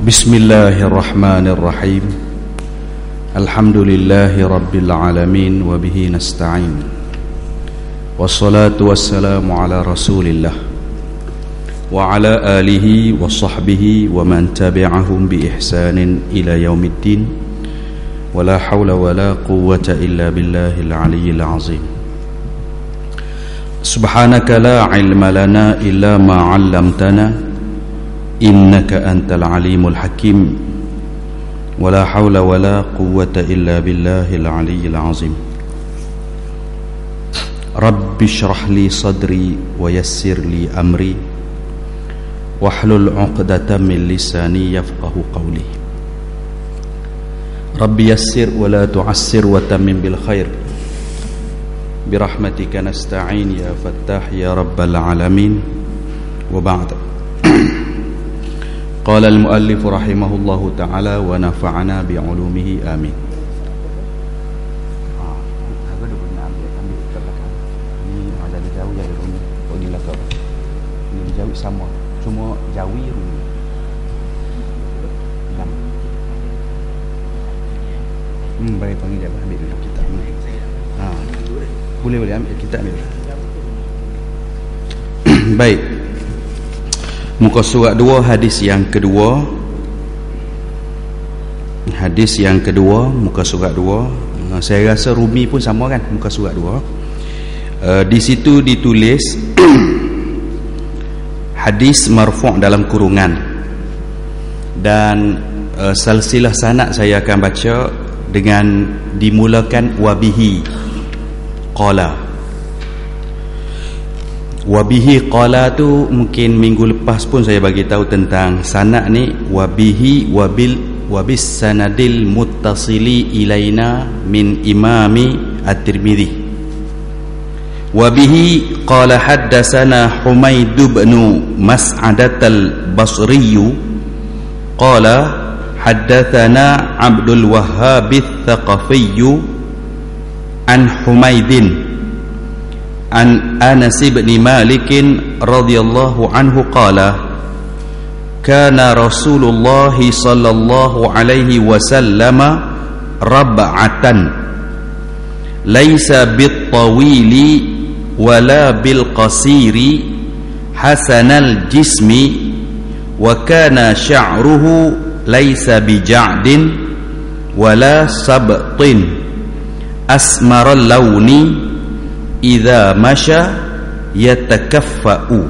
Bismillahirrahmanirrahim. Alhamdulillahi rabbil alamin wa bihi nasta'in. Wassalatu wassalamu ala Rasulillah wa ala alihi wa sahbihi wa man tabi'ahum bi ihsanin ila yaumiddin. Wa la hawla wa la quwwata illa billahil aliyyil azim. Subhanaka la ilma lana illa ma 'allamtana innaka antal alimul hakim. Wala hawla wala quwwata illa billahil aliyyil azim. Rabbi shrah li sadri wa yassir li amri wahlul 'uqdatam min lisani yafqahu qawli. Rabbi yassir wa la tu'assir wa tammim bil khair. Birahmatika nasta'in ya fattah ya rabbal alamin. Wa ba'd. Qala al-muallif rahimahullahu ta'ala wa nafa'ana bi'ulumihi amin. Aku dah pernah ambil ke belakang. Ini ada jauh dari rumah. Oh ni lah kau. Ini jauh sama. Cuma jauh rumah. Baik panggil dia ambil dulu kitab ni. Boleh ambil kitab ambil. Baik. Muka surat 2 hadis yang kedua. Hadis yang kedua muka surat 2. Saya rasa Rumi pun sama kan muka surat 2. Di situ ditulis hadis marfu' dalam kurungan. Dan silsilah sanad saya akan baca dengan dimulakan wabihi qala. Wabihi qala tu mungkin minggu lepas pun saya bagi tahu tentang sanad ni. Wabihi wabis sanadil muttasili ilaina min imami at-Tirmidzi. Wabihi qala haddatsana Humaid bin Mas'adat al-Basri qala haddatsana Abdul Wahhab ats-Tsaqafi an Humaidin an Anas bin Malik radhiyallahu anhu qala kana Rasulullah sallallahu alaihi wasallam rab'atan laisa bit-tawili wala bil-qasiri hasanal jismi wa kana sya'ruhu laisa bija'din wala sabtin asmaral launi idza masya yatakaffa'u.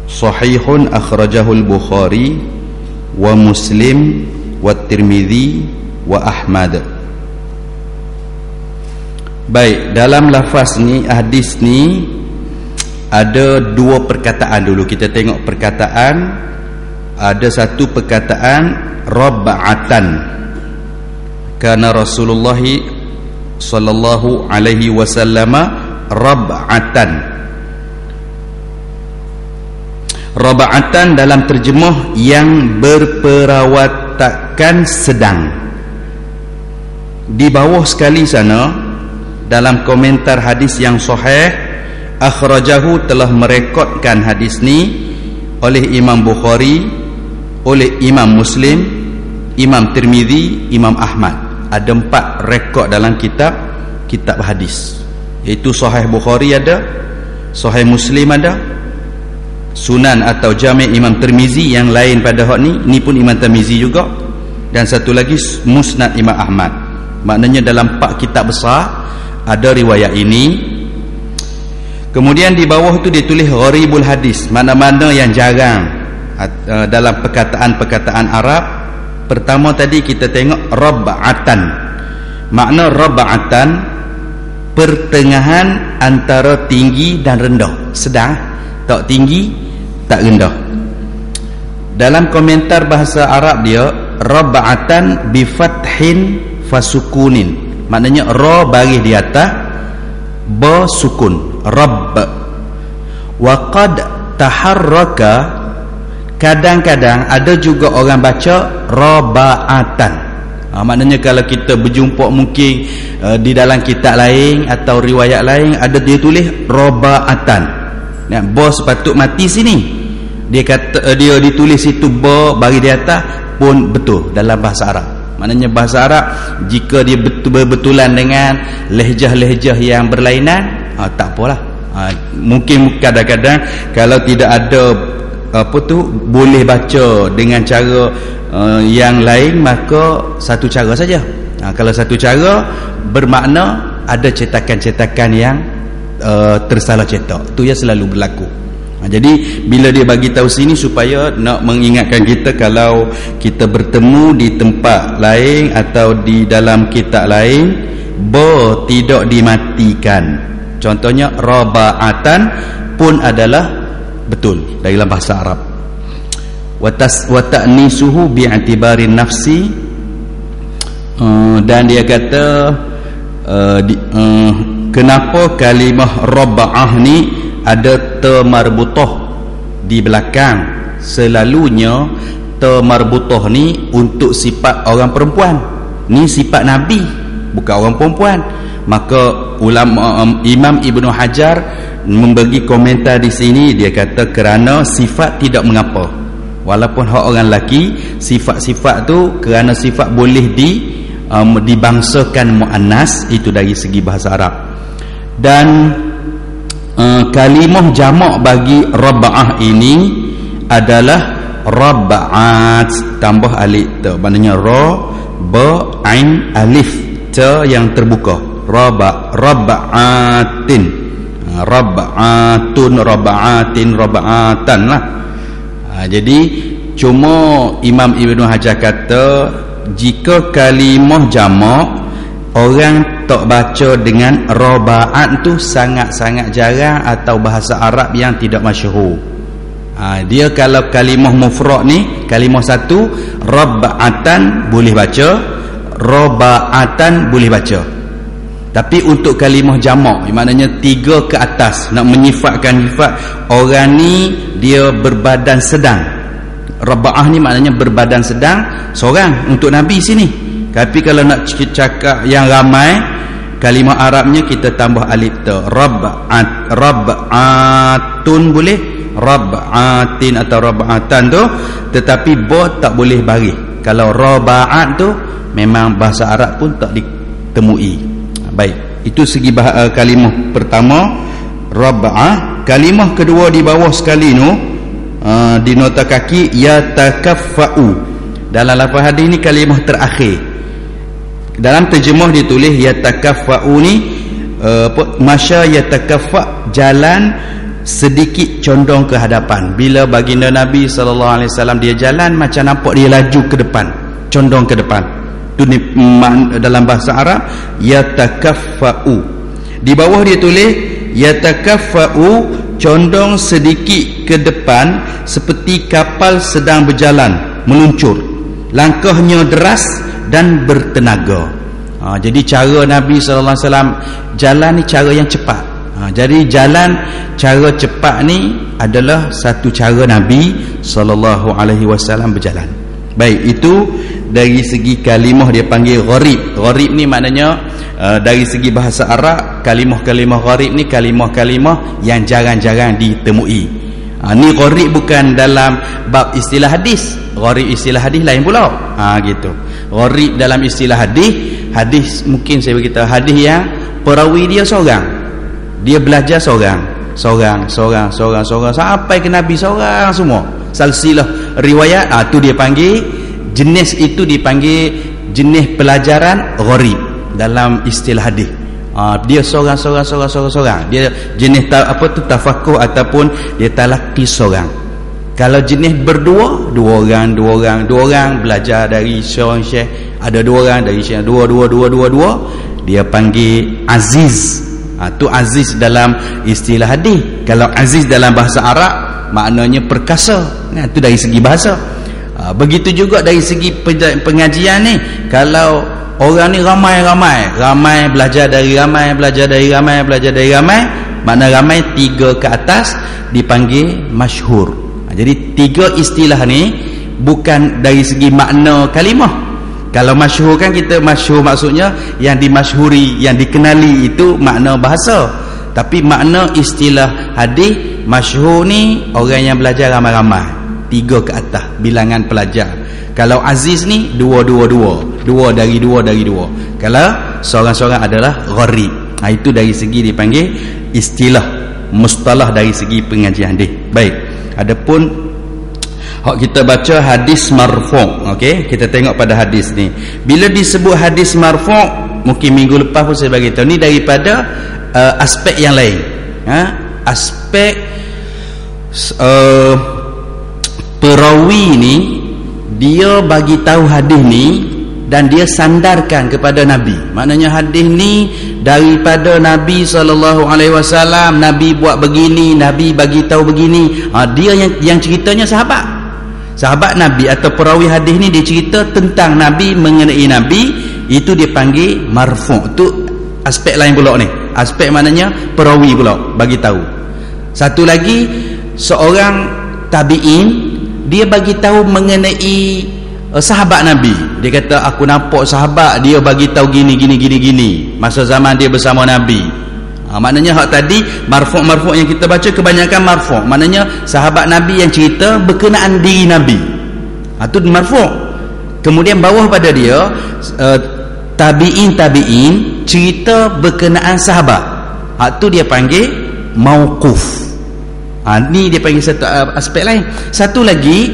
Sahihun akhrajahu al-Bukhari wa Muslim wa Tirmidzi wa Ahmad. Baik, dalam lafaz ni, hadis ni ada dua perkataan dulu. Kita tengok perkataan. Ada satu perkataan rabba'atan. Kana Rasulullah sallallahu alaihi wasallam rab'atan. Rab'atan dalam terjemah yang berperawatan sedang. Di bawah sekali sana dalam komentar hadis yang sahih, akhrajahu telah merekodkan hadis ni oleh Imam Bukhari, oleh Imam Muslim, Imam Tirmidzi, Imam Ahmad. Ada 4 rekod dalam kitab hadis, iaitu Sahih Bukhari ada, Sahih Muslim ada, Sunan atau Jami' Imam Tirmizi yang lain pada hak ni pun Imam Tirmizi juga, dan satu lagi Musnad Imam Ahmad. Maknanya dalam 4 kitab besar ada riwayat ini. Kemudian di bawah tu dia tulis gharibul hadis, mana-mana yang jarang dalam perkataan-perkataan Arab. Pertama tadi kita tengok rabba'atan. Makna rabba'atan pertengahan antara tinggi dan rendah, sedang, tak tinggi tak rendah. Dalam komentar bahasa Arab dia rabba'atan bi fathin fasukunin. Maknanya ra baris di atas, ba sukun, rabb. Wa qad taharraka. Kadang-kadang ada juga orang baca raba'atan. Maknanya kalau kita berjumpa mungkin di dalam kitab lain atau riwayat lain ada dia tulis raba'atan. Ba sepatut mati sini. dia kata dia ditulis itu ba bagi di atas pun betul dalam bahasa Arab. Maknanya bahasa Arab jika dia betul-betulan dengan lehjah-lehjah yang berlainan, tak apalah. Mungkin kadang-kadang kalau tidak ada boleh baca dengan cara yang lain, maka satu cara saja. Kalau satu cara bermakna ada cetakan-cetakan yang tersalah cetak, itu yang selalu berlaku. Jadi bila dia bagi tahu sini supaya nak mengingatkan kita kalau kita bertemu di tempat lain atau di dalam kitab lain ba tidak dimatikan. Contohnya raba'atan pun adalah betul dalam bahasa Arab. Wa ta'nisuhu bi'atibarin nafsi, dan dia kata kenapa kalimah raba'ah ni ada tamarbutah di belakang. Selalunya tamarbutah ni untuk sifat orang perempuan, ni sifat Nabi, bukan orang perempuan. Maka ulama Imam Ibnu Hajar membagi komentar di sini, dia kata kerana sifat tidak mengapa, walaupun hak orang lelaki sifat-sifat tu kerana sifat boleh dibangsakan muannas, itu dari segi bahasa Arab. Dan kalimah jamak bagi raba'ah ini adalah raba'at tambah alif ta, maknanya ra ba ain alif ta yang terbuka, raba'atin, raba'atun, raba'atin, raba'atan lah. Jadi cuma Imam Ibnu Hajar kata jika kalimah jamak orang tak baca dengan raba'at tu sangat-sangat jarang, atau bahasa Arab yang tidak masyhur. Dia kalau kalimah mufrad ni, kalimah satu, raba'atan boleh baca, raba'atan boleh baca. Tapi untuk kalimah jamak, maknanya 3 ke atas, nak menyifatkan sifat orang ni dia berbadan sedang. Raba'ah ni maknanya berbadan sedang seorang untuk Nabi sini. Tapi kalau nak cakap yang ramai, kalimah Arabnya kita tambah alif ta, rab'at, rab'atun boleh, rab'atin atau rab'atan tu, tetapi ba tak boleh baris. Kalau raba'at tu memang bahasa Arab pun tak ditemui. Baik, itu segi kalimah pertama rab'ah. Kalimah kedua di bawah sekali tu, di nota kaki, yatakaffa'u. Dalam lafaz hadis ni kalimah terakhir. Dalam terjemah ditulis yatakaffa'u ni masya yatakaffa, jalan sedikit condong ke hadapan. Bila baginda Nabi SAW dia jalan, macam nampak dia laju ke depan, condong ke depan. Itu dalam bahasa Arab yatakaffa'u. Di bawah dia tulis yatakaffa'u, condong sedikit ke depan seperti kapal sedang berjalan, meluncur, langkahnya deras dan bertenaga. Jadi cara Nabi SAW jalan ni cara yang cepat. Jadi jalan cara cepat ni adalah satu cara Nabi SAW berjalan. Baik, itu dari segi kalimah dia panggil gharib. Gharib ni maknanya dari segi bahasa Arab, kalimah-kalimah gharib ni kalimah-kalimah yang jarang-jarang ditemui. Ni gharib bukan dalam bab istilah hadis. Gharib istilah hadis lain pula. Gitu. Gharib dalam istilah hadis mungkin saya beritahu hadis yang perawi dia seorang. Dia belajar seorang sampai ke Nabi seorang semua. Silsilah riwayat, tu dia panggil jenis itu, dipanggil jenis pelajaran gharib dalam istilah hadis. Dia seorang. Dia jenis tafakuh ataupun dia talaqi seorang. Kalau jenis berdua, dua orang belajar dari seorang syekh, ada 2 orang dari syekh, dua, dia panggil aziz. Tu aziz dalam istilah hadis. Kalau aziz dalam bahasa Arab maknanya perkasa. Itu dari segi bahasa. Begitu juga dari segi pengajian ni, kalau orang ni ramai belajar dari ramai, makna ramai 3 ke atas dipanggil masyhur. Jadi 3 istilah ni bukan dari segi makna kalimah. Kalau masyhur kan kita masyhur maksudnya yang dimasyhuri, yang dikenali, itu makna bahasa. Tapi makna istilah hadis Masyhur ni orang yang belajar ramai-ramai, 3 ke atas bilangan pelajar. Kalau aziz ni 2 dari 2. Kalau seorang-seorang adalah gharib. Itu dari segi dipanggil istilah, mustalah dari segi pengajian dia. Baik. Adapun hak kita baca hadis marfu', okey, kita tengok pada hadis ni. Bila disebut hadis marfu', mungkin minggu lepas pun saya bagi tahu ni daripada aspek yang lain. Aspek perawi ni dia bagi tahu hadis ni dan dia sandarkan kepada Nabi. Maknanya hadis ni daripada Nabi SAW, Nabi buat begini, Nabi bagi tahu begini. Dia yang ceritanya sahabat Nabi atau perawi hadis ni dia cerita tentang Nabi, mengenai Nabi, itu dia panggil marfu'. Tu aspek lain pula ni. Aspek maknanya perawi pula bagi tahu. Satu lagi, seorang tabi'in dia bagi tahu mengenai sahabat Nabi. Dia kata aku nampak sahabat dia bagi tahu gini masa zaman dia bersama Nabi. Maknanya hak tadi marfu' yang kita baca kebanyakan marfu'. Maknanya sahabat Nabi yang cerita berkenaan diri Nabi. Itu marfu'. Kemudian bawah pada dia tabi'in cerita berkenaan sahabat. Itu dia panggil mauquf. Ni dia panggil satu aspek lain. Satu lagi,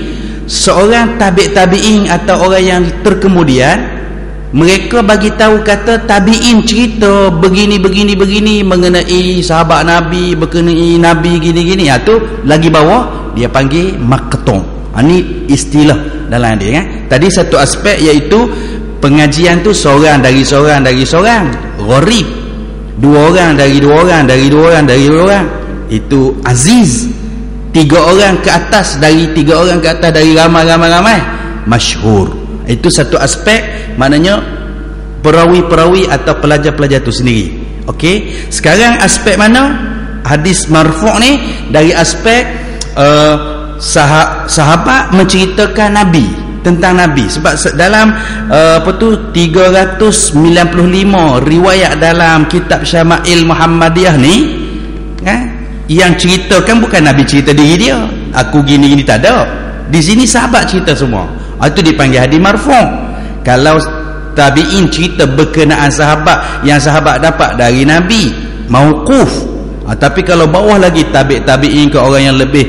seorang tabi'in atau orang yang terkemudian, mereka bagi tahu kata tabi'in cerita begini mengenai sahabat Nabi, mengenai Nabi gini. Tu lagi bawah dia panggil maqtu'. Ni istilah dalam dia kan. Tadi satu aspek iaitu pengajian tu seorang dari seorang, gharib, 2 orang dari 2 orang, itu aziz, 3 orang ke atas dari 3 orang ke atas dari ramai, masyhur. Itu satu aspek, maknanya perawi atau pelajar-pelajar tu sendiri. Okey, sekarang aspek mana hadis marfu' ni? Dari aspek sahabat menceritakan Nabi, tentang Nabi. Sebab dalam 395 riwayat dalam kitab Syama'il Muhammadiyah ni, yang ceritakan bukan Nabi cerita diri dia, aku gini tak ada. Di sini sahabat cerita semua. Itu dipanggil hadis marfu'. Kalau tabi'in cerita berkenaan sahabat yang sahabat dapat dari Nabi, mauquf. Tapi kalau bawah lagi tabi'in ke orang yang lebih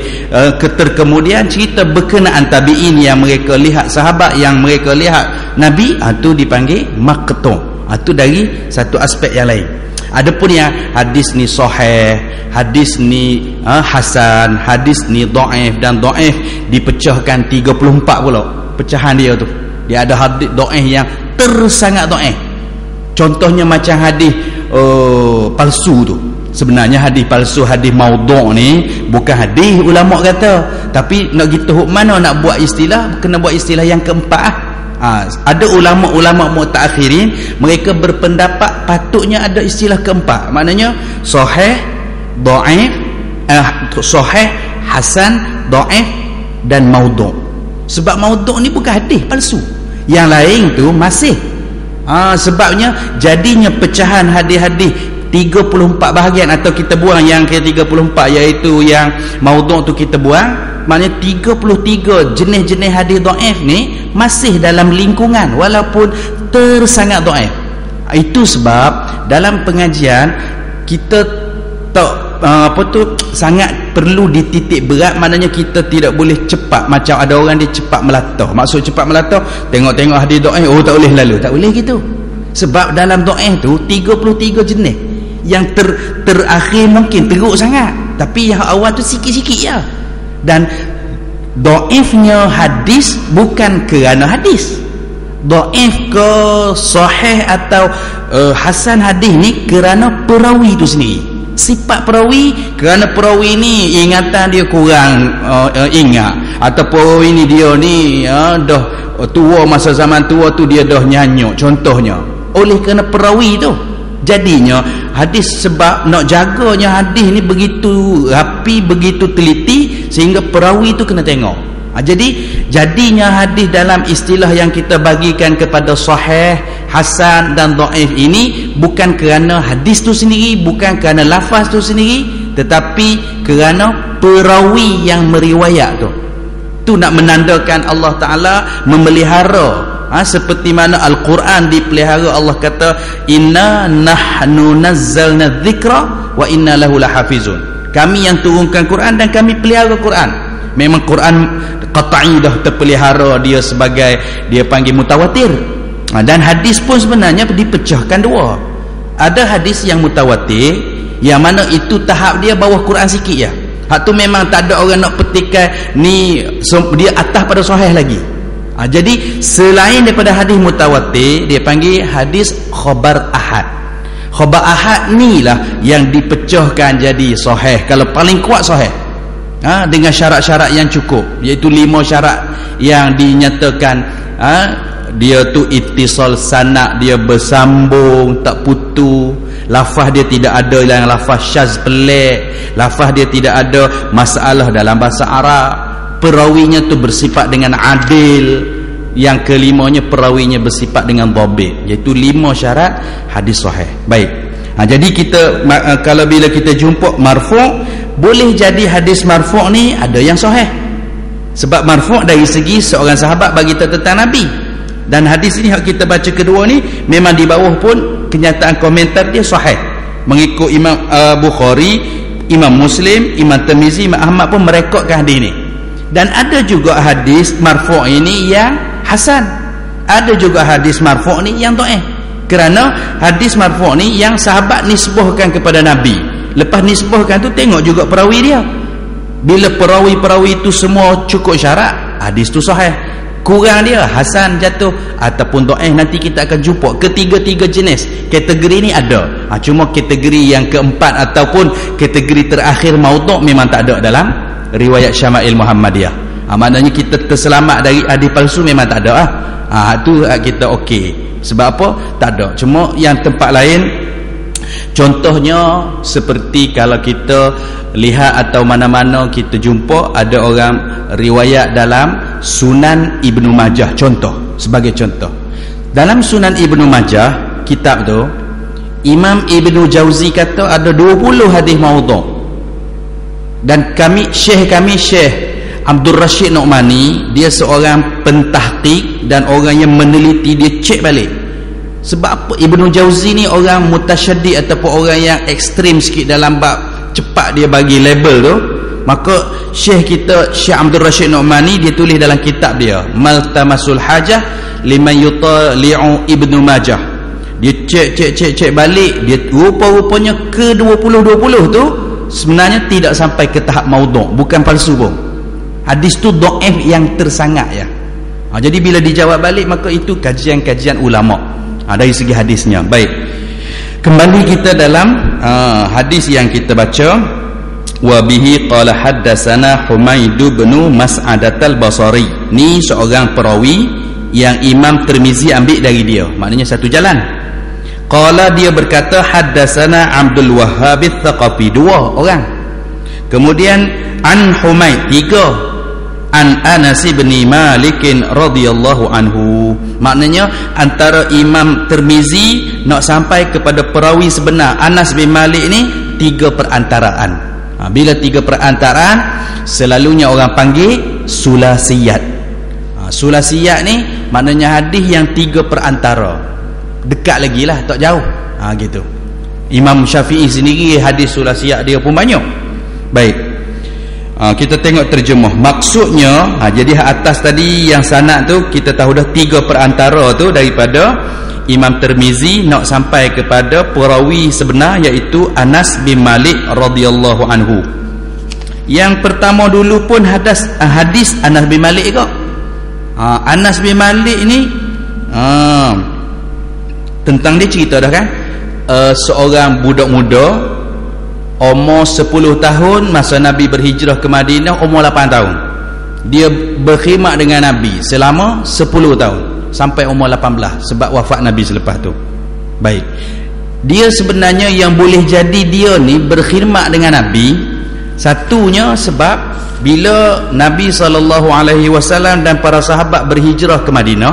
keterkemudian, cerita berkenaan tabi'in yang mereka lihat sahabat, yang mereka lihat Nabi, itu dipanggil maqtu'. Itu dari satu aspek yang lain. Adapun yang hadis ni sahih, hadis ni hasan, hadis ni dhaif, dan dhaif dipecahkan 34 pula pecahan dia tu. Dia ada hadis dhaif yang tersangat dhaif. Contohnya macam hadis palsu tu. Sebenarnya hadis palsu, hadis maudhu' ni bukan hadis ulama kata, tapi nak gitu mana nak buat istilah, kena buat istilah yang keempat. Ada ulama-ulama mutaakhirin, mereka berpendapat patutnya ada istilah keempat. Maknanya sahih, dhaif, sahih, hasan, dhaif dan maudhu'. Sebab maudhu' ni bukan hadis palsu. Yang lain tu masih. Sebabnya jadinya pecahan hadis-hadis 34 bahagian, atau kita buang yang ke-34 iaitu yang maudhu' tu kita buang. Maknanya 33 jenis-jenis hadis dhaif ni masih dalam lingkungan walaupun tersangat dhaif. Itu sebab dalam pengajian kita sangat perlu dititik berat. Maknanya kita tidak boleh cepat, macam ada orang dia cepat melatah. Maksud cepat melatah, tengok hadis dhaif, tak boleh lalu, tak boleh gitu. Sebab dalam dhaif tu 33 jenis. Yang terakhir mungkin teruk sangat, tapi yang awal tu sikit-sikit ya. Dan dhaifnya hadis bukan kerana hadis. Dhaif ke sahih atau hasan hadis ni kerana perawi tu sendiri. Sifat perawi, kerana perawi ni ingatan dia kurang ingat, atau perawi ni dia ni dah tua, masa zaman tua tu dia dah nyanyuk contohnya. Oleh kerana perawi tu, jadinya hadis, sebab nak jaganya hadis ni begitu rapi, begitu teliti, sehingga perawi tu kena tengok. Jadinya hadis dalam istilah yang kita bagikan kepada sahih, hasan dan dhaif ini bukan kerana hadis tu sendiri, bukan kerana lafaz tu sendiri, tetapi kerana perawi yang meriwayat tu nak menandakan Allah Ta'ala memelihara, seperti mana Al-Quran dipelihara. Allah kata inna nahnu nazzalna dzikra wa inna lahu lahafizun, kami yang turunkan Quran dan kami pelihara Quran. Memang Quran qat'i dah terpelihara, dia sebagai, dia panggil mutawatir. Dan hadis pun sebenarnya dipecahkan dua. Ada hadis yang mutawatir, yang mana itu tahap dia bawah Quran sikit ya. Hak tu memang tak ada orang nak petikai ni, dia atas pada sahih lagi. Jadi selain daripada hadis mutawatir, dia panggil hadis khabar ahad. Khabar ahad ni lah yang dipecahkan jadi sahih. Kalau paling kuat sahih, dengan syarat-syarat yang cukup, iaitu 5 syarat yang dinyatakan. Dia tu ittisal sanad, dia bersambung, tak putus, lafaz dia tidak ada yang lafaz syaz pelik, lafaz dia tidak ada masalah dalam bahasa Arab, perawinya tu bersifat dengan adil, yang kelimanya perawinya bersifat dengan dhabit, iaitu 5 syarat hadis sahih. Baik, jadi kita kalau bila kita jumpa marfu', boleh jadi hadis marfu' ni ada yang sahih, sebab marfu' dari segi seorang sahabat bagi tentang Nabi. Dan hadis ini yang kita baca kedua ni, memang di bawah pun kenyataan komentar dia sahih, mengikut Imam Bukhari, Imam Muslim, Imam Tirmizi, Imam Ahmad pun merekodkan hadis ini. Dan ada juga hadis marfu' ini yang hasan, ada juga hadis marfu' ni yang dhaif. Kerana hadis marfu' ni yang sahabat nisbahkan kepada Nabi, lepas nisbahkan tu tengok juga perawi dia. Bila perawi-perawi itu semua cukup syarat, hadis tu sahih. Kurang dia hasan jatuh ataupun dhaif, nanti kita akan jumpa ketiga-tiga jenis kategori ni ada. Cuma kategori yang keempat ataupun kategori terakhir maudhu' memang tak ada dalam riwayat Syama'il Muhammadiyah. Maknanya kita terselamat dari hadis palsu memang tak ada. Tu kita okey. Sebab apa? Tak ada. Cuma yang tempat lain, contohnya seperti kalau kita lihat atau mana-mana kita jumpa ada orang riwayat dalam Sunan Ibnu Majah, contoh, sebagai contoh. Dalam Sunan Ibnu Majah, kitab tu, Imam Ibnu Jauzi kata ada 20 hadis maudhu'. Dan Syekh Abdul Rashid Nu'mani, dia seorang pentahqiq dan orang yang meneliti, dia cek balik. Sebab apa? Ibnu Jauzi ni orang mutasyaddi ataupun orang yang ekstrim sikit dalam bab cepat dia bagi label tu. Maka Syekh Abdul Rashid Nu'mani, dia tulis dalam kitab dia Maltamasul Hajah liman yutali'u Ibnu Majah. Dia cek balik, dia rupa-rupanya ke 20 tu sebenarnya tidak sampai ke tahap maudhu', bukan palsu pun. Hadis tu dhaif yang tersangat ya. Jadi bila dijawab balik, maka itu kajian-kajian ulama dari segi hadisnya. Baik, kembali kita dalam hadis yang kita baca. Wa bihi qala haddatsana Humaid bin Mas'adat al-Basri. Ni seorang perawi yang Imam Tirmizi ambil dari dia, maknanya satu jalan. Qala, dia berkata haddatsana Abdul Wahhab al-Thaqafi, 2 orang. Kemudian an Humaid, 3, an Anas bin Malik radhiyallahu anhu. Maknanya antara Imam Tirmizi nak sampai kepada perawi sebenar Anas bin Malik ni 3 perantaraan. Bila 3 perantaraan, selalunya orang panggil sulasiyat. Sulasiyat ni maknanya hadis yang 3 perantara, dekat lagi lah, tak jauh. Gitu. Imam Syafi'i sendiri hadis sulasiyat dia pun banyak. Baik, kita tengok terjemah maksudnya. Jadi atas tadi yang sanad tu kita tahu dah 3 perantara tu daripada Imam Tirmizi nak sampai kepada perawi sebenar, iaitu Anas bin Malik radhiyallahu anhu. Yang pertama dulu pun hadis Anas bin Malik kok. Anas bin Malik ni tentang dia cerita dah kan. Seorang budak muda umur 10 tahun masa Nabi berhijrah ke Madinah, umur 8 tahun. Dia berkhidmat dengan Nabi selama 10 tahun sampai umur 18, sebab wafat Nabi selepas tu. Baik, dia sebenarnya yang boleh jadi dia ni berkhidmat dengan Nabi, satunya sebab bila Nabi SAW dan para sahabat berhijrah ke Madinah,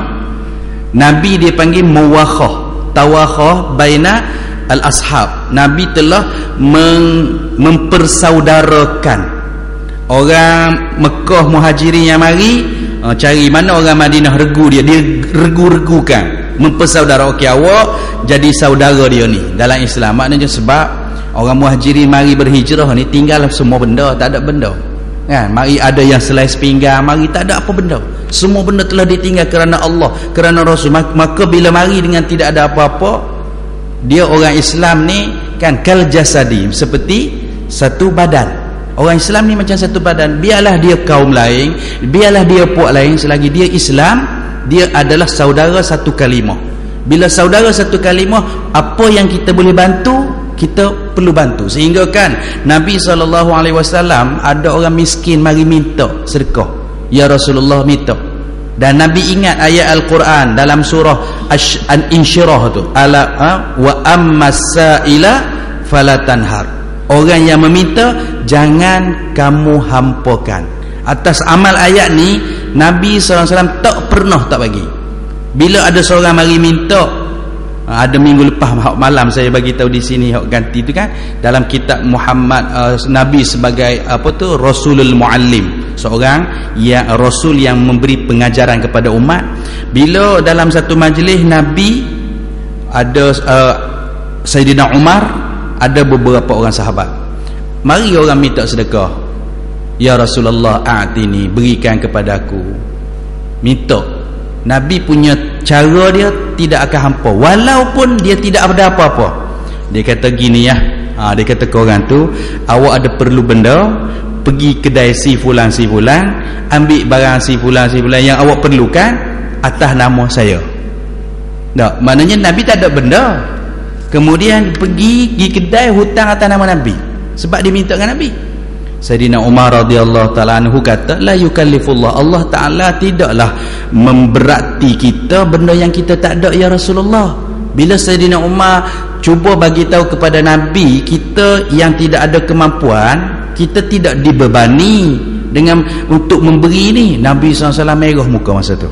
Nabi dia panggil muwakhah, tawakhah baina al-ashab. Nabi telah mempersaudarakan Orang Mekah Muhajirin yang mari cari mana orang Madinah regu dia regu-regukan, mempersaudarakan awak jadi saudara dia ni dalam Islam. Maknanya sebab orang Muhajirin mari berhijrah ni tinggal semua benda, tak ada benda kan. Mari ada yang selai sepinggang, mari tak ada apa benda, semua benda telah ditinggal kerana Allah, kerana Rasul. Maka bila mari dengan tidak ada apa-apa, dia orang Islam ni kan kal jasadi, seperti satu badan. Orang Islam ni macam satu badan. Biarlah dia kaum lain, biarlah dia puak lain, selagi dia Islam, dia adalah saudara satu kalimah. Bila saudara satu kalimah, apa yang kita boleh bantu, kita perlu bantu. Sehingga kan Nabi SAW ada orang miskin mari minta sedekah, ya Rasulullah minta. Dan Nabi ingat ayat Al-Quran dalam surah Al-Insyirah tu, wa ammas sa'ila fala tanhar. Orang yang meminta jangan kamu hampakan. Atas amal ayat ni Nabi SAW tak pernah tak bagi. Bila ada seorang mari minta, ada minggu lepas malam saya bagi tahu di sini hak ganti tu kan, dalam kitab Muhammad Nabi sebagai apa tu Rasulul Muallim, seorang yang Rasul yang memberi pengajaran kepada umat. Bila dalam satu majlis Nabi ada Sayyidina Umar, ada beberapa orang sahabat mari orang minta sedekah, ya Rasulullah a'tini, berikan kepada aku, minta. Nabi punya cara dia tidak akan hampa walaupun dia tidak ada apa-apa. Dia kata gini ya, dia kata ke orang tu, awak ada perlu benda, pergi kedai si fulan, ambil barang si fulan yang awak perlukan atas nama saya. Tak, maknanya Nabi tak ada benda, kemudian pergi kedai hutang atas nama Nabi sebab dia minta dengan Nabi. Sayyidina Umar radhiyallahu taala anhu kata, la yukallifullah, Allah Taala tidaklah memberati kita benda yang kita tak ada ya Rasulullah. Bila Sayyidina Umar cuba bagi tahu kepada Nabi, kita yang tidak ada kemampuan, kita tidak dibebani dengan untuk memberi ni. Nabi SAW merah muka masa tu,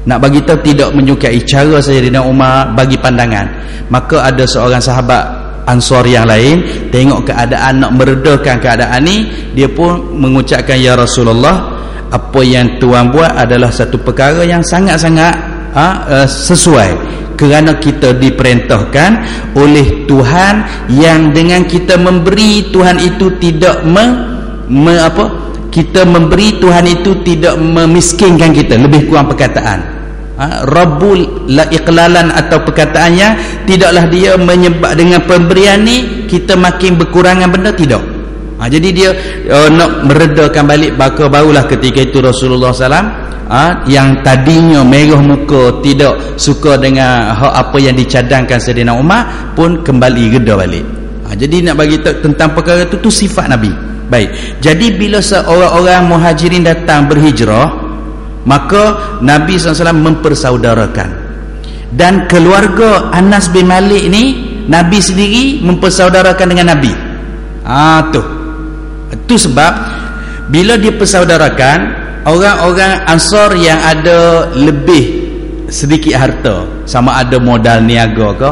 nak bagi tahu tidak menyukai cara Sayyidina Umar bagi pandangan. Maka ada seorang sahabat Ansar yang lain tengok keadaan, nak meredakan keadaan ni, dia pun mengucapkan, ya Rasulullah, apa yang tuan buat adalah satu perkara yang sangat-sangat sesuai, kerana kita diperintahkan oleh Tuhan yang dengan kita memberi, Tuhan itu tidak kita memberi, Tuhan itu tidak memiskinkan kita. Lebih kurang perkataan Rabbul la iqlalan, atau perkataannya tidaklah dia menyebab dengan pemberian ni kita makin berkurangan benda, tidak. Jadi dia nak meredakan balik. Maka barulah ketika itu Rasulullah SAW yang tadinya merah muka, tidak suka dengan apa yang dicadangkan Sayyidina Umar, pun kembali reda balik. Jadi nak bagi tahu tentang perkara itu, tu sifat Nabi. Baik, jadi bila seorang-orang Muhajirin datang berhijrah, maka Nabi SAW mempersaudarakan. Dan keluarga Anas bin Malik ni Nabi sendiri mempersaudarakan dengan Nabi. Tu sebab bila dia persaudarakan, orang-orang Ansar yang ada lebih sedikit harta, sama ada modal niaga ke,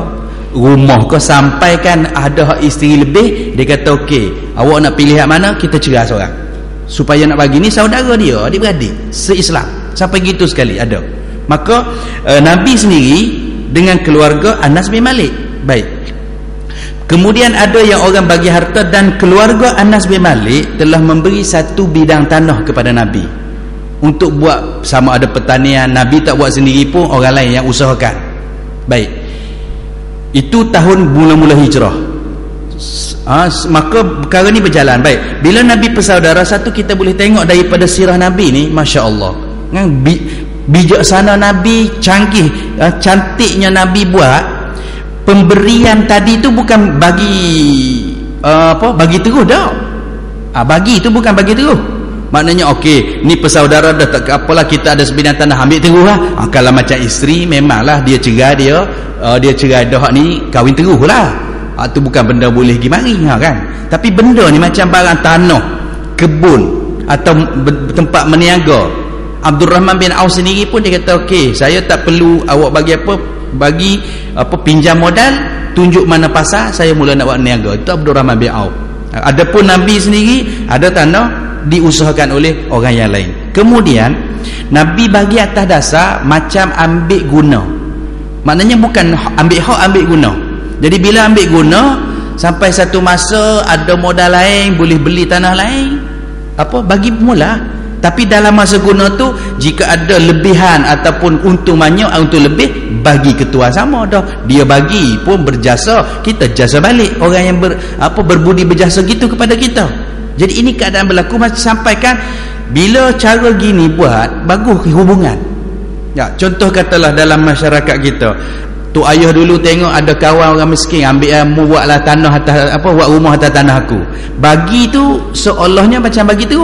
rumah ke, sampai kan ada hak isteri lebih, dia kata okey, awak nak pilih hak mana, kita cerai seorang, supaya nak bagi ni saudara dia, adik-beradik se-Islam. Sampai gitu sekali ada. Maka Nabi sendiri dengan keluarga Anas bin Malik. Baik, kemudian ada yang orang bagi harta, dan keluarga Anas bin Malik telah memberi satu bidang tanah kepada Nabi untuk buat, sama ada pertanian. Nabi tak buat sendiri pun, orang lain yang usahakan. Baik, itu tahun mula-mula hijrah. Maka perkara ni berjalan. Baik, bila Nabi bersaudara, satu kita boleh tengok daripada sirah Nabi ni, Masya Allah, bijaksana Nabi, canggih, cantiknya Nabi buat. Pemberian tadi tu bukan bagi bagi terus dah. Bagi tu bukan bagi terus. Maknanya okey, ni persaudara dah, tak apalah, kita ada sebidang tanah, ambil terus lah. Kalau macam isteri, memanglah dia cerai, dia cerai dah ni, kahwin terus lah. Tu bukan benda boleh pergi mari kan. Tapi benda ni macam barang tanah, kebun atau tempat meniaga. Abdul Rahman bin Auf sendiri pun dia kata, okey, saya tak perlu awak bagi apa pinjam modal, tunjuk mana pasar, saya mula nak buat niaga. Itu Abdul Rahman bin Auf. Adapun Nabi sendiri ada tanah, diusahakan oleh orang yang lain. Kemudian Nabi bagi atas dasar macam ambil guna. Maknanya bukan ambil hak, ambil guna. Jadi bila ambil guna, sampai satu masa ada modal lain, boleh beli tanah lain, apa, bagi mula. Tapi dalam masa guna tu, jika ada lebihan ataupun untung banyak, untung lebih, bagi ketua sama dah. Dia bagi pun berjasa, kita jasa balik orang yang berbudi berjasa gitu kepada kita. Jadi ini keadaan berlaku. Sampaikan bila cara gini buat, bagus hubungan. Ya, contoh katalah dalam masyarakat kita, tu ayah dulu tengok ada kawan orang miskin ambil buatlah tanah atas buat rumah atas tanah aku. Bagi tu seolahnya macam bagi tu.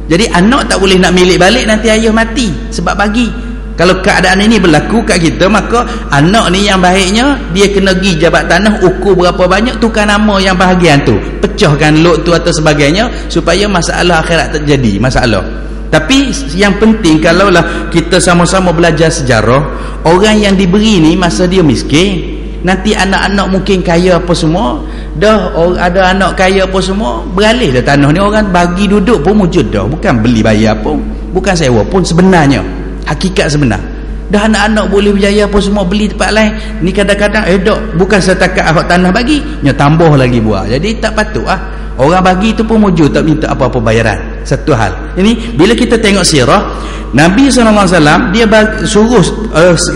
Jadi anak tak boleh nak milik balik, nanti ayah mati sebab bagi. Kalau keadaan ini berlaku kat kita, maka anak ni yang baiknya dia kena pergi jabat tanah, ukur berapa banyak, tukar nama yang bahagian tu, pecahkan lot tu atau sebagainya, supaya masalah akhirat terjadi masalah. Tapi yang penting, kalaulah kita sama-sama belajar sejarah, orang yang diberi ni masa dia miskin, nanti anak-anak mungkin kaya apa semua, dah ada anak kaya apa semua, beralih dah tanah ni, orang bagi duduk pun wujud dah, bukan beli bayar pun, bukan sewa pun sebenarnya, hakikat sebenar. Dah anak-anak boleh berjaya apa semua, beli tempat lain. Ni kadang-kadang dok, bukan setakat ahok tanah bagi, nya tambah lagi buat. Jadi tak patut orang bagi tu pun wujud, tak minta apa-apa bayaran. Satu hal. Ini bila kita tengok sirah Nabi SAW, dia suruh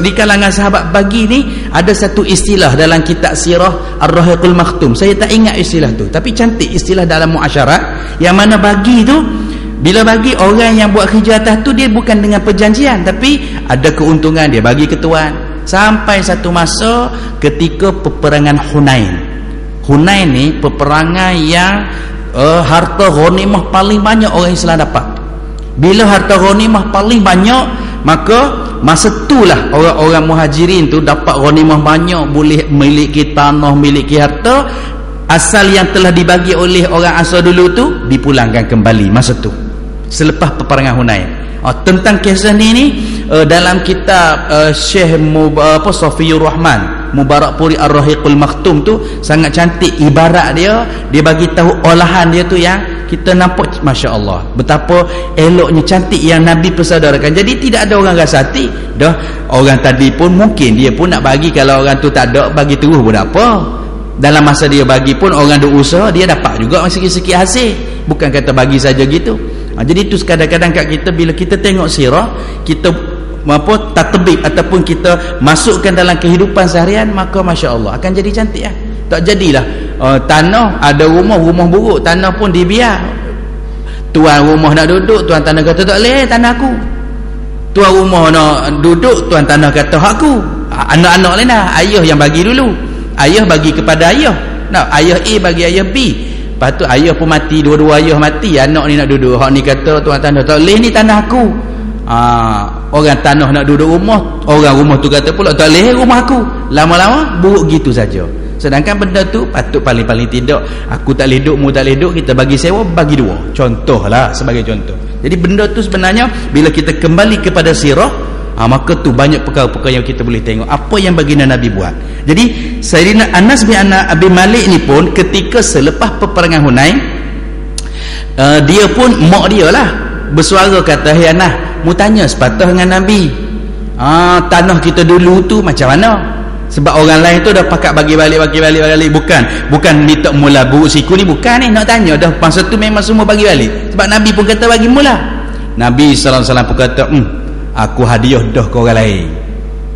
di kalangan sahabat bagi ni, ada satu istilah dalam kitab sirah Ar-Rahiqul Makhtum. Saya tak ingat istilah tu, tapi cantik istilah dalam muasyarat, yang mana bagi tu, bila bagi orang yang buat kerja atas tu, dia bukan dengan perjanjian, tapi ada keuntungan, dia bagi ketuan. Sampai satu masa ketika peperangan Hunain. Hunain ni peperangan yang harta ghanimah paling banyak orang Islam dapat. Bila harta ghanimah paling banyak, maka masa itulah orang-orang muhajirin tu dapat ghanimah banyak, boleh memiliki tanah, memiliki harta. Asal yang telah dibagi oleh orang asal dulu tu dipulangkan kembali masa tu, selepas peperangan Hunain. Tentang kisah ni dalam kitab Syekh Safiyur Rahman Mubarakpuri Ar-Rahiqul Makhtum tu sangat cantik ibarat dia bagi tahu olahan dia tu yang kita nampak, Masya Allah, betapa eloknya, cantik yang Nabi persaudarakan. Jadi tidak ada orang rasa hati dah. Orang tadi pun mungkin dia pun nak bagi, kalau orang tu tak ada, bagi terus pun apa. Dalam masa dia bagi pun orang ada usaha, dia dapat juga sikit-sikit hasil, bukan kata bagi saja gitu. Jadi itu kadang-kadang kat kita, bila kita tengok sirah, kita tatbik ataupun kita masukkan dalam kehidupan seharian, maka Masya Allah akan jadi cantik Tak jadilah tanah, ada rumah buruk, tanah pun dibiar. Tuan rumah nak duduk, tuan tanah kata tak boleh tanah aku. Tuan rumah nak duduk, tuan tanah kata hak aku. Anak-anak lain dah, ayah yang bagi dulu, ayah bagi kepada ayah. Ayah A bagi ayah B. Lepas tu ayah pun mati, dua-dua ayah mati, anak ni nak duduk. Hak ni kata tuan tanah tak boleh, ni tanah aku. Orang tanah nak duduk rumah, orang rumah tu kata pula tak boleh, rumah aku. Lama-lama buruk gitu saja. Sedangkan benda tu patut paling-paling tidak, aku tak boleh duduk, mu tak boleh duduk, kita bagi sewa, bagi dua. Contohlah, sebagai contoh. Jadi benda tu sebenarnya bila kita kembali kepada sirah, maka tu banyak perkara-perkara yang kita boleh tengok apa yang baginda Nabi buat. Jadi Sayyidina Anas bin Abi Malik ni pun ketika selepas peperangan Hunain, dia pun mak dia lah bersuara kata, "Hai Anas, mu tanya sepatah dengan Nabi, tanah kita dulu tu macam mana? Sebab orang lain tu dah pakat bagi balik. Bukan minta mula buruk siku ni, bukan ni, nak tanya dah masa tu memang semua bagi balik. Sebab Nabi pun kata bagi mula." Nabi sallallahu alaihi wasallam pun kata, aku hadiah dah ke orang lain.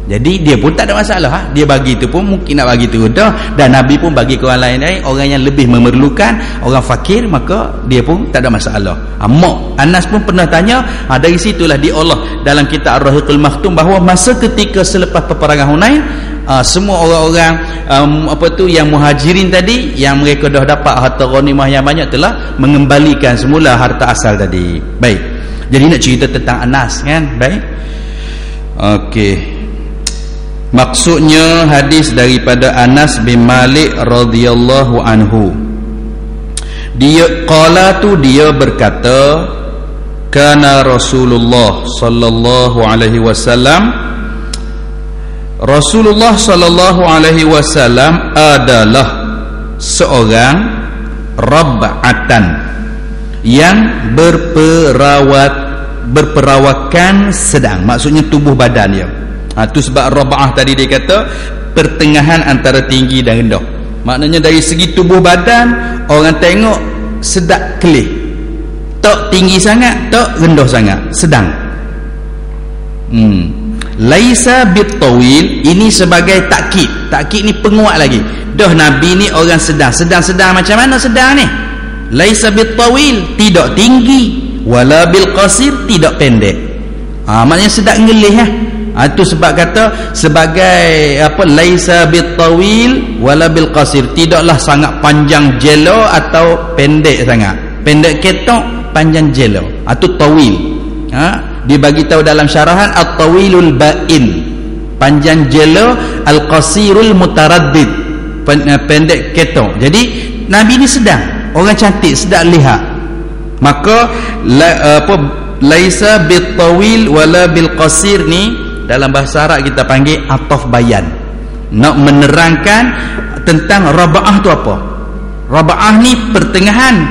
Jadi dia pun tak ada masalah. Dia bagi tu pun mungkin nak bagi tu dah, dan Nabi pun bagi ke orang lain, orang yang lebih memerlukan, orang fakir, maka dia pun tak ada masalah. Mak Anas pun pernah tanya, dari situlah diolah dalam kitab Ar-Rahiqul Makhtum bahawa masa ketika selepas peperangan Hunain, semua orang-orang yang muhajirin tadi, yang mereka dah dapat harta ghanimah yang banyak, telah mengembalikan semula harta asal tadi. Baik, jadi nak cerita tentang Anas kan. Baik, okey, maksudnya hadis daripada Anas bin Malik radhiyallahu anhu. Dia berkata, kana Rasulullah sallallahu alaihi wasallam, Rasulullah sallallahu alaihi wasallam adalah seorang rabba'atan, yang berperawakan sedang, maksudnya tubuh badan dia. Tu sebab raba'ah tadi dia kata pertengahan antara tinggi dan rendah. Maknanya dari segi tubuh badan orang tengok sedap kelih, tak tinggi sangat, tak rendah sangat, sedang. Laisa bitawil, ini sebagai takkid ni penguat lagi. Dah Nabi ni orang sedang macam mana sedang ni? Laisa bitawil, tidak tinggi, wala bil qasir, tidak pendek. Maknanya sedang ngelih Itu sebab kata sebagai laisa bitawil wala bil qasir, tidaklah sangat panjang jelo atau pendek sangat. Pendek ketok, panjang jelo. Itu tawil. Dibagi tahu dalam syarahan at-tawilul ba'in, panjang jelo, al-qasirul mutaraddid, pendek ketok. Jadi Nabi ni sedang, orang cantik, sedang lihat. Maka laisa bitawil wala bil qasir ni dalam bahasa Arab kita panggil ataf bayan, nak menerangkan tentang raba'ah tu apa. Raba'ah ni pertengahan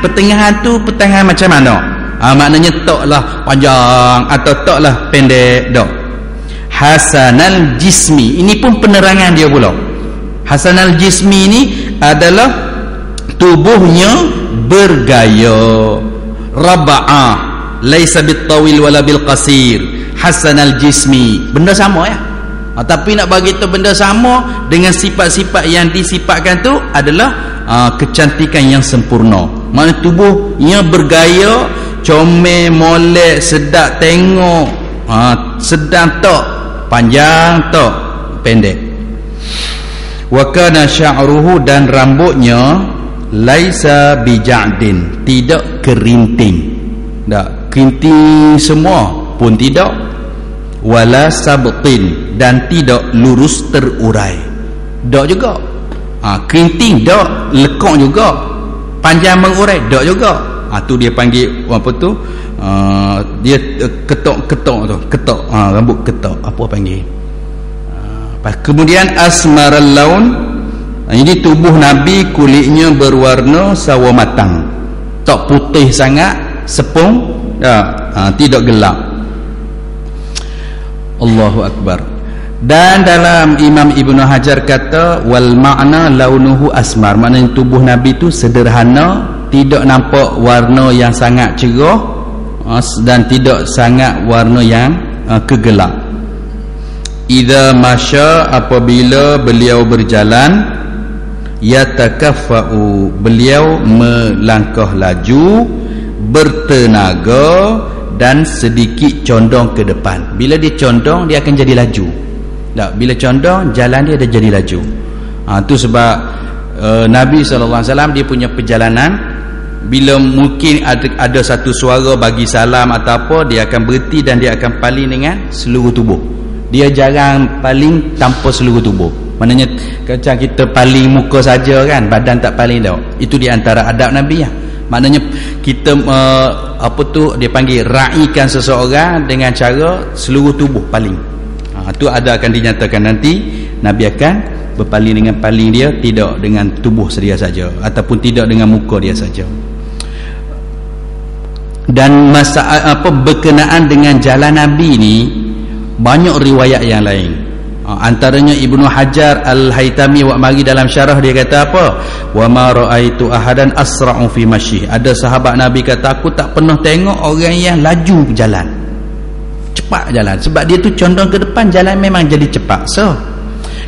tu pertengahan macam mana? Maknanya taklah panjang atau taklah pendek, tak. Hasanal jismi, ini pun penerangan dia pula. Hasanal jismi ini adalah tubuhnya bergaya. Raba'ah laisa bitawil wala bil qasir, hasanal jismi, benda sama tapi nak bagi tu benda sama dengan sifat-sifat yang disifatkan tu adalah kecantikan yang sempurna. Maknanya tubuhnya bergaya, comel, molek, sedap tengok, sedang tak, panjang tak, pendek. Wa kana sya'ruhu, dan rambutnya laisa bija'din, tidak kerinting, tak kerinting semua pun tidak, wala sabtin, dan tidak lurus terurai, tak juga. Kerinting tak, lekong juga, panjang mengurai tak juga. Tu dia panggil apa tu, dia ketok tu, ketok, rambut ketok, apa panggil. Kemudian asmaral laun, ini tubuh Nabi kulitnya berwarna sawo matang, tak putih sangat, sepung, tidak gelap. Allahu Akbar. Dan dalam Imam Ibnu Hajar kata wal ma'na launuhu asmar, maknanya tubuh Nabi tu sederhana, tidak nampak warna yang sangat cerah dan tidak sangat warna yang kegelap. Idza masya, apabila beliau berjalan, yatakaffa'u, beliau melangkah laju, bertenaga dan sedikit condong ke depan. Bila dia condong, dia akan jadi laju. Tak, bila condong, jalan dia ada jadi laju. Tu sebab Nabi SAW dia punya perjalanan, bila mungkin ada satu suara bagi salam atau apa, dia akan berhenti dan dia akan paling dengan seluruh tubuh. Dia jarang paling tanpa seluruh tubuh. Maknanya macam kita paling muka saja kan, badan tak paling tau. Itu di antara adab Nabi Maknanya kita dia panggil raikan seseorang dengan cara seluruh tubuh paling. Itu ada akan dinyatakan nanti Nabi akan berpaling dengan paling dia, tidak dengan tubuh sedia saja ataupun tidak dengan muka dia saja. Dan berkenaan dengan jalan Nabi ni banyak riwayat yang lain. Antaranya Ibnu Hajar Al-Haytami wa mari dalam syarah dia kata apa? Wa ma raaitu ahadan asra'u fi masyi. Ada sahabat Nabi kata, aku tak pernah tengok orang yang laju berjalan, cepat jalan. Sebab dia tu condong ke depan, jalan memang jadi cepat.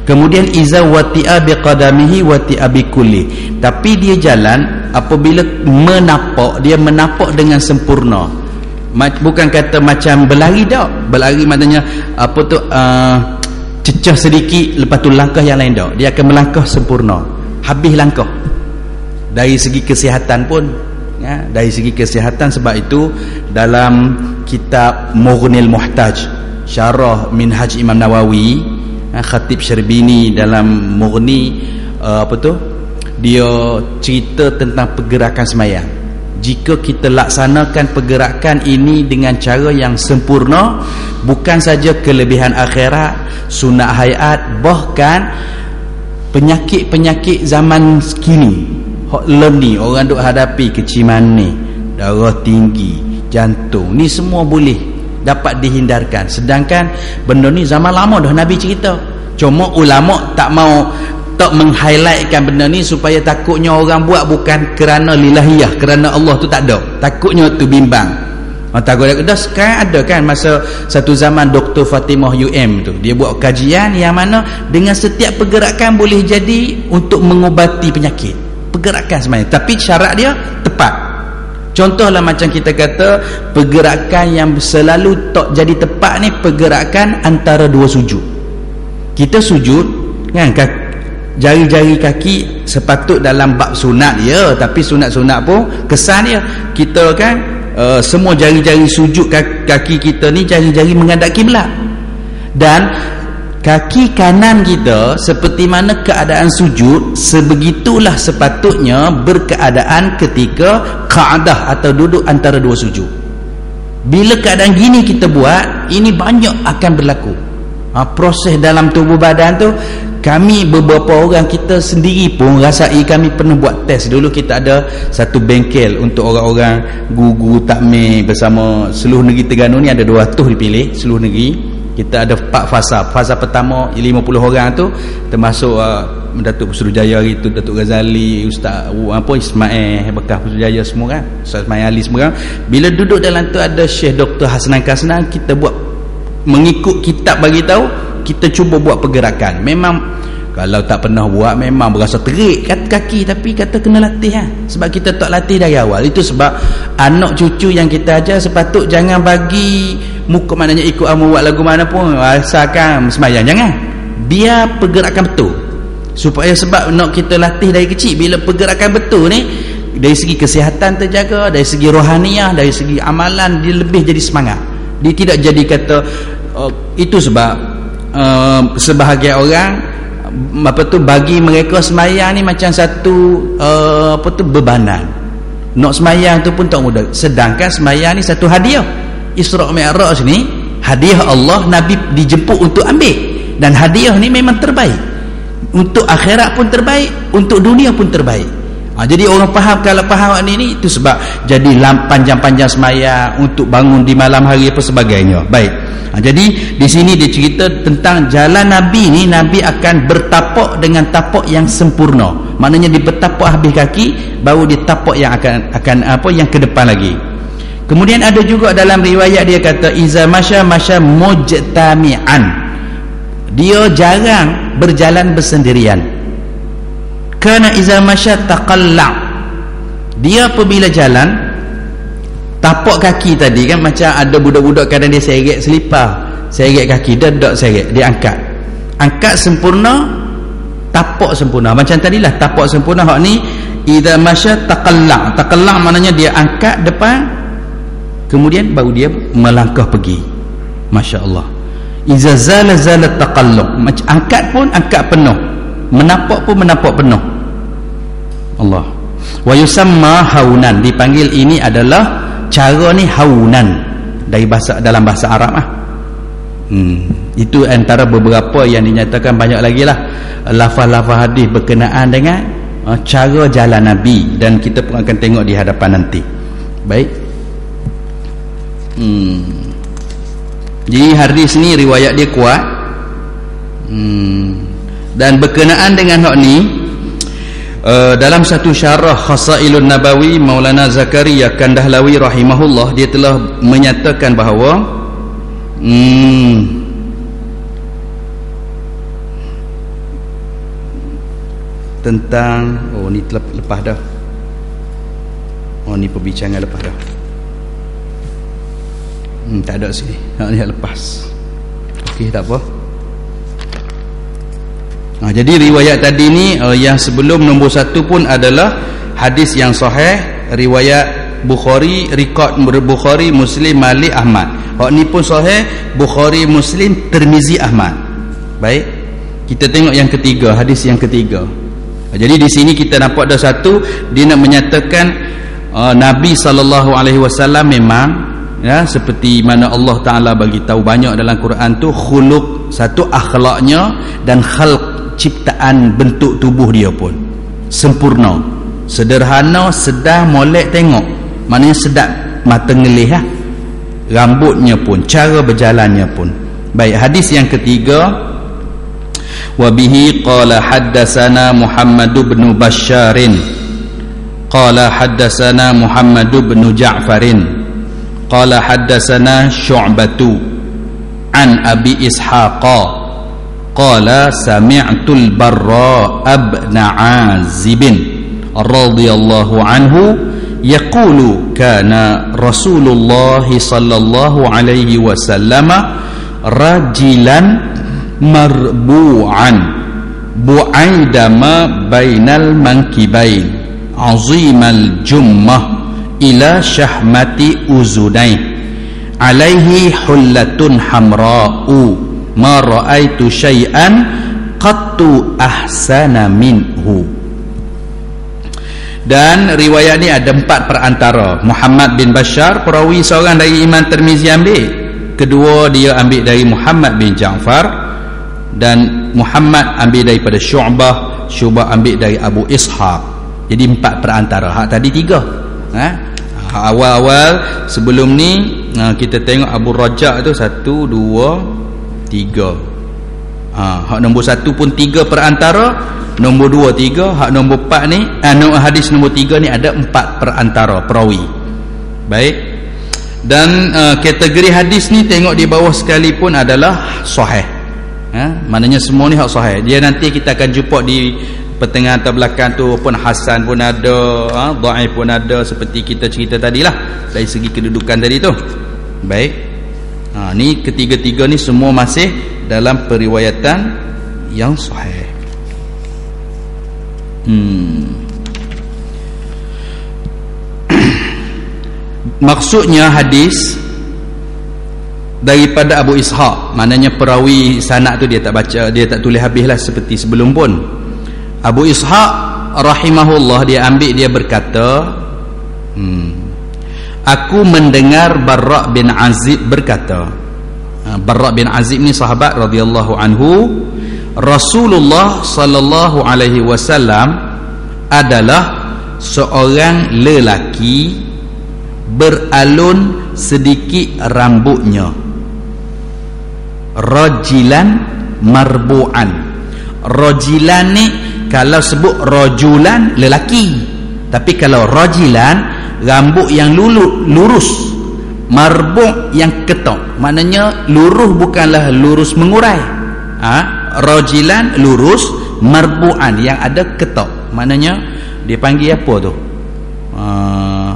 Kemudian iza wati'a biqadamihi wati'a bikulli. Tapi dia jalan apabila menapak, dia menapak dengan sempurna. Bukan kata macam berlari tak. Berlari maknanya cecah sedikit lepas tu langkah yang lain tak. Dia akan melangkah sempurna, habis langkah. Dari segi kesihatan pun dari segi kesihatan. Sebab itu dalam kitab Mughnil Muhtaj, syarah Minhaj Imam Nawawi, Khatib Syarbini dalam Mughni dia cerita tentang pergerakan semayang. Jika kita laksanakan pergerakan ini dengan cara yang sempurna, bukan saja kelebihan akhirat, sunat hayat, bahkan penyakit-penyakit zaman kini, ni orang duk hadapi keciman ni, darah tinggi, jantung, ni semua boleh dapat dihindarkan. Sedangkan benda ni zaman lama dah Nabi cerita. Cuma ulama tak meng-highlightkan benda ni supaya takutnya orang buat bukan kerana lilahiyah, kerana Allah tu tak ada. Takutnya tu bimbang. Takut dah sekarang ada kan, masa satu zaman Dr. Fatimah UM tu, dia buat kajian yang mana dengan setiap pergerakan boleh jadi untuk mengubati penyakit. Pergerakan sebenarnya, tapi syarat dia tepat. Contohlah macam kita kata pergerakan yang selalu tak jadi tepat ni, pergerakan antara dua sujud. Kita sujud kan, jari-jari kaki sepatut dalam bab sunat ya, tapi sunat-sunat pun kesan dia kita kan semua jari-jari sujud kaki kita ni jari-jari menghadap kiblat, dan kaki kanan kita seperti mana keadaan sujud, sebegitulah sepatutnya berkeadaan ketika qa'dah atau duduk antara dua sujud. Bila keadaan gini kita buat, ini banyak akan berlaku proses dalam tubuh badan tu. Kami beberapa orang kita sendiri pun rasai, kami pernah buat test dulu. Kita ada satu bengkel untuk orang-orang guru takmir bersama seluruh negeri Terengganu ni, ada 200 dipilih seluruh negeri. Kita ada 4 fasa. Fasa pertama 50 orang tu termasuk Datuk Putrajaya itu, Datuk Ghazali, Ustaz Ismail Bekah Putrajaya semua kan, Ustaz Ismail Ali semua kan. Bila duduk dalam tu ada Syekh Dr. Hasnan Kasnan, kita buat mengikut kitab bagi tahu, kita cuba buat pergerakan. Memang kalau tak pernah buat memang berasa terik kaki, tapi kata kena latih sebab kita tak latih dari awal. Itu sebab anak cucu yang kita ajar sepatut jangan bagi muka, maknanya ikut amu buat lagu mana pun asalkan sembahyang, jangan. Biar pergerakan betul, supaya sebab nak kita latih dari kecil. Bila pergerakan betul ni, dari segi kesihatan terjaga, dari segi rohaniah, dari segi amalan, dia lebih jadi semangat. Dia tidak jadi kata itu sebab sebahagian orang bagi mereka semayang ni macam satu bebanan. Nak semayang tu pun tak mudah, sedangkan semayang ni satu hadiah. Isra' Mi'raj ni hadiah Allah, Nabi dijemput untuk ambil, dan hadiah ni memang terbaik. Untuk akhirat pun terbaik, untuk dunia pun terbaik. Jadi orang faham, kalau faham ni itu sebab jadi panjang-panjang semayang untuk bangun di malam hari apa sebagainya. Baik. Jadi di sini dia cerita tentang jalan Nabi ni, Nabi akan bertapak dengan tapak yang sempurna. Maknanya dia bertapak habis kaki, baru dia tapak yang akan yang ke depan lagi. Kemudian ada juga dalam riwayat dia kata iza masya mujtami'an. Dia jarang berjalan bersendirian. Kana iza masya taqalla'. Dia apabila jalan, tapak kaki tadi kan macam ada budak-budak kadang dia seret selipar, seret kaki, dia tak seret, dia angkat sempurna, tapak sempurna. Macam tadilah tapak sempurna. Hak ni idza masya taqalla'. Taqalla' maknanya dia angkat depan, kemudian baru dia melangkah pergi. Masya-Allah. Iza zala taqallu'. Macam angkat pun angkat penuh, menapak pun menapak penuh. Allah. Wa yusamma haunan. Dipanggil ini adalah cara ni haunan dalam bahasa Arab Itu antara beberapa yang dinyatakan. Banyak lagi lah lafaz-lafaz hadis berkenaan dengan cara jalan Nabi, dan kita pun akan tengok di hadapan nanti. Baik. Jadi hadis ni riwayat dia kuat. Dan berkenaan dengan hak ni, dalam satu syarah Khasailun Nabawi, Maulana Zakaria Kandahlawi rahimahullah, dia telah menyatakan bahawa tentang ni lepas dah. Ni perbincangan lepas dah. Tak ada sini. Ni lepas. Okey, tak apa. Jadi riwayat tadi ni yang sebelum nombor 1 pun adalah hadis yang sahih, riwayat Bukhari, rekod Bukhari, Muslim, Malik, Ahmad. Hak ni pun sahih, Bukhari, Muslim, Tirmizi, Ahmad. Baik, kita tengok yang ketiga, hadis yang ketiga. Jadi di sini kita nampak ada satu, dia nak menyatakan Nabi SAW memang seperti mana Allah Ta'ala bagi tahu banyak dalam Quran tu, khuluq, satu akhlaknya, dan khalq, ciptaan bentuk tubuh dia pun sempurna, sederhana, sedang, molek tengok. maknanya sedap mata ngelih lah. Rambutnya pun, cara berjalannya pun. Baik, hadis yang ketiga, wa bihi qala haddatsana Muhammad bin Basharin qala haddatsana Muhammad bin Ja'farin qala haddatsana Syu'batu an Abi Ishaqa qala sami'tul Barra ibn Azib radhiyallahu anhu yaqulu kana Rasulullah sallallahu alaihi wasallam rajilan marbu'an bu'aidama bainal mankibain azimal jummah ila syahmati uzunaih alaihi hullatun hamra'u ma ra'aitu syai'an qattu ahsana minhu. Dan riwayat ni ada 4 perantara. Muhammad bin Bashar, perawi seorang dari Imam Tirmizi ambil. Kedua dia ambil dari Muhammad bin Ja'far, dan Muhammad ambil daripada Syu'bah, Syu'bah ambil dari Abu Ishaq. Jadi 4 perantara. Hak tadi 3. Awal-awal sebelum ni kita tengok Abu Rajak tu 1, 2, 3. Hak nombor 1 pun 3 perantara. Nombor 2 3, hak nombor 4 ni hadis nombor 3 ni ada 4 perantara perawi. Baik. Dan kategori hadis ni tengok di bawah sekali pun adalah sahih. Maknanya semua ni hak sahih. Dia nanti kita akan jumpa di pertengahan atau belakang tu pun hasan pun ada, dhaif pun ada, seperti kita cerita tadilah dari segi kedudukan tadi tu. Baik. Ni ketiga-tiga ni semua masih dalam periwayatan yang sahih. Maksudnya hadis daripada Abu Ishaq, maknanya perawi sanad tu dia tak baca, dia tak tulis habislah seperti sebelum pun. Abu Ishaq rahimahullah dia ambil, dia berkata, aku mendengar Barra bin Azib berkata. Barra bin Azib ni sahabat radhiyallahu anhu, Rasulullah sallallahu alaihi wasallam adalah seorang lelaki beralun sedikit rambutnya, rajilan marbu'an. Rajilan ni kalau sebut rajulan lelaki, tapi kalau rajilan rambut yang lurus, marbu' yang ketok, maknanya lurus bukanlah lurus mengurai. Rajilan lurus, marbu'an yang ada ketok, maknanya dia panggil apa tu?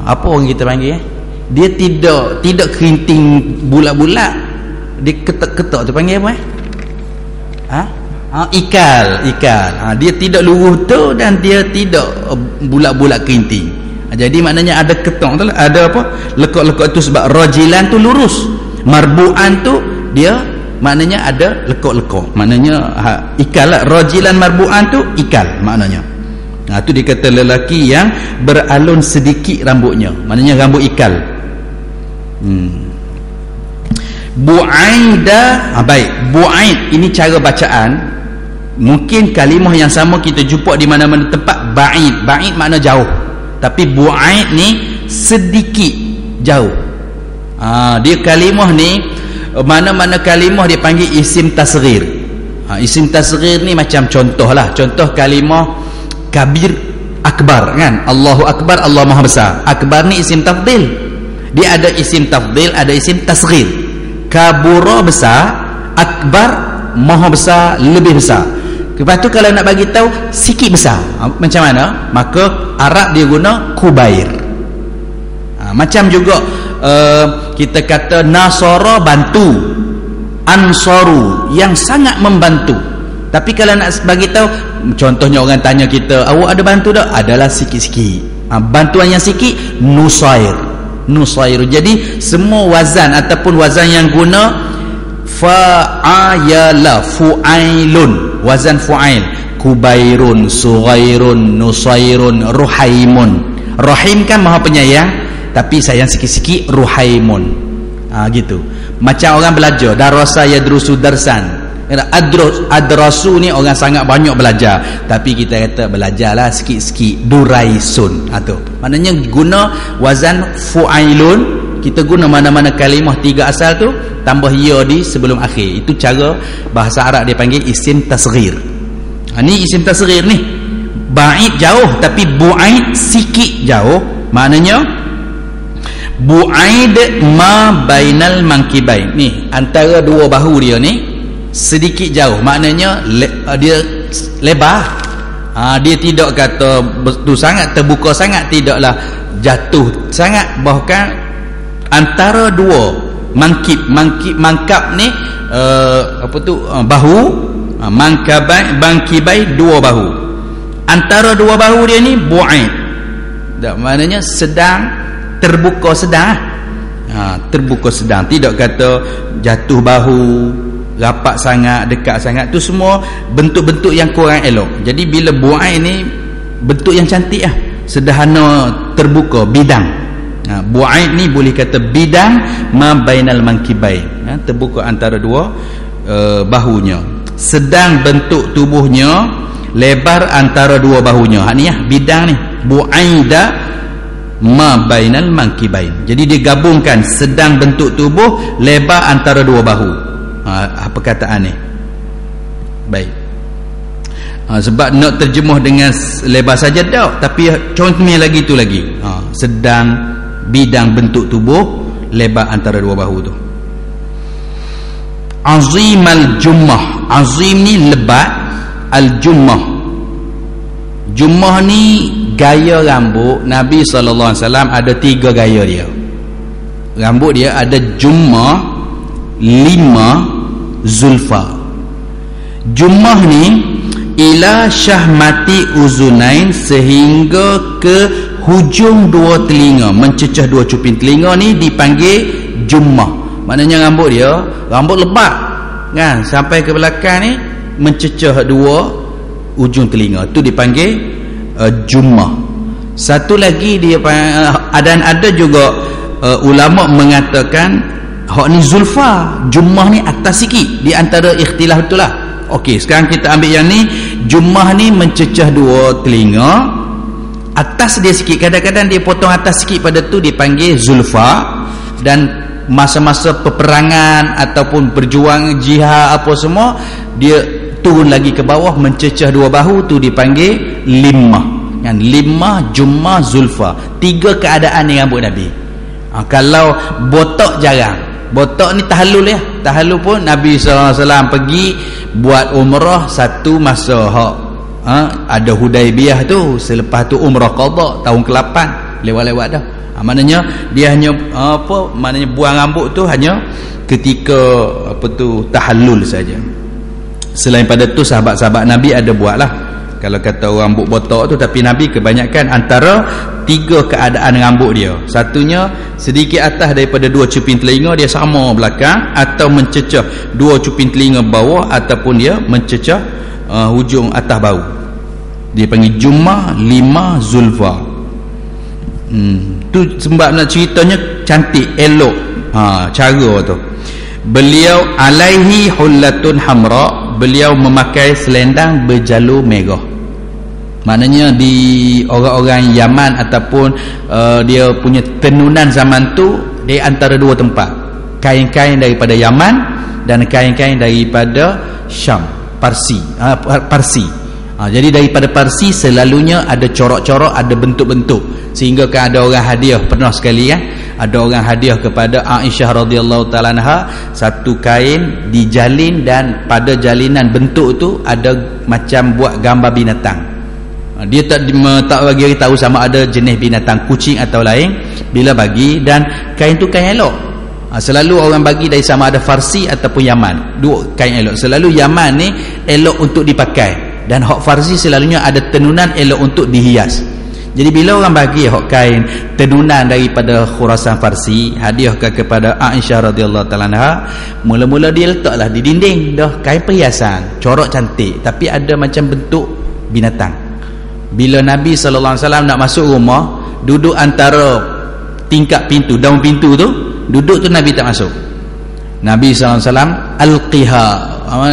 Apa orang kita panggil? Dia tidak kerinting bulat-bulat, dia ketok-ketok tu panggil apa? Ikal. Dia tidak lurus tu dan dia tidak bulat-bulat kerinting. Jadi maknanya ada ketok tu, ada apa? Lekuk-lekuk tu, sebab rajilan tu lurus, marbu'an tu dia maknanya ada lekuk-lekuk, maknanya ikal lah. Rajilan marbu'an tu ikal maknanya. Tu dia kata lelaki yang beralun sedikit rambutnya, maknanya rambut ikal. Bu'aida. Baik, bu'aid ini cara bacaan. Mungkin kalimah yang sama kita jumpa di mana-mana tempat. Ba'id makna jauh, tapi bu'aid ni sedikit jauh. Dia kalimah ni, mana-mana kalimah dia panggil isim tasghir. Isim tasghir ni macam contohlah, contoh kalimah kabir, akbar kan, Allahu akbar, Allah maha besar. Akbar ni isim tafdil, dia ada isim tafdil, ada isim tasghir. Kabura besar, akbar maha besar, lebih besar. Lepas tu kalau nak bagi tahu sikit besar, macam mana? Maka Arab dia guna kubair. Macam juga kita kata nasara, bantu, ansaru, yang sangat membantu. Tapi kalau nak bagi tahu, contohnya orang tanya kita, awak ada bantu tak? Adalah sikit-sikit. Bantuan yang sikit, nusair. Jadi semua wazan ataupun wazan yang guna fa'ayala, fu'ailun, wazan fu'ail, kubairun, sughairun, nusairun, ruhaimun. Rahim kan maha penyayang, tapi sayang sikit-sikit, ruhaimun. Gitu. Macam orang belajar, darasa yadrusu darsan, Adrasu ni orang sangat banyak belajar, tapi kita kata belajarlah sikit-sikit. Duraisun tu maknanya guna wazan fu'ailun. Kita guna mana-mana kalimah 3 asal tu tambah ya di sebelum akhir. Itu cara bahasa Arab dia panggil isim tasghir. Ni isim tasghir ni ba'id jauh, tapi bu'aid sikit jauh. Maknanya bu'aid ma bainal mankibain, ni antara dua bahu dia ni sedikit jauh. Maknanya dia lebar. Dia tidak kata betul sangat, terbuka sangat, tidaklah jatuh sangat. Bahkan antara dua mangkab ni bahu, mankibai dua bahu. Antara dua bahu dia ni bu'aid. Maknanya sedang terbuka sedang. Terbuka sedang, tidak kata jatuh bahu, rapat sangat, dekat sangat. Tu semua bentuk-bentuk yang kurang elok. Jadi bila bu'aid ni bentuk yang cantik sederhana, terbuka, bidang. Bu'aid ni boleh kata bidang ma bainal mankibain, terbuka antara dua bahunya. Sedang bentuk tubuhnya lebar antara dua bahunya. Ni bidang ni bu'aida ma bainal mankibain. Jadi dia gabungkan sedang bentuk tubuh lebar antara dua bahu. Apa perkataan ni? Baik. Sebab nak terjemuh dengan lebar saja tak, tapi contohnya lagi tu lagi. Sedang bidang bentuk tubuh lebar antara dua bahu tu. Azimal jummah. Azim ni lebat, al jummah. Jummah ni gaya rambut Nabi SAW ada 3 gaya dia. Rambut dia ada jummah, 5 zulfa. Jummah ni ila syahmati uzunain, sehingga ke hujung dua telinga, mencecah dua cuping telinga ni dipanggil jummah. Maknanya rambut dia rambut lebat kan, sampai ke belakang ni mencecah dua ujung telinga, tu dipanggil jummah. Satu lagi dia ada juga ulama mengatakan hak ni zulfa, jummah ni atas sikit, di antara ikhtilaf itulah. Okey, sekarang kita ambil yang ni. Jummah ni mencecah dua telinga, atas dia sikit, kadang-kadang dia potong atas sikit, pada tu dipanggil zulfa. Dan masa-masa peperangan ataupun berjuang jihad apa semua, dia turun lagi ke bawah mencecah dua bahu, tu dipanggil limah. Yang limah, jummah, zulfa. 3 keadaan ni rambut Nabi. Kalau botok jarang. Botok ni tahallul tahallul pun Nabi SAW pergi buat umrah satu masa ada Hudaibiyah tu, selepas tu umrah qada tahun ke-8 lewat-lewat dah. Maknanya dia hanya maknanya buang rambut tu hanya ketika tahallul saja. Selain pada tu sahabat-sahabat Nabi ada buatlah, kalau kata rambut botok tu, tapi Nabi kebanyakan antara 3 keadaan rambut dia. Satunya sedikit atas daripada 2 cuping telinga, dia sama belakang, atau mencecah 2 cuping telinga bawah, ataupun dia mencecah hujung atas bahu. Dia panggil jummah, 5 zulfa. Tu sebab nak ceritanya cantik, elok cara tu. Beliau alaihi hullatun hamra, beliau memakai selendang berjalur merah. Maknanya di orang-orang Yaman ataupun dia punya tenunan zaman tu, dia antara 2 tempat, kain-kain daripada Yaman dan kain-kain daripada Syam, Parsi. Jadi daripada Parsi selalunya ada corak-corak, ada bentuk-bentuk, sehingga kan ada orang hadiah, pernah sekali kan, ada orang hadiah kepada Aisyah radhiyallahu taala anha satu kain dijalin, dan pada jalinan bentuk tu ada macam buat gambar binatang. Dia tak bagi tahu sama ada jenis binatang kucing atau lain. Bila bagi, dan kain tu kain elok, selalu orang bagi dari sama ada Farsi ataupun Yaman, 2 kain elok. Selalu Yaman ni elok untuk dipakai, dan hak Farsi selalunya ada tenunan elok untuk dihias. Jadi bila orang bagi hak kain tenunan daripada Khurasan Farsi, hadiahkan kepada Aisyah radhiyallahu taala anha, mula-mula dia letaklah di dinding dah, kain perhiasan, corak cantik, tapi ada macam bentuk binatang. Bila Nabi sallallahu alaihi wasallam nak masuk rumah, duduk antara tingkap pintu, daun pintu tu, duduk tu Nabi tak masuk. Nabi SAW alqiha,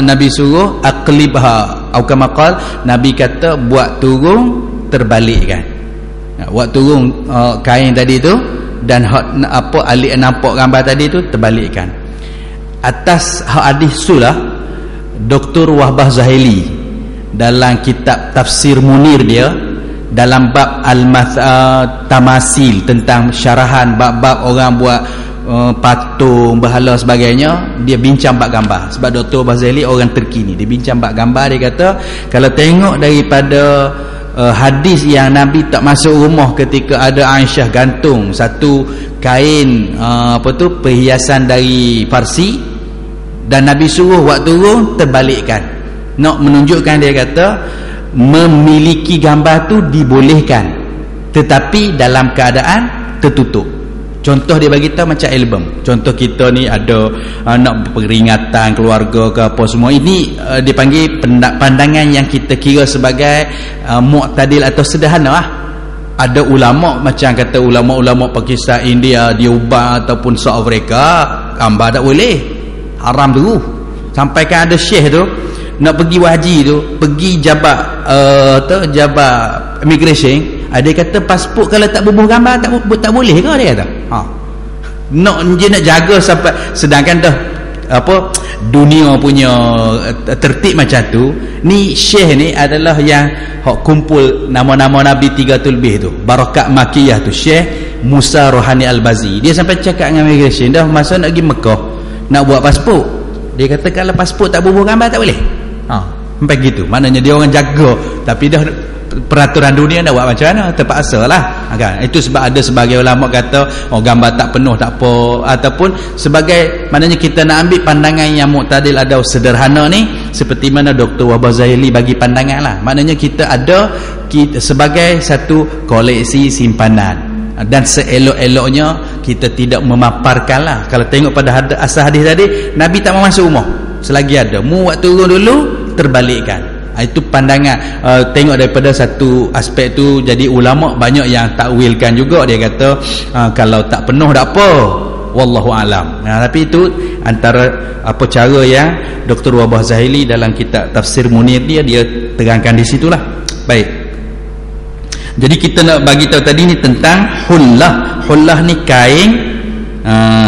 Nabi suruh aqlibha, atau kama qala, Nabi kata buat turun terbalikkan, buat turun kain tadi tu, dan apa alik nampak gambar tadi tu terbalikkan. Atas hadis itulah Dr. Wahbah Zahili dalam kitab Tafsir Munir dia, dalam bab Tamasil, tentang syarahan bab-bab orang buat patung, berhala sebagainya, dia bincang bab gambar. Sebab Dr. Bazali orang terkini, dia bincang bab gambar. Dia kata kalau tengok daripada hadis yang Nabi tak masuk rumah ketika ada Aisyah gantung satu kain perhiasan dari Parsi, dan Nabi suruh waktu turun terbalikkan, nak menunjukkan, dia kata memiliki gambar tu dibolehkan, tetapi dalam keadaan tertutup. Contoh dia bagi tahu macam album. Contoh kita ni ada nak peringatan keluarga ke apa semua, ini dipanggil pandangan yang kita kira sebagai mu'tadil atau sederhana lah. Ada ulama macam kata ulama-ulama Pakistan, India, dia ubah ataupun South Africa, gambar tak boleh, haram tu. Sampai kan ada syekh tu nak pergi haji tu, pergi jabat immigration, dia kata pasport kalau tak berbuh gambar tak boleh ke, dia kata. Dia nak jaga sampai, sedangkan dah apa dunia punya tertib macam tu. Ni syekh ni adalah yang kumpul nama-nama Nabi 300 lebih tu, Barakat Makiyah tu, Syekh Musa Rohani Al-Bazi. Dia sampai cakap dengan immigration dah masa nak pergi Mekah nak buat pasport, dia kata kalau pasport tak berbuh gambar tak boleh. Sampai gitu. Maknanya dia orang jaga, tapi dah peraturan dunia dah buat macam mana, terpaksa lah kan. Itu sebab ada sebagai ulama kata gambar tak penuh tak apa, ataupun sebagai, maknanya kita nak ambil pandangan yang mu'tadil atau sederhana ni, seperti mana Dr. Wahbah Zahili bagi pandangan lah. Maknanya kita ada sebagai satu koleksi simpanan, dan seelok-eloknya kita tidak memaparkan lah. Kalau tengok pada asal hadis tadi, Nabi tak mau masuk rumah selagi ada, waktu turun dulu terbalikkan. Itu pandangan. Tengok daripada satu aspek tu, jadi ulama banyak yang takwilkan juga. Dia kata kalau tak penuh tak apa, wallahu alam. Tapi itu antara apa cara yang Dr. Wahbah Zahili dalam kitab Tafsir Munir dia terangkan di situlah. Baik, jadi kita nak bagi tahu tadi ni tentang hullah. Hullah ni kain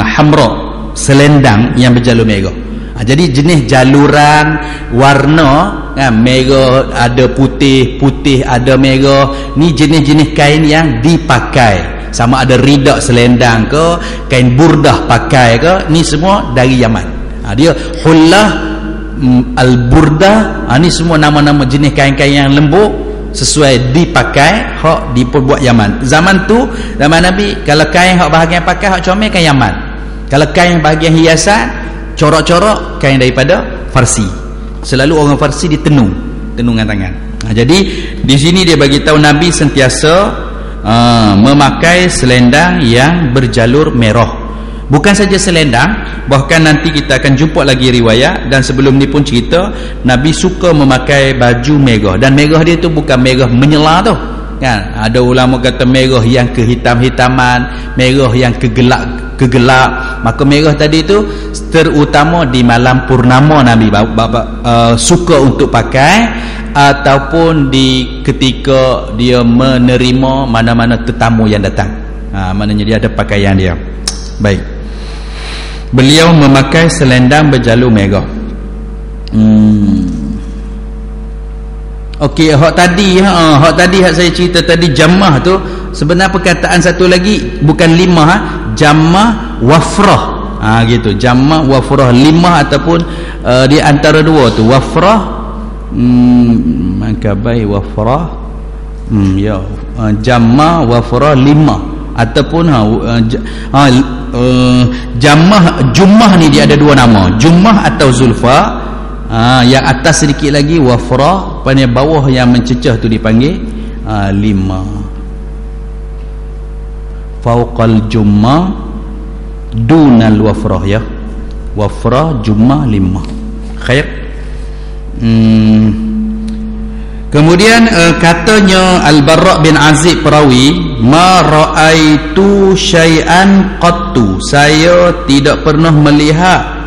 hamra, selendang yang berjalur merah. Jadi jenis jaluran warna merah ada putih, putih ada merah, ni jenis-jenis kain yang dipakai. Sama ada ridak selendang ke, kain burdah pakai ke, ni semua dari Yaman. Dia hullah, al-burdah, ni semua nama-nama jenis kain-kain yang lembut sesuai dipakai, hak diperbuat Yaman. Zaman tu, zaman Nabi, kalau kain hak bahagian pakai hak comel kan Yaman. Kalau kain bahagian hiasan corak-corak, kain daripada Farsi. Selalu orang Farsi ditenung dengan tangan. Jadi di sini dia bagi tahu Nabi sentiasa memakai selendang yang berjalur merah. Bukan saja selendang, bahkan nanti kita akan jumpa lagi riwayat, dan sebelum ni pun cerita Nabi suka memakai baju merah, dan merah dia tu bukan merah menyela tu kan. Ada ulama kata merah yang kehitam-hitaman, merah yang kegelap. Maka merah tadi tu terutama di malam purnama Nabi suka untuk pakai, ataupun di ketika dia menerima mana-mana tetamu yang datang. Maknanya dia ada pakaian dia. Baik, beliau memakai selendang berjalur merah. Okey, hak tadi hak saya cerita tadi, jamah tu sebenarnya perkataan satu lagi, bukan limah, jamah wafrah. Gitu, jamah wafrah, limah ataupun di antara dua tu, wafrah makabai wafrah, ya, jamah wafrah limah, ataupun jamah jumah ni dia ada dua nama, jumah atau zulfa. Yang atas sedikit lagi wafrah, pada bawah yang mencecah tu dipanggil lima. Fauqal jummah dunal wafrah, ya, wafrah jummah lima. Khair. Kemudian katanya Al-Barra' bin Azib perawi, ma ra'aitu syai'an qattu, saya tidak pernah melihat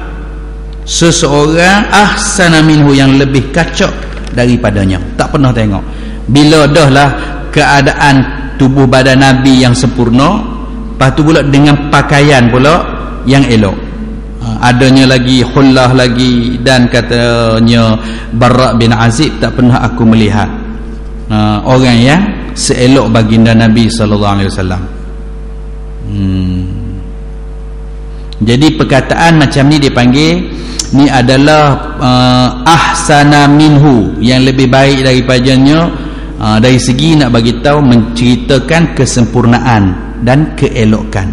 seseorang ahsana minhu, yang lebih kacak daripadanya. Tak pernah tengok. Bila dah lah keadaan tubuh badan Nabi yang sempurna, lepas tu pula dengan pakaian pula yang elok, adanya lagi hullah lagi, dan katanya Barra bin Azib, tak pernah aku melihat orang yang seelok baginda Nabi SAW. Jadi perkataan macam ni dipanggil, ni adalah ahsana minhu, yang lebih baik daripadanya, dari segi nak bagi tahu, menceritakan kesempurnaan dan keelokan.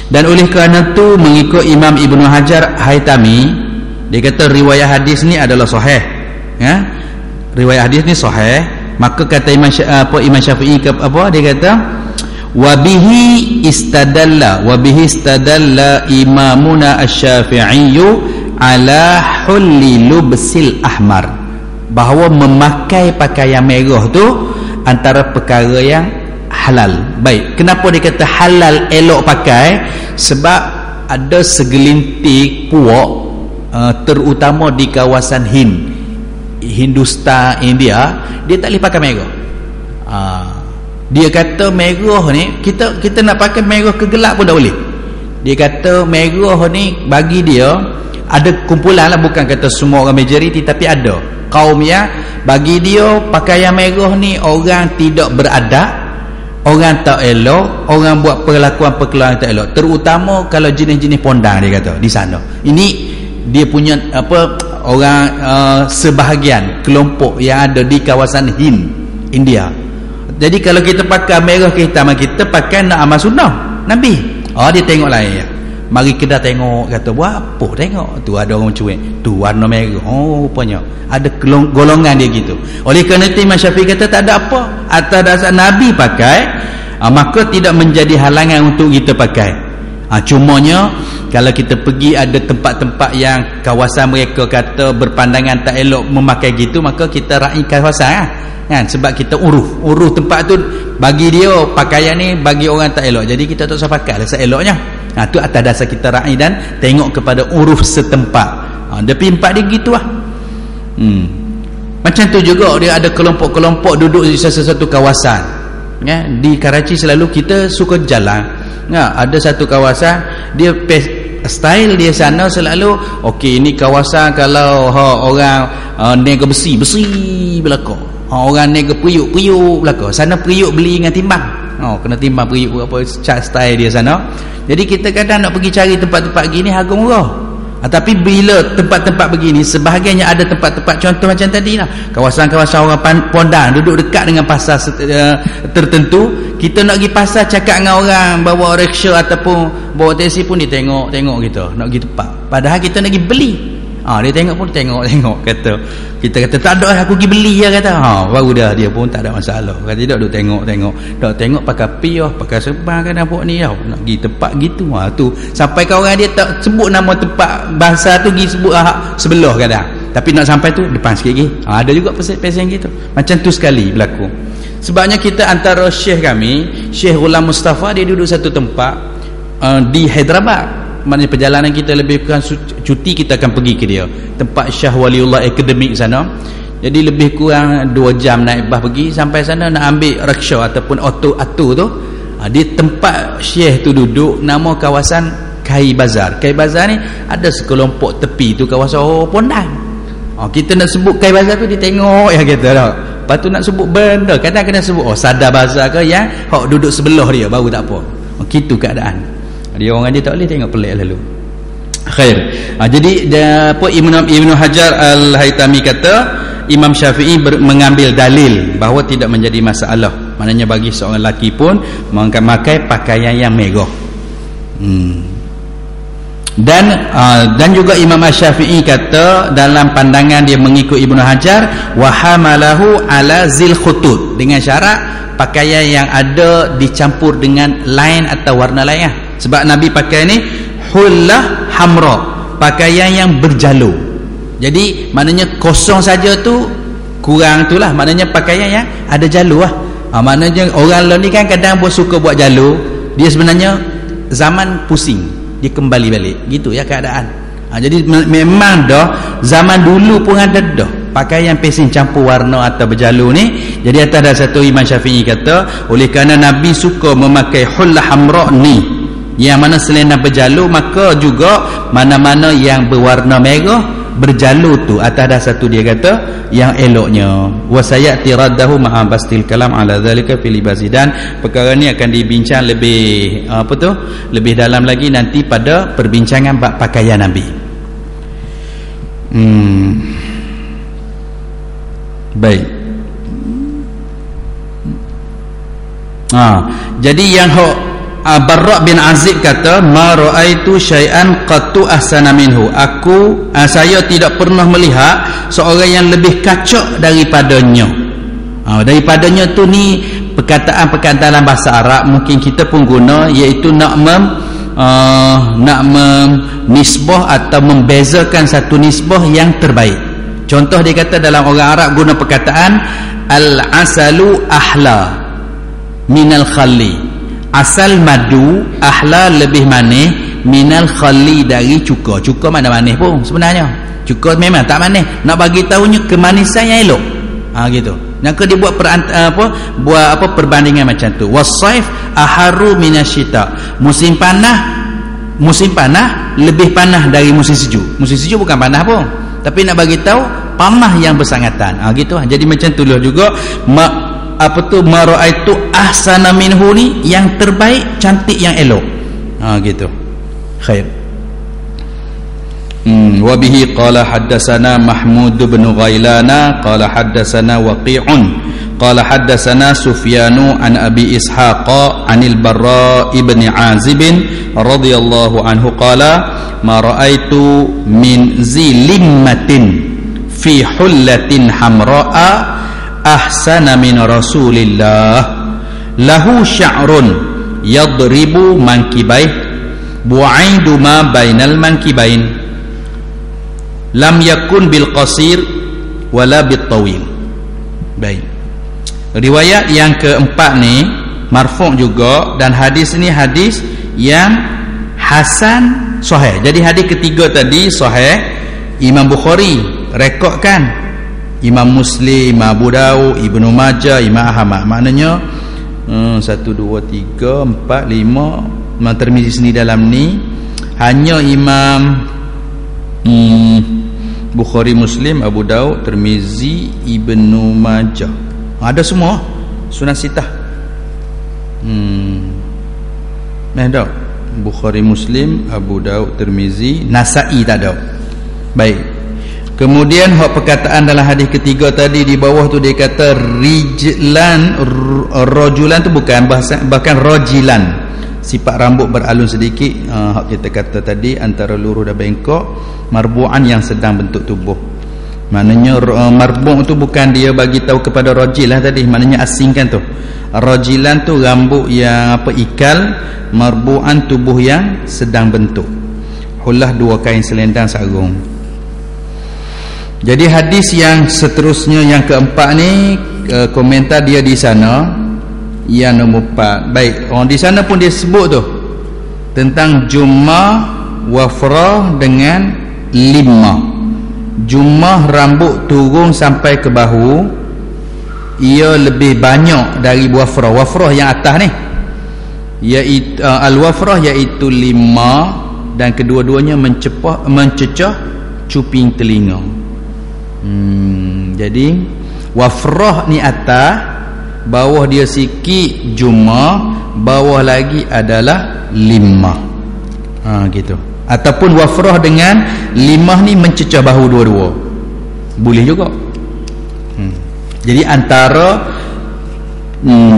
Dan oleh kerana tu, mengikut Imam Ibnu Hajar Haytami, dia kata riwayat hadis ni adalah sahih, ya? Riwayat hadis ni sahih. Maka kata Imam Syafi'i apa, dia kata wabihi istadalla imamuna asy-Syafi'i ala hulli lubsil ahmar, bahawa memakai pakaian merah tu antara perkara yang halal. Baik, kenapa dia kata halal, elok pakai? Sebab ada segelintir puak, terutama di kawasan Hindustan, India, dia tak boleh pakai merah. Dia kata merah ni, kita nak pakai merah kegelap pun tak boleh. Dia kata merah ni bagi dia, ada kumpulan lah, bukan kata semua orang majoriti, tapi ada kaum yang bagi dia pakaian merah ni orang tidak beradab, orang tak elok, orang buat perlakuan-perlakuan tak elok, terutama kalau jenis-jenis pondang. Dia kata di sana, ini dia punya orang sebahagian kelompok yang ada di kawasan India. Jadi kalau kita pakai merah kehitaman, kita pakai nak amal sunnah Nabi. Dia tengok lain ya. Mari kita tengok, kata buat apa, tengok tu ada orang cuek tu warna merah, rupanya ada golongan dia gitu. Oleh kerana itu Imam Syafi'i kata tak ada apa, atas dasar Nabi pakai, maka tidak menjadi halangan untuk kita pakai. Cumanya kalau kita pergi ada tempat-tempat yang kawasan mereka kata berpandangan tak elok memakai gitu, maka kita raih kawasan kan, sebab kita uruf tempat tu, bagi dia pakaian ni bagi orang tak elok, jadi kita tak usah pakai lah seeloknya. Tu atas dasar kita raih dan tengok kepada uruf setempat. Dia pimpak dia gitulah. Macam tu juga dia ada kelompok-kelompok duduk di sesuatu kawasan, ya. Di Karachi selalu kita suka jalan, ya. Ada satu kawasan, dia style dia sana selalu okey, ini kawasan kalau orang nega besi belakang, orang nega periuk belakang. Sana periuk beli dengan timbang, kena timbang periuk apa style dia sana. Jadi kita kadang nak pergi cari tempat-tempat gini harga murah. Tapi bila tempat-tempat begini, sebahagiannya ada tempat-tempat contoh macam tadi lah, kawasan-kawasan orang pondang duduk dekat dengan pasar tertentu. Kita nak pergi pasar, cakap dengan orang bawa rickshaw ataupun bawa taksi pun dia tengok kita nak pergi tempat, padahal kita nak pergi beli. Dia tengok pun tengok kata, kita kata tak ada, aku pergi beli ya, kata baru dia pun tak ada masalah. Kata tidak, duk tengok pakai piah, pakai serban kan nampak ni, nak pergi tempat gitu. Tu sampai kau orang dia tak sebut nama tempat bahasa tu, pergi sebut sebelah kadang, tapi nak sampai tu depan sikit lagi. Ada juga pesen gitu. Macam tu sekali berlaku. Sebabnya kita antara syekh kami, Syekh Ghulam Mustafa, dia duduk satu tempat di Hyderabad. Maknanya perjalanan kita lebih kurang cuti, kita akan pergi ke dia, tempat Syah Waliullah Akademik sana. Jadi lebih kurang 2 jam naik bas pergi sampai sana, nak ambil rickshaw ataupun auto tu. Di tempat syekh tu duduk, nama kawasan Kai Bazar. Kai Bazar ni ada sekelompok tepi tu kawasan pondang. Kita nak sebut Kai Bazar tu, dia tengok ya kita dah. Lepas tu nak sebut benda, kadang kena sebut Sadar Bazar ke yang duduk sebelah dia, baru tak apa. Gitu keadaan. Dia orang dia tak boleh tengok, pelik lalu. Khair. Jadi Ibnu Hajar Al-Haytami kata Imam Syafi'i mengambil dalil bahawa tidak menjadi masalah. Maknanya bagi seorang lelaki pun memakai pakaian yang merah. Dan juga Imam Syafi'i kata dalam pandangan dia mengikut Ibnu Hajar, wa hamalahu ala zil khutut, dengan syarat pakaian yang ada dicampur dengan line atau warna lain. Sebab Nabi pakai ni hullah hamra, pakaian yang berjalur. Jadi maknanya kosong saja tu kurang tu lah, maknanya pakaian yang ada jalur lah. Maknanya orang lain ni kan kadang suka buat jalur, dia sebenarnya zaman pusing, dia kembali balik. Gitu ya keadaan. Jadi memang dah zaman dulu pun ada dah pakaian pesen campur warna atau berjalur ni. Jadi ada satu Imam Syafi'i kata, oleh kerana Nabi suka memakai hullah hamra ni, yang mana selena berjalur, maka juga mana-mana yang berwarna merah berjalur tu atas dah satu dia kata yang eloknya. Wa sayati raddahu ma'a bastil kalam ala zalika fil libasi, dan perkara ni akan dibincang lebih lebih dalam lagi nanti pada perbincangan bab pakaian Nabi. Baik. Jadi yang Barra' bin Azib kata, ma ra'aitu syai'an qattu ahsana minhu. Saya tidak pernah melihat seorang yang lebih kacak daripadanya. Daripadanya tu ni perkataan dalam bahasa Arab mungkin kita pun guna, iaitu nak menisbah atau membezakan satu nisbah yang terbaik. Contoh dia kata dalam orang Arab guna perkataan al-asalu ahla minal khalli. Asal madu ahla lebih manis minal khali dari cuka. Cuka mana manis pun sebenarnya. Cuka memang tak manis. Nak bagi tahunya kemanisan yang elok. Gitu. Maka dia buat perbandingan macam tu. Wasaif aharu minasyita. Musim panah lebih panas dari musim sejuk. Musim sejuk bukan panas pun, tapi nak bagi tahu panas yang bersangatan. Gitu. Jadi macam tu juga mara'aitu ahsana minhu ni yang terbaik, cantik, yang elok. Gitu. Khair. Wa bihi qala haddatsana Mahmud bin Ghailana qala haddatsana Waqi'un qala haddatsana Sufyanu an Abi Ishaq anil Barra' ibn Azib radhiyallahu anhu qala ma ra'aitu min zilimmatin fi hullatin hamra'a ahsana min Rasulillah lahu sya'run yadribu mankibaih bu'aidu ma bainal mankibain lam yakun bil qasir wala bit tawil. Baik, riwayat yang keempat ni marfu' juga, dan hadis ni hadis yang hasan sahih. Jadi hadis ketiga tadi sahih, Imam Bukhari rekodkan, Imam Muslim, Imam Abu Daud, Ibnu Majah, Imam Ahmad. Maknanya 1, 2, 3, 4, 5 Imam Tirmizi sini dalam ni. Hanya Imam Bukhari, Muslim, Abu Daud, Tirmizi, Ibnu Majah ada semua Sunan Sitah. Tak? Bukhari, Muslim, Abu Daud, Tirmizi, Nasa'i tak ada. Baik. Kemudian perkataan dalam hadis ketiga tadi di bawah tu dia kata rojulan tu bukan, bahkan rojilan, sifat rambut beralun sedikit. Kita kata tadi antara lurus dan bengkok, marbu'an yang sedang bentuk tubuh. Maknanya marbu' tu bukan dia bagi tahu kepada rojil lah tadi, maknanya asingkan tu. Rojilan tu rambut yang ikal, marbu'an tubuh yang sedang bentuk. Hullah 2 kain selendang sarung. Jadi hadis yang seterusnya yang keempat ni, komentar dia di sana yang nombor 4. Baik, orang di sana pun dia sebut tu tentang jumah wafrah dengan limah. Jumah rambut turun sampai ke bahu, ia lebih banyak dari wafrah. Wafrah yang atas ni iaitu al-wafrah iaitu limah, dan kedua-duanya mencecah cuping telinga. Jadi wafrah ni atas, bawah dia sikit jumah, bawah lagi adalah limah. Gitu. Ataupun wafrah dengan limah ni mencecah bahu dua-dua, boleh juga. Jadi antara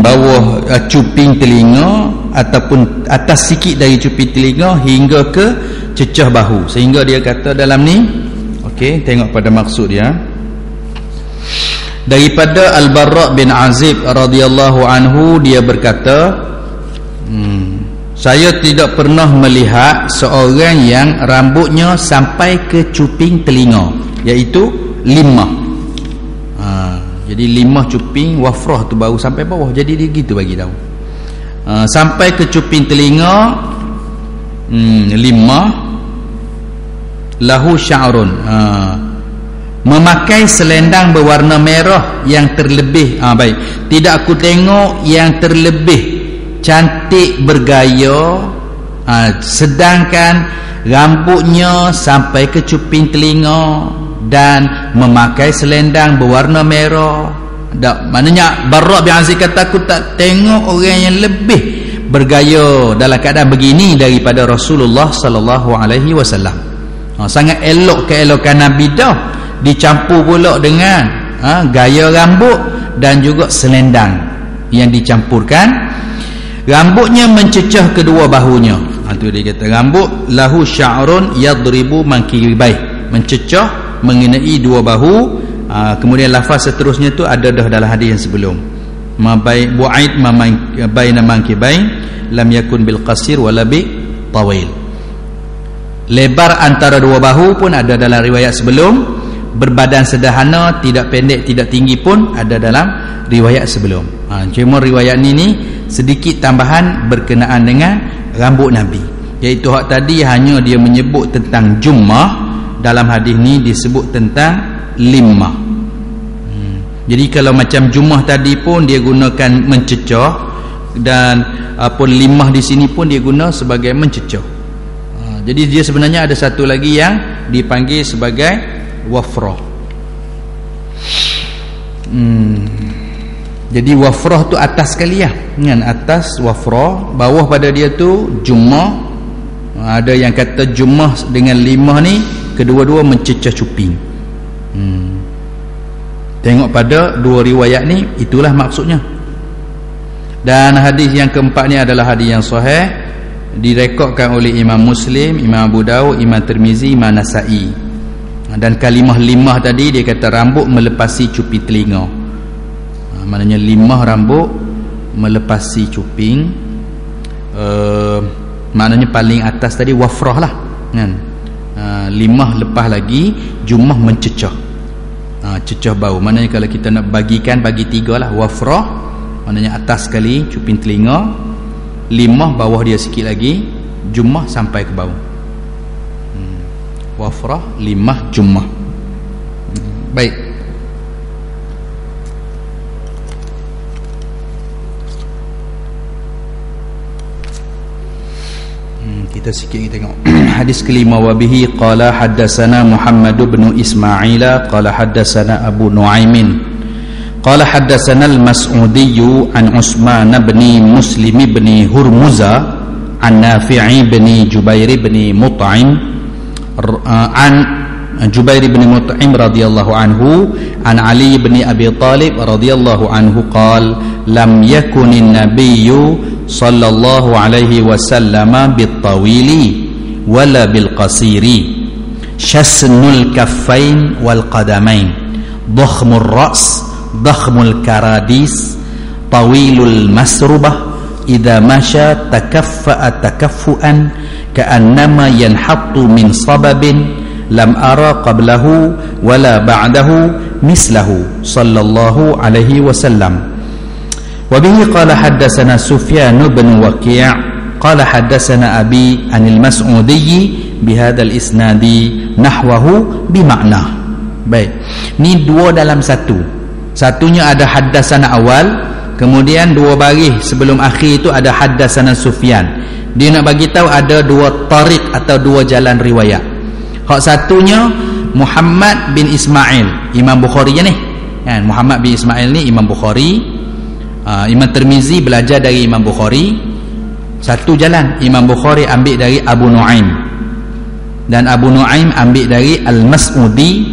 bawah cuping telinga ataupun atas sikit dari cuping telinga hingga ke cecah bahu, sehingga dia kata dalam ni. Okey, tengok pada maksud dia. Daripada Al-Barra' bin Azib radhiyallahu anhu, dia berkata, saya tidak pernah melihat seorang yang rambutnya sampai ke cuping telinga, iaitu limah. Jadi limah cuping, wafrah tu baru sampai bawah. Jadi dia gitu bagi tahu. Sampai ke cuping telinga lahu sya'run, memakai selendang berwarna merah yang terlebih, baik, tidak aku tengok yang terlebih cantik bergaya, sedangkan rambutnya sampai ke cuping telinga dan memakai selendang berwarna merah. Tak, maknanya Barra' bin Azib kata, aku tak tengok orang yang lebih bergaya dalam keadaan begini daripada Rasulullah sallallahu alaihi wasallam. Sangat elok keelokan Nabi dah, dicampur pula dengan gaya rambut dan juga selendang yang dicampurkan. Rambutnya mencecah kedua bahunya. Itu dia kata rambut lahu sya'run yadribu mankibai, mencecah mengenai dua bahu. Kemudian lafaz seterusnya tu ada dah dalam hadis yang sebelum, ma bu'aid ma baina mankibain lam yakun bil qasir wala bi tawil. Lebar antara dua bahu pun ada dalam riwayat sebelum, berbadan sederhana, tidak pendek tidak tinggi pun ada dalam riwayat sebelum. Cuma riwayat ni sedikit tambahan berkenaan dengan rambut Nabi, iaitu hak tadi hanya dia menyebut tentang jummah, dalam hadis ni disebut tentang limah. Jadi kalau macam jummah tadi pun dia gunakan mencecah, dan pun limah di sini pun dia guna sebagai mencecah. Jadi dia sebenarnya ada satu lagi yang dipanggil sebagai wafrah. Jadi wafrah tu atas sekali ya, kan, atas wafrah, bawah pada dia tu jummah. Ada yang kata jummah dengan limah ni kedua-dua mencecah cuping. Tengok pada dua riwayat ni, itulah maksudnya. Dan hadis yang keempat ni adalah hadis yang sahih, direkodkan oleh Imam Muslim, Imam Abu Daud, Imam Tirmizi, Imam Nasa'i. Dan kalimah limah tadi dia kata rambut melepasi cuping telinga. Maknanya limah rambut melepasi cuping, maknanya paling atas tadi wafrah lah, kan? Limah lepas lagi, jummah mencecah, cecah bau. Maknanya kalau kita nak bagikan, bagi tiga lah. Wafrah maknanya atas sekali cuping telinga, limah bawah dia sikit lagi, jummah sampai ke bau. Wafrah, limah, jummah. Baik, kita sikit kita tengok hadis kelima. Wa bihi qala haddatsana Muhammad bin Ismail qala haddatsana Abu Nuaimin qala haddatsana al-Mas'udi an Utsman bin Muslim bin Hurmuza an Nafi' bin Jubair bin Mut'im an Jubair bin Mut'im radhiyallahu anhu an Ali bin Abi Talib radhiyallahu anhu qala lam yakunin nabiyyu sallallahu alaihi wasallam bitawili wala bilqasiri syasnul kaffain wal qadamain dhakhmur ra's dhakhmul karadis tawilul masrubah idza masya takaffa'a takaffuan ka'annama yanhattu min sababin lam ara qablahu wala ba'dahu mislahu sallallahu alaihi wasallam. وبه قال حدثنا سفيان بن وكيع قال حدثنا أبي عن المسعودي بهذا الإسناد نحوه بمعنى. Baik, ni dua dalam satu. Satunya ada haddasana awal, kemudian dua baris sebelum akhir itu ada haddasana Sufyan. Dia nak bagi tahu ada dua tariq atau dua jalan riwayat. Hak satunya Muhammad bin Ismail, Imam Bukhari ni kan. Muhammad bin Ismail ni Imam Bukhari. Imam Tirmizi belajar dari Imam Bukhari. Satu jalan Imam Bukhari ambil dari Abu Nuaim, dan Abu Nuaim ambil dari Al-Mas'udi,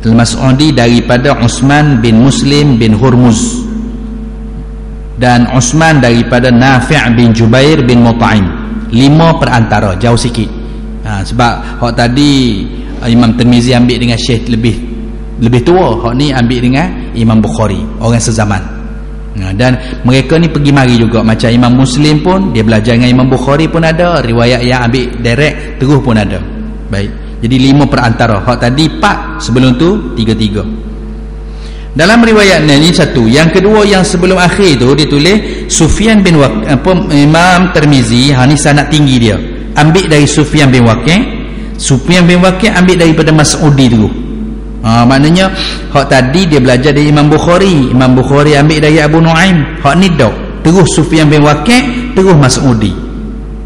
Al-Mas'udi daripada Utsman bin Muslim bin Hurmuz, dan Utsman daripada Nafi' bin Jubair bin Mut'im. 5 perantara, jauh sikit. Sebab hak tadi Imam Tirmizi ambil dengan syekh lebih tua, hak ni ambil dengan Imam Bukhari, orang sezaman. Dan mereka ni pergi mari juga, macam Imam Muslim pun dia belajar dengan Imam Bukhari pun ada, riwayat yang ambil direct terus pun ada. Baik, jadi 5 perantara. Hak tadi 4, sebelum tu 3. Dalam riwayat ni satu. Yang kedua yang sebelum akhir tu ditulis Sufyan bin Imam Tirmizi, ni sanad tinggi dia. ambil dari Sufyan bin Waqi', Sufyan bin Waqi' ambil daripada Mas'udi tu. Maknanya hak tadi dia belajar dari Imam Bukhari, Imam Bukhari ambil dari Abu Nuaim, hak ni dak terus Sufyan bin Waqi' terus Mas'udi.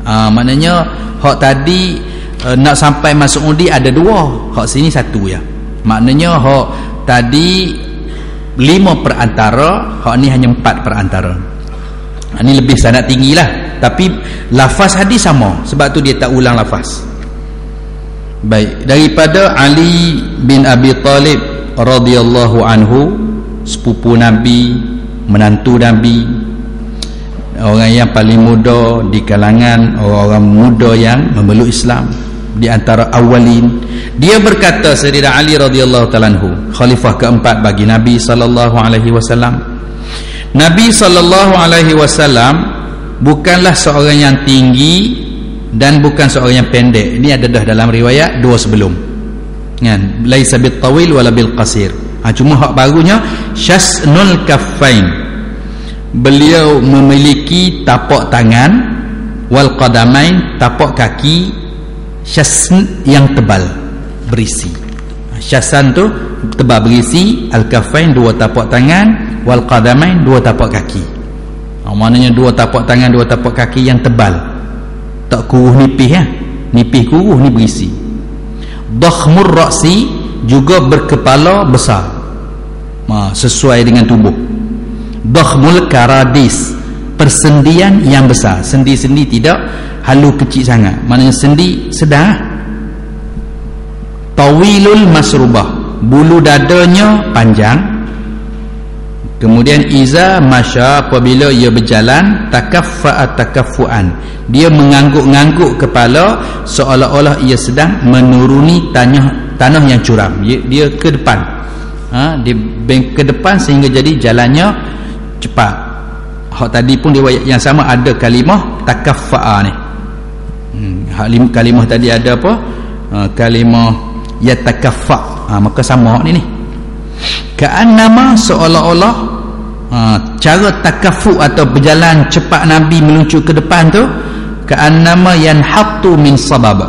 Maknanya hak tadi nak sampai Mas'udi ada dua, hak sini satu ya. Maknanya hak tadi 5 perantara, hak ni hanya 4 perantara. Ini lebih sanad tinggi lah, tapi lafaz hadis sama, sebab tu dia tak ulang lafaz. Baik, daripada Ali bin Abi Talib radhiyallahu anhu, sepupu Nabi, menantu Nabi, orang yang paling muda di kalangan orang-orang muda yang memeluk Islam di antara awalin. Dia berkata, Sayyidina Ali radhiyallahu ta'ala anhu, khalifah keempat bagi Nabi sallallahu alaihi wasallam. Nabi sallallahu alaihi wasallam bukanlah seorang yang tinggi dan bukan seorang yang pendek. Ini ada dah dalam riwayat dua sebelum. Kan? Laisa bil tawil wala bil qasir. Cuma hak barunya syasnul kaffain. Beliau memiliki tapak tangan, wal qadamain, tapak kaki, syasn yang tebal berisi. Syasan tu tebal berisi, al kaffain dua tapak tangan, wal qadamain dua tapak kaki. Maknanya dua tapak tangan, dua tapak kaki yang tebal, tak kuruh nipis ya. Nipis kuruh ni berisi. Dakhmur ra'si, juga berkepala besar, sesuai dengan tubuh. Dakhmul karadis, persendian yang besar. Sendi-sendi tidak halu kecil sangat, maknanya sendi sedang. Tawilul masrubah, bulu dadanya panjang. Kemudian iza masya, apabila ia berjalan, takaffa'a takaffu'an, dia mengangguk-ngangguk kepala seolah-olah ia sedang menuruni tanah yang curam. Dia ke depan, dia ke depan sehingga jadi jalannya cepat. Hak tadi pun riwayat yang sama ada kalimah takaffa'a ni. Kalimah tadi ada apa? Kalimah yatakaffa', maka sama ni. Ka'annama, seolah-olah cara takaffu atau berjalan cepat Nabi meluncur ke depan tu, ka'annama yanhattu min sabab,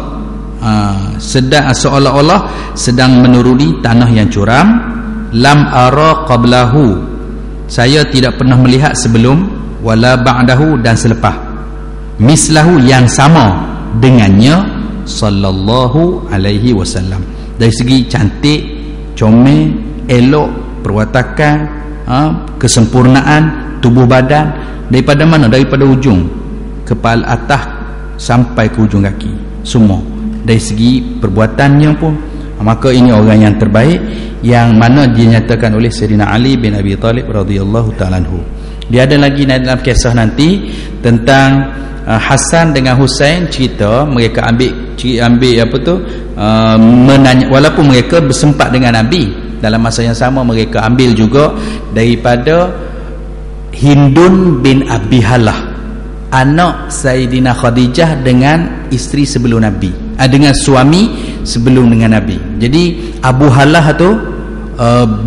sedang seolah-olah sedang menuruni tanah yang curam. Lam ara qablahu, saya tidak pernah melihat sebelum, wala ba'dahu, dan selepas, mislahu, yang sama dengannya sallallahu alaihi wasallam. Dari segi cantik, comel, elok, perwatakan, kesempurnaan tubuh badan, daripada mana? Daripada ujung kepala atas sampai ke ujung kaki, semua. Dari segi perbuatannya pun, maka ini orang yang terbaik, yang mana dinyatakan oleh Sayyidina Ali bin Abi Talib radhiyallahu ta'ala anhu. Dia ada lagi dalam kisah nanti tentang Hasan dengan Husain, cerita mereka ambil apa tu, menanya, walaupun mereka bersempat dengan Nabi dalam masa yang sama, mereka ambil juga daripada Hindun bin Abi Halah, anak Sayyidina Khadijah dengan isteri sebelum Nabi, dengan suami sebelum dengan Nabi. Jadi Abu Halah tu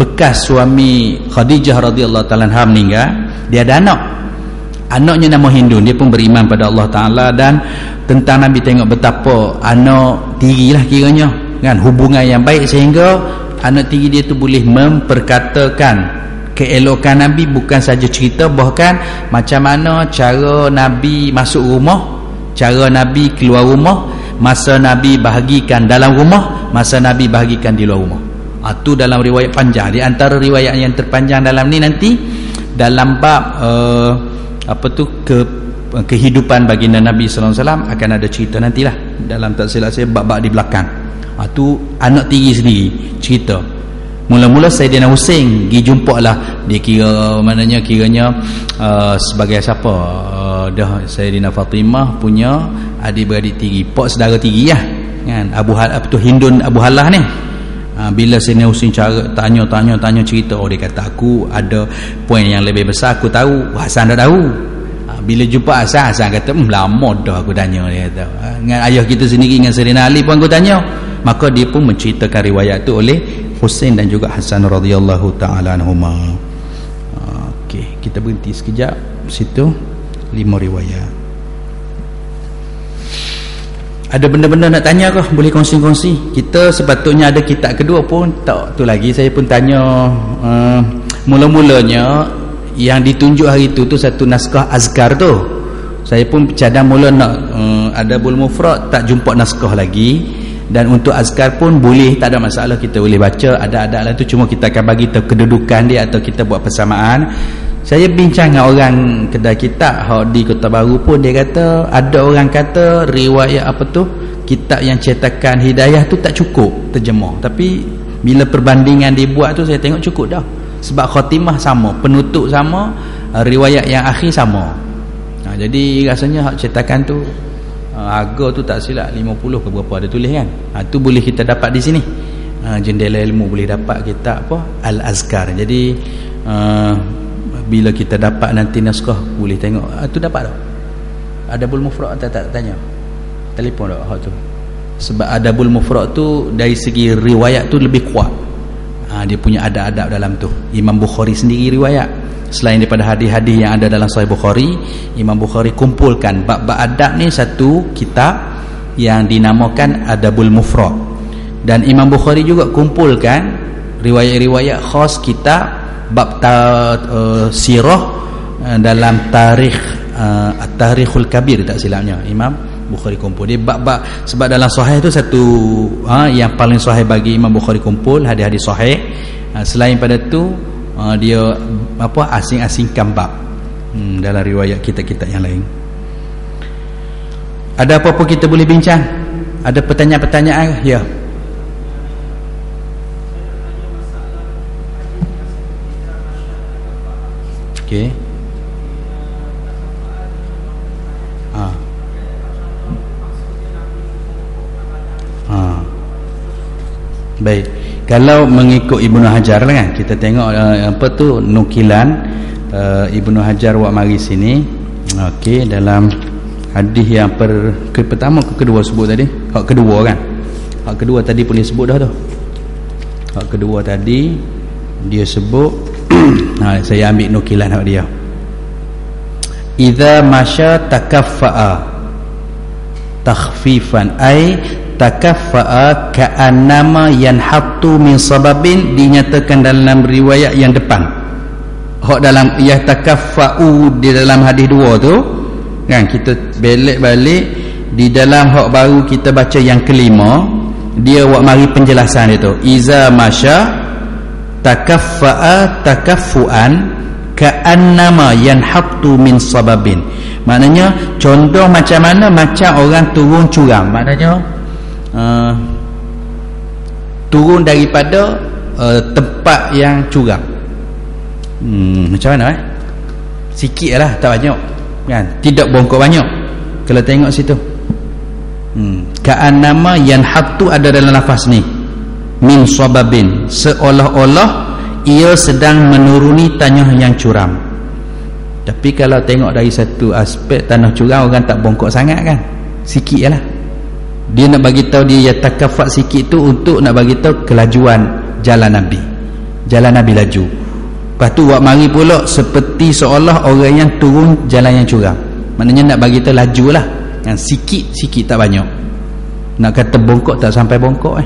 bekas suami Khadijah radhiyallahu ta'ala anha meninggal, dia ada anaknya nama Hindun. Dia pun beriman pada Allah Ta'ala, dan tentang Nabi tengok betapa anak tiri lah kiranya, kan, hubungan yang baik, sehingga anak tiri dia tu boleh memperkatakan keelokan Nabi, bukan saja cerita, bahkan macam mana cara Nabi masuk rumah, cara Nabi keluar rumah, masa Nabi bahagikan dalam rumah, masa Nabi bahagikan di luar rumah. Itu dalam riwayat panjang. Di antara riwayat yang terpanjang dalam ni nanti dalam bab kehidupan baginda Nabi sallallahu alaihi wasallam, akan ada cerita nantilah dalam, tak silap saya, bab-bab di belakang. Tu anak tiri sendiri cerita. Mula-mula Sayyidina Husain pergi jumpa lah, dia kiranya sebagai siapa, dah Sayyidina Fatimah punya adik-beradik tiri, pak saudara tiri lah, kan, Hindun Abu Halah ni. Bila Sayyidina Husain tanya cerita, dia kata, aku ada poin yang lebih besar, aku tahu, Hasan dah tahu. Bila jumpa Hasan kata, lama dah aku tanya, dia kata, dengan ayah kita sendiri, dengan Sayyidina Ali pun aku tanya. Maka dia pun menceritakan riwayat tu oleh Husain dan juga Hasan radhiyallahu ta'ala anhuma. Okey, kita berhenti sekejap situ. 5 riwayat. Ada benda-benda nak tanya ke? Boleh kongsi-kongsi. Kita sepatutnya ada kitab kedua pun tak tu lagi. Saya pun tanya mula-mulanya yang ditunjuk hari tu satu naskah azkar tu. Saya pun cadang mula nak Adabul Mufrad, tak jumpa naskah lagi. Dan untuk azkar pun boleh, tak ada masalah, kita boleh baca. Ada lah tu, cuma kita akan bagi tahu kedudukan dia atau kita buat persamaan. Saya bincang dengan orang kedai kitab di Kota Baru pun, dia kata ada orang kata riwayat apa tu, kitab yang cetakan Hidayah tu tak cukup terjemah. Tapi bila perbandingan dibuat tu saya tengok cukup dah. Sebab khatimah sama, penutup sama, riwayat yang akhir sama. Jadi rasanya hak cetakan tu harga tu tak silap 50 ke berapa ada tulis kan. Tu boleh kita dapat di sini. Jendela Ilmu boleh dapat kitab apa Al-Azkar. Jadi bila kita dapat nanti naskah boleh tengok tu dapat tak? Adabul Mufrad tak tanya. Telefon tak hak tu. Sebab Adabul Mufrad tu dari segi riwayat tu lebih kuat. Dia punya adab-adab dalam tu. Imam Bukhari sendiri riwayat. Selain daripada hadis-hadis yang ada dalam Sahih Bukhari, Imam Bukhari kumpulkan bab-bab adab ni satu kitab yang dinamakan Adabul Mufrad. Dan Imam Bukhari juga kumpulkan riwayat-riwayat khas kitab bab sirah dalam tarikh At-Tarikhul Kabir tak silapnya. Imam Bukhari kumpul dia bab-bab, sebab dalam Sahih tu satu yang paling sahih bagi Imam Bukhari kumpul hadis-hadis sahih. Selain pada tu dia asing-asingkan bab dalam riwayat kitab-kitab yang lain. Ada apa-apa kita boleh bincang? Ada pertanyaan-pertanyaan? Ya. Okey. Baik. Kalau mengikut Ibnu Hajar lah kan, kita tengok apa tu nukilan Ibnu Hajar buat mari sini. Okey, dalam hadis yang pertama ke kedua sebut tadi? Hak kedua kan? Hak kedua tadi boleh sebut dah tu. Hak kedua tadi dia sebut saya ambil nukilan hak dia. Idza masya takaffa'a takhfifan ay takaffa'a ka'annama yanhattu min sababin, dinyatakan dalam riwayat yang depan. Hak dalam yatakaffa'u di dalam hadis dua tu kan, kita belek balik di dalam hak baru kita baca yang kelima, dia buat mari penjelasan dia tu. Iza masya takaffa'a takaffu'an ka'annama yanhattu min sababin. Maknanya contoh macam mana, macam orang turun curam. Maknanya turun daripada tempat yang curam. Macam mana sikit lah, tak banyak kan, tidak bongkok banyak. Kalau tengok situ ka'annama yanhattu ada dalam lafaz ni min sababin, seolah-olah ia sedang menuruni tanah yang curam. Tapi kalau tengok dari satu aspek, tanah curam orang tak bongkok sangat kan, sikit lah. Dia nak bagi tahu dia takafat sikit tu untuk nak bagi tahu kelajuan jalan Nabi. Jalan Nabi laju. Lepas tu buat mari pula seperti seolah orang yang turun jalan yang curam. Maknanya nak bagi tahu lajulah. Yang sikit-sikit tak banyak. Nak kata bongkok tak sampai bongkok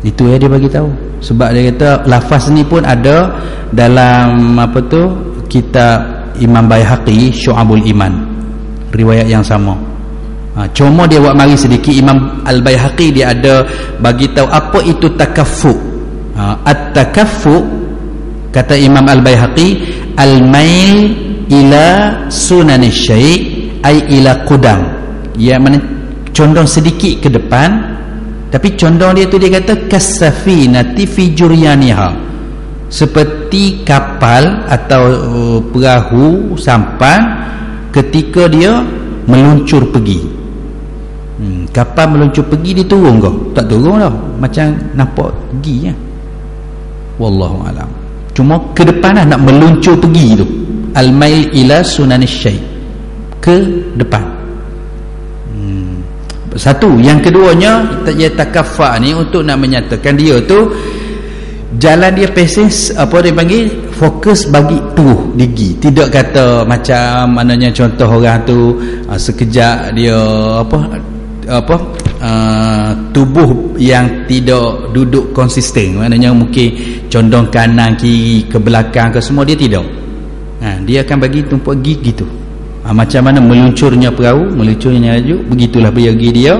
Itu dia bagi tahu. Sebab dia kata lafaz ni pun ada dalam apa tu kitab Imam Baihaqi Syu'abul Iman. Riwayat yang sama. Cuma dia buat mari sedikit. Imam Al-Baihaqi dia ada bagi tahu apa itu takaffu. At-takaffu kata Imam Al-Baihaqi al-mail ila sunanis syai' ay ila qudam. Ya, mana condong sedikit ke depan, tapi condong dia tu dia kata kasafinati fi juryaniha, seperti kapal atau perahu sampan ketika dia meluncur pergi. Kapal meluncur pergi, dia turun ke? Tak turun dah, macam nampak pergi ya. Wallahu alam. Cuma ke depan lah, nak meluncur pergi tu. Al-mail ila sunanis syai', ke depan. Satu. Yang keduanya, takaffa ni untuk nak menyatakan dia tu jalan dia passes, apa dia panggil, fokus bagi tuh gigi, tidak kata macam maknanya contoh orang tu sekejap dia tubuh yang tidak duduk konsisten, maknanya mungkin condong kanan kiri ke belakang ke semua, dia tidak. Dia akan bagi tumpuan gigi tu. Macam mana meluncurnya perahu, meluncurnya laju, begitulah pergi dia.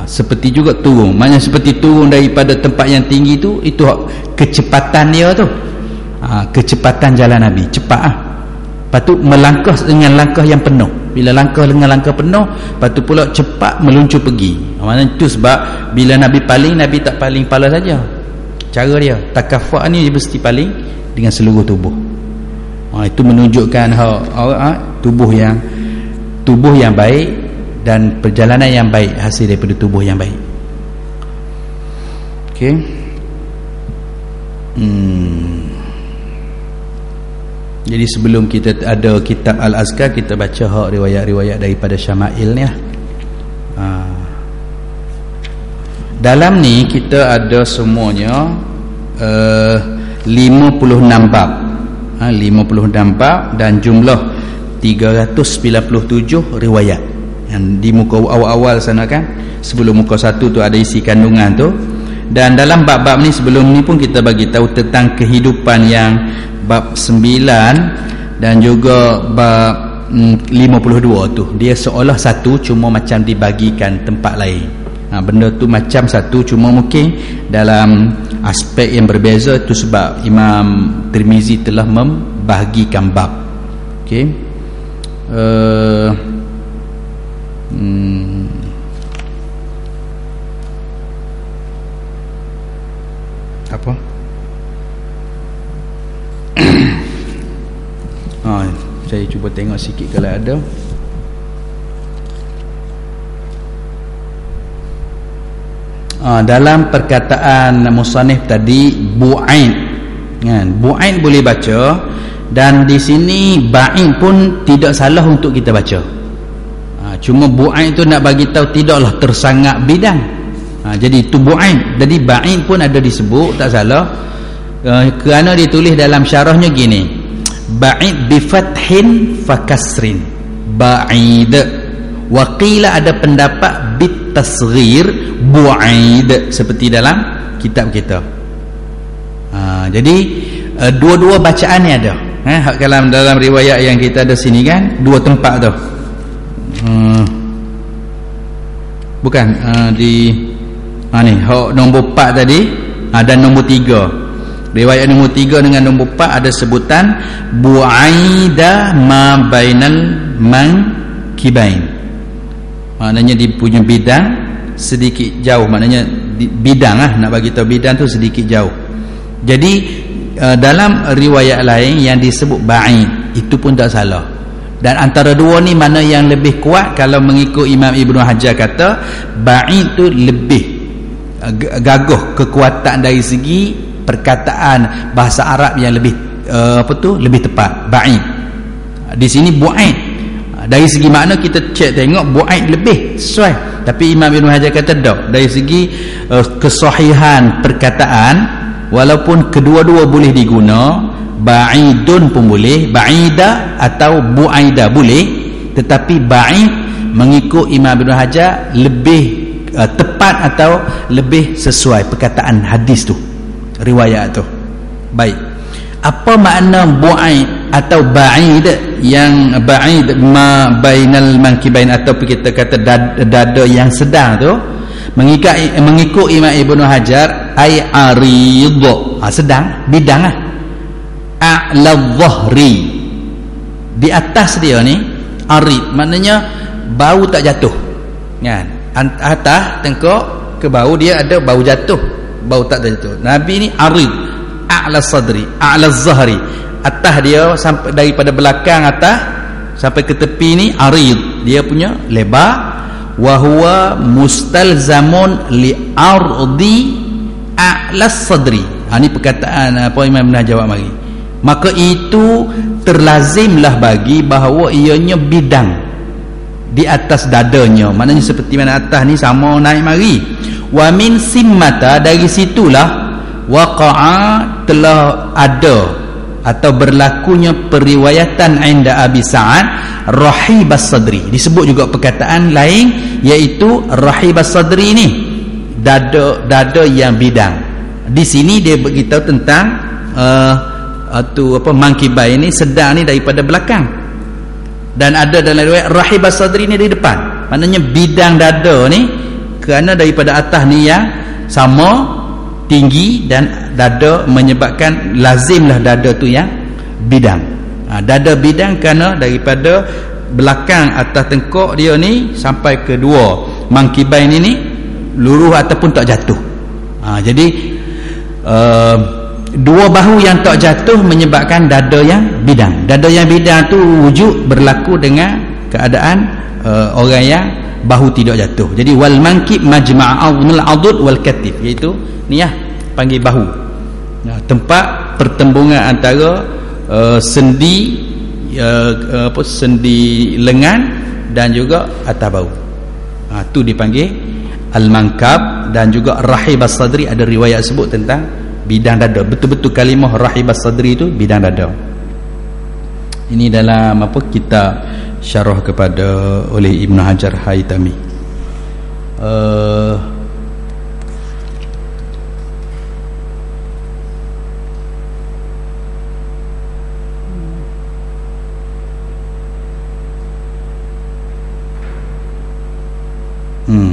Seperti juga turun, maknanya seperti turun daripada tempat yang tinggi tu, itu kecepatan dia tu. Kecepatan jalan Nabi cepat. Lepas tu melangkah dengan langkah yang penuh. Bila langkah dengan langkah penuh, lepas tu pula cepat meluncur pergi. Maknanya itu sebab bila Nabi paling, Nabi tak paling kepala saja. Cara dia takaffa ni dia mesti paling dengan seluruh tubuh. Itu menunjukkan tubuh yang baik dan perjalanan yang baik hasil daripada tubuh yang baik. Okey. Jadi sebelum kita ada kitab Al-Azkar, kita baca riwayat-riwayat daripada Syama'il ni. Dalam ni kita ada semuanya 56 bab. 56 bab dan jumlah 397 riwayat. Yang di muka awal-awal sana kan, sebelum muka 1 tu ada isi kandungan tu. Dan dalam bab-bab ni sebelum ni pun kita bagi tahu tentang kehidupan yang bab 9 dan juga bab 52 tu. Dia seolah satu, cuma macam dibagikan tempat lain. Benda tu macam satu, cuma mungkin dalam aspek yang berbeza. Itu sebab Imam Tirmizi telah membahagikan bab. Okey. Apa? Saya cuba tengok sikit kalau ada. Dalam perkataan musannif tadi bu'ain kan, bu'ain boleh baca, dan di sini ba'in pun tidak salah untuk kita baca. Cuma bu'ain tu nak bagi tahu tidaklah tersangat bidang. Jadi itu bu'ain. Jadi ba'in pun ada disebut, tak salah. Kerana ditulis dalam syarahnya gini, ba'id bifathin fakasrin, ba'id. Waqila ada pendapat bitasghir bu'aid, seperti dalam kitab kita. Jadi dua-dua bacaan ni ada. Kalau dalam riwayat yang kita ada sini kan, dua tempat tu. Bukan di ni nombor 4 tadi, dan nombor 3. Riwayat nombor 3 dengan nombor 4 ada sebutan bu'aida ma bainal mankibain. Maknanya dia punya bidang sedikit jauh, maknanya bidang nak bagi tahu bidang tu sedikit jauh. Jadi dalam riwayat lain yang disebut ba'id, itu pun tak salah. Dan antara dua ni mana yang lebih kuat? Kalau mengikut Imam Ibnu Hajar kata ba'id tu lebih gagah kekuatan dari segi perkataan bahasa Arab yang lebih lebih tepat. Ba'id di sini bu'aid. Dari segi makna kita cek tengok bu'aid lebih sesuai, tapi Imam Ibn Hajar kata tak. Dari segi kesahihan perkataan, walaupun kedua-dua boleh diguna, ba'idun pun boleh, ba'ida atau bu'aida boleh, tetapi ba'id mengikut Imam Ibn Hajar lebih tepat atau lebih sesuai perkataan hadis tu, riwayat tu. Baik, apa makna bu'aid atau ba'id? Yang ba'id ma bainal mankibain, atau kita kata dada yang sedang tu, mengikut Imam Ibnu Hajar ay arid, sedang bidang a'la dhahri, di atas dia ni arid, maknanya bau tak jatuh kan, atas tengkok ke bau dia ada bau jatuh, bau tak jatuh. Nabi ni arid, a'la sadri, a'la zahri, atas dia sampai daripada belakang atas sampai ke tepi ni arid, dia punya lebar. Wa huwa mustalzamun li ardi a'la sadri. Ini perkataan apa Imam Ibn Hajar mari. Maka itu terlazimlah bagi bahawa ianya bidang di atas dadanya, maknanya seperti mana atas ni sama naik mari. Wa min simmata, dari situlah waqa'a telah ada atau berlakunya periwayatan inda Abi Sa'ad rahibas sadri. Disebut juga perkataan lain iaitu rahibas sadri ni, dada yang bidang. Di sini dia beritahu tentang mangkibai ni, sedang ni daripada belakang, dan ada dalam riwayat rahibas sadri ni dari depan. Maknanya bidang dada ni kerana daripada atas ni yang sama tinggi, dan dada menyebabkan lazimlah dada tu yang bidang. Dada bidang kerana daripada belakang atas tengkok dia ni sampai ke dua mangkibai ni lurus ataupun tak jatuh. Jadi dua bahu yang tak jatuh menyebabkan dada yang bidang. Dada yang bidang tu wujud berlaku dengan keadaan orang yang bahu tidak jatuh. Jadi wal mankib majma' azmul adud wal katif, iaitu ni panggil bahu, tempat pertembungan antara sendi sendi lengan dan juga atas bahu. Tu dipanggil al-mankab. Dan juga rahibas sadri, ada riwayat sebut tentang bidang dada. Betul-betul kalimah rahibas sadri itu bidang dada. Ini dalam kitab syarah kepada oleh Ibn Hajar Haytami.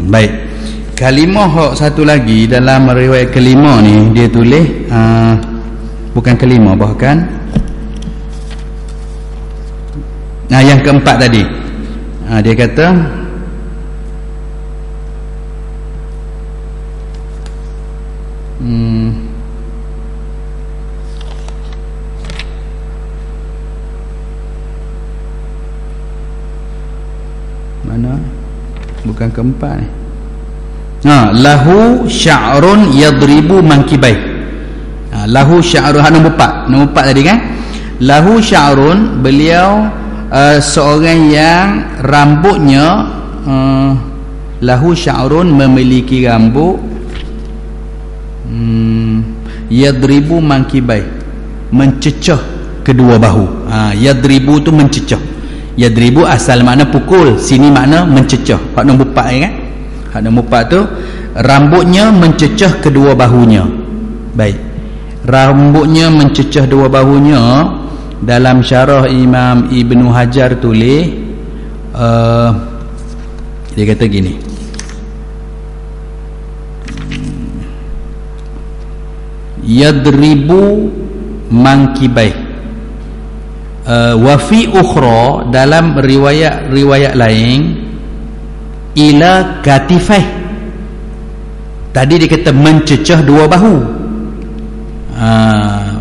Baik, kalimah satu lagi dalam riwayat kelima ni dia tulis bukan kelima, bahkan yang keempat tadi. Dia kata mana? Bukan keempat ni. Lahu sya'run yadribu mankibai. Lahu sya'run, nombor 4 tadi kan. Lahu sya'run, beliau seorang yang rambutnya lahu sya'run, memiliki rambut yadribu mankibai, mencecah kedua bahu. Yadribu tu mencecah. Yadribu asal makna pukul, sini makna mencecah. Hak nombor 4 kan. Hak nombor 4 tu rambutnya mencecah kedua bahunya. Baik, rambutnya mencecah dua bahunya. Dalam syarah Imam Ibn Hajar tulis dia kata gini, yadribu mankibai. Wa fi ukhra, dalam riwayat lain, ila katifai. Tadi dia kata mencecah dua bahu.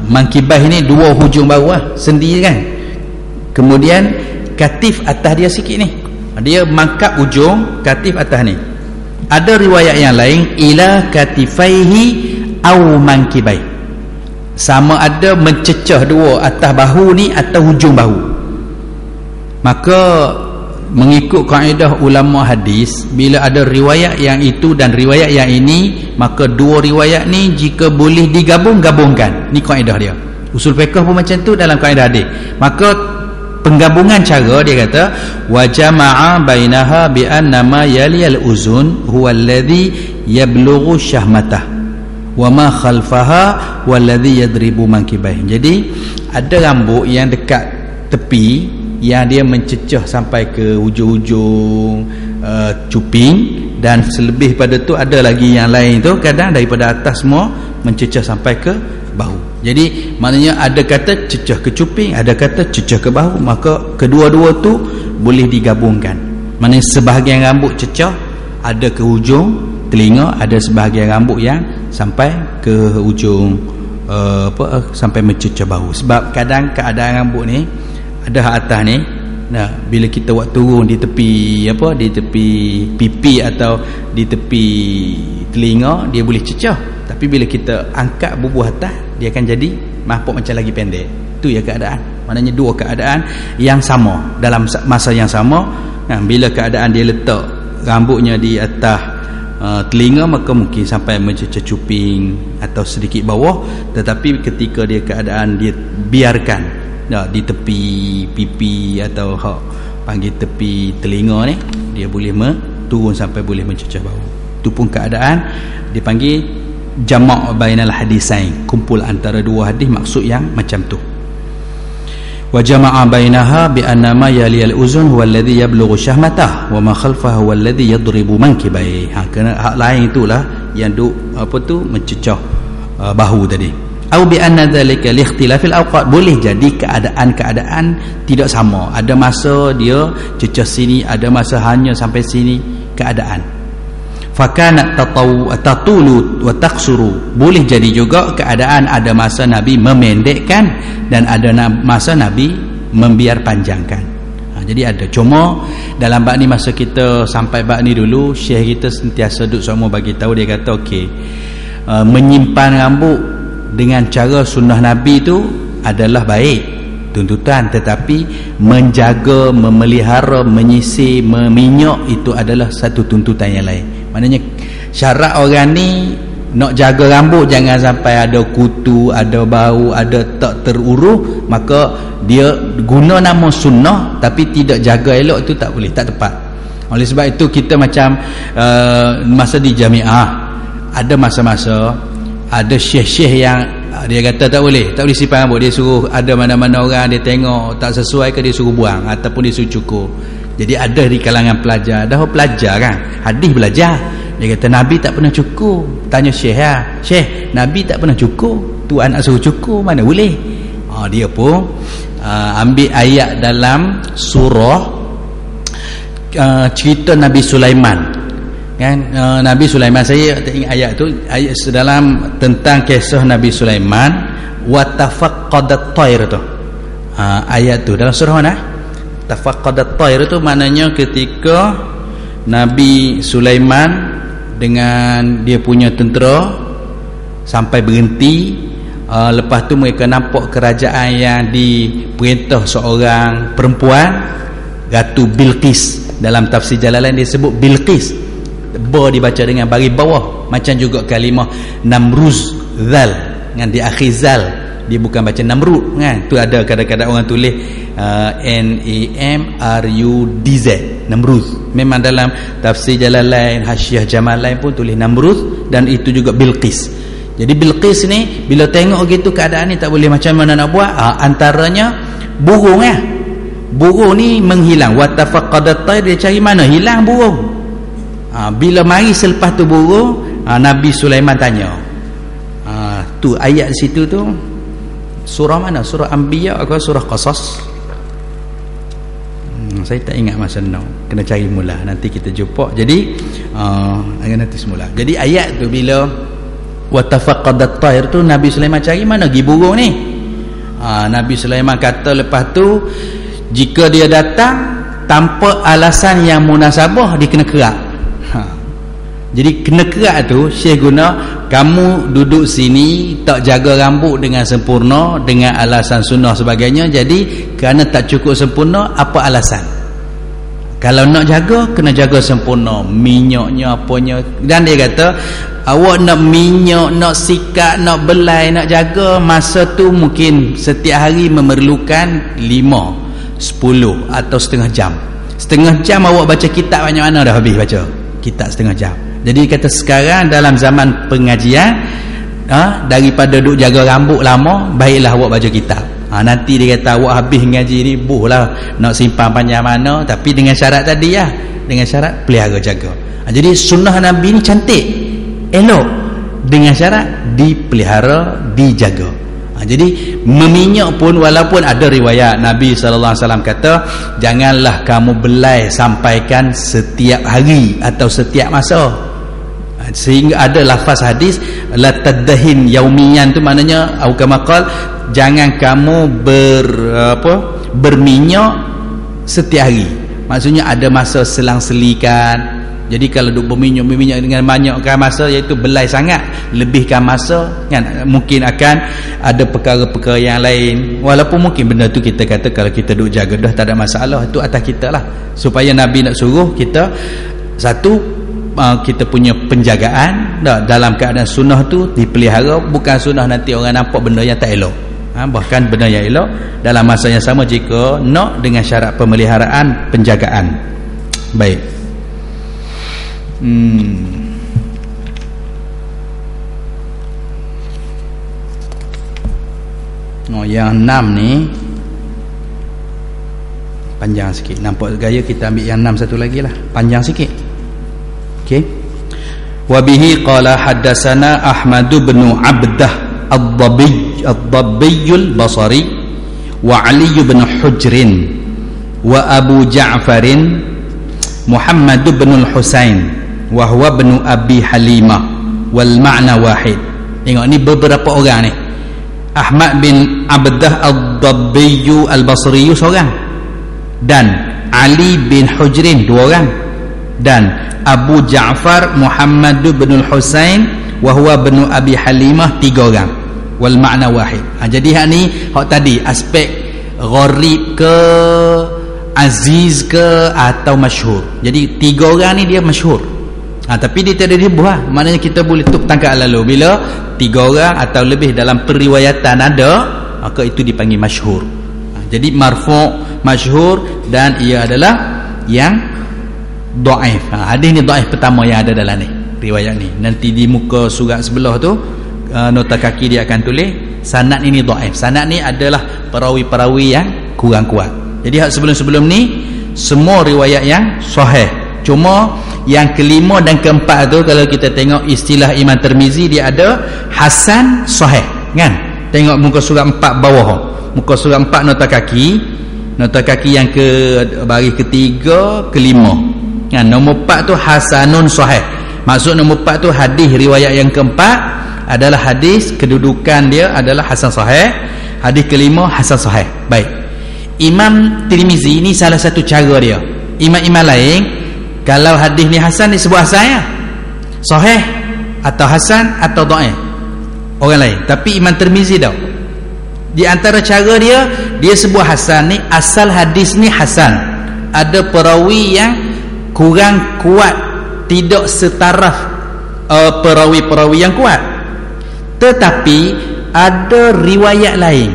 Mangkibah ini dua hujung bahu sendi kan. Kemudian katif atas dia sikit ni, dia mangkap ujung, katif atas ni. Ada riwayat yang lain ila katifaihi au mangkibai, sama ada mencecah dua atas bahu ni atau hujung bahu. Maka mengikut kaedah ulama hadis, bila ada riwayat yang itu dan riwayat yang ini, maka dua riwayat ni jika boleh digabung-gabungkan. Ni kaedah dia. Usul fiqh pun macam tu dalam kaedah hadis. Maka penggabungan cara dia kata wa jama'a bainaha bi annama yali al-uzun huwa alladhi yablughu syahmatah wa ma khalfaha walladhi yadribu mankibai. Jadi ada rambut yang dekat tepi yang dia mencecah sampai ke hujung-hujung cuping, dan selebih pada tu ada lagi yang lain tu kadang daripada atas semua mencecah sampai ke bahu. Jadi maknanya ada kata cecah ke cuping, ada kata cecah ke bahu. Maka kedua-dua tu boleh digabungkan. Maknanya sebahagian rambut cecah ada ke hujung telinga, ada sebahagian rambut yang sampai ke hujung sampai mencecah bahu. Sebab kadang keadaan rambut ni ada hak atas ni, bila kita buat turun di tepi di tepi pipi atau di tepi telinga, dia boleh cecah. Tapi bila kita angkat bubuh atas, dia akan jadi nampak macam lagi pendek. Itu ya keadaan. Maknanya dua keadaan yang sama dalam masa yang sama. Bila keadaan dia letak rambutnya di atas telinga, maka mungkin sampai mencecah cuping atau sedikit bawah. Tetapi ketika dia keadaan dia biarkan di tepi pipi atau panggil tepi telinga ni, dia boleh turun sampai boleh mencecah bawah. Itu pun keadaan dipanggil jamak bainal hadisain, kumpul antara dua hadis, maksud yang macam tu. Wa jama'a bainaha bi annama yali al-uzun huwa alladhi yablughu syahmatah wa ma khalfahu huwa alladhi yadribu mankibai. Kena hak lain itulah yang mencecah bahu tadi. Au bi anna dhalika li ikhtilafil awqat, boleh jadi keadaan-keadaan tidak sama. Ada masa dia cecah sini, ada masa hanya sampai sini keadaan. Fakana tatulu wa taqsuru, boleh jadi juga keadaan ada masa Nabi memendekkan dan ada masa Nabi membiar panjangkan. Jadi ada, cuma dalam bab ni masa kita sampai bab ni dulu, syekh kita sentiasa duduk semua bagi tahu, dia kata okey, menyimpan rambut dengan cara sunnah Nabi tu adalah baik tuntutan, tetapi menjaga, memelihara, menyisir, meminyak itu adalah satu tuntutan yang lain. Maknanya syarat orang ni nak jaga rambut jangan sampai ada kutu, ada bau, ada tak teruruh, maka dia guna nama sunnah tapi tidak jaga elok, itu tak boleh, tak tepat. Oleh sebab itu kita macam masa di jamiah, ada masa-masa ada syekh-syekh yang dia kata tak boleh simpan rambut, dia suruh, ada mana-mana orang dia tengok tak sesuai ke dia suruh buang ataupun dia suruh cukur. Jadi ada di kalangan pelajar, dah pelajar kan, hadis belajar, dia kata Nabi tak pernah cukur. Tanya syekh, syekh Nabi tak pernah cukur, tuan nak suruh cukur mana boleh. Dia pun ambil ayat dalam surah cerita Nabi Sulaiman kan. Nabi Sulaiman, saya tak ingat ayat tu, ayat dalam tentang kisah Nabi Sulaiman, wa tafaqqadat tayr tu, ayat tu dalam surah mana? Tafaqqadat tayr tu maknanya ketika Nabi Sulaiman dengan dia punya tentera sampai berhenti, lepas tu mereka nampak kerajaan yang diperintah seorang perempuan, Ratu Bilqis. Dalam tafsir Jalalain dia sebut Bilqis, ba dibaca dengan baris bawah, macam juga kalimah Namruz, zal dengan di akhir zal, dia bukan baca Namrud kan. Tu ada kadang-kadang orang tulis Namrudz, Namruz. Memang dalam tafsir Jalalain, Hasyiah Jamalain pun tulis Namruz, dan itu juga Bilqis. Jadi Bilqis ni bila tengok gitu keadaan ni tak boleh, macam mana nak buat? Antaranya burung ya. Burung ni menghilang. Wa tafaqqadat tayr, dia cari mana hilang burung. Bila mari selepas tu burung, Nabi Sulaiman tanya. Tu ayat situ tu surah mana? Surah Anbiya atau surah Qasas? Saya tak ingat masa now. Kena cari mula, nanti kita jumpa. Jadi nanti semula. Jadi ayat tu bila wa tafaqqadat tayr tu, Nabi Sulaiman cari mana gi burung ni. Nabi Sulaiman kata lepas tu, jika dia datang tanpa alasan yang munasabah, dia kena kerak. Jadi kena kerak tu Syekh guna, kamu duduk sini tak jaga rambut dengan sempurna dengan alasan sunnah sebagainya, jadi kerana tak cukup sempurna, apa alasan? Kalau nak jaga, kena jaga sempurna, minyaknya apanya. Dan dia kata awak nak minyak, nak sikat, nak belai, nak jaga, masa tu mungkin setiap hari memerlukan 5, 10 atau setengah jam. Setengah jam awak baca kitab banyak mana dah habis baca kitab setengah jam. Jadi kata sekarang dalam zaman pengajian, daripada duk jaga rambut lama, baiklah awak baca kitab. Nanti dia kata awak habis ngaji ni, buhlah nak simpan panjang mana, tapi dengan syarat tadi ya, dengan syarat pelihara jaga. Jadi sunnah Nabi ni cantik, elok, dengan syarat dipelihara, dijaga. Jadi meminyak pun, walaupun ada riwayat Nabi SAW kata janganlah kamu belai sampaikan setiap hari atau setiap masa, sehingga ada lafaz hadis la tadahin yaumiyan, tu maknanya au kama qal, jangan kamu berminyak setiap hari. Maksudnya ada masa selang-selikan. Jadi kalau duk berminyak dengan banyakkan masa, iaitu belai sangat, lebihkan masa kan, mungkin akan ada perkara-perkara yang lain. Walaupun mungkin benda tu kita kata kalau kita duk jaga dah tak ada masalah, itu atas kita lah. Supaya Nabi nak suruh kita, satu, kita punya penjagaan dalam keadaan sunnah tu dipelihara, bukan sunnah nanti orang nampak benda yang tak elok. Bahkan benda yang elok dalam masa yang sama jika nak dengan syarat pemeliharaan, penjagaan. Baik. Yang 6 ni panjang sikit. Nampak gaya kita ambil yang 6 satu lagi lah, panjang sikit. Okey. Wa bihi qala haddatsana Ahmad bin Abdah ad-Dabiyyul Basri wa Ali bin Hujrin wa Abu Ja'farin Muhammad bin al-Husain wa huwa bin Abi Halimah wal ma'na wahid. Tengok ni beberapa orang ni. Ahmad bin Abdah ad-Dabiyyu al-Basri seorang, dan Ali bin Hujrin dua orang, dan Abu Ja'far Muhammad bin al-Husain wa huwa bin Abi Halimah tiga orang, wal ma'na wahid. Jadi hak ni hak tadi aspek gharib ke, aziz ke, atau masyhur. Jadi tiga orang ni dia masyhur. Tapi dia tak ada dibuah. Maknanya kita boleh tangkap lalu bila tiga orang atau lebih dalam periwayatan ada, maka itu dipanggil masyhur. Jadi marfu', masyhur, dan ia adalah yang dhaif. Hadis ni dhaif pertama yang ada dalam ni, riwayat ni. Nanti di muka surat sebelah tu nota kaki dia akan tulis sanad ini dhaif. Sanad ni adalah perawi-perawi yang kurang kuat. Jadi sebelum-sebelum ni semua riwayat yang sahih. Cuma yang kelima dan keempat tu kalau kita tengok istilah Imam Tirmizi, dia ada hasan sahih, kan? Tengok muka surat 4 bawah. Muka surat 4 nota kaki yang ke baris ketiga, kelima. Kan, nombor 4 tu hasanun sahih. Maksud nombor 4 tu hadis riwayat yang keempat adalah hadis kedudukan dia adalah hasan sahih. Hadis kelima hasan sahih. Baik. Imam Tirmizi ni salah satu cara dia. Imam-imam lain kalau hadis ni hasan disebut hasan ya, sahih atau hasan atau dhaif orang lain. Tapi Imam Tirmizi dah, di antara cara dia sebut hasan ni, asal hadis ni hasan, ada perawi yang kurang kuat, tidak setaraf perawi-perawi yang kuat, tetapi ada riwayat lain,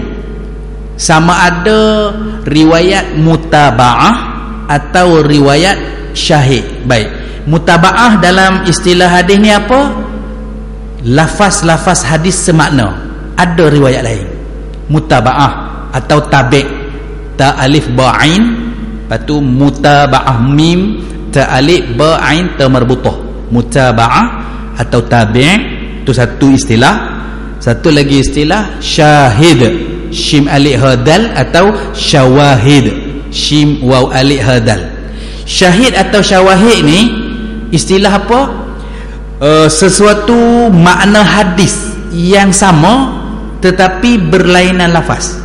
sama ada riwayat mutaba'ah atau riwayat syahid. Baik, mutaba'ah dalam istilah hadis ni apa? Lafaz-lafaz hadis semakna. Ada riwayat lain. Mutaba'ah atau tabi', ta alif ba ain, lepas tu mutaba'ah mim, ta alif ba ain ta marbutah. Mutaba'ah atau tabi', itu satu istilah. Satu lagi istilah syahid, shim alif hadal, atau syawahid, shim waw alif hadal. Syahid atau syawahid ni istilah apa? Sesuatu makna hadis yang sama tetapi berlainan lafaz.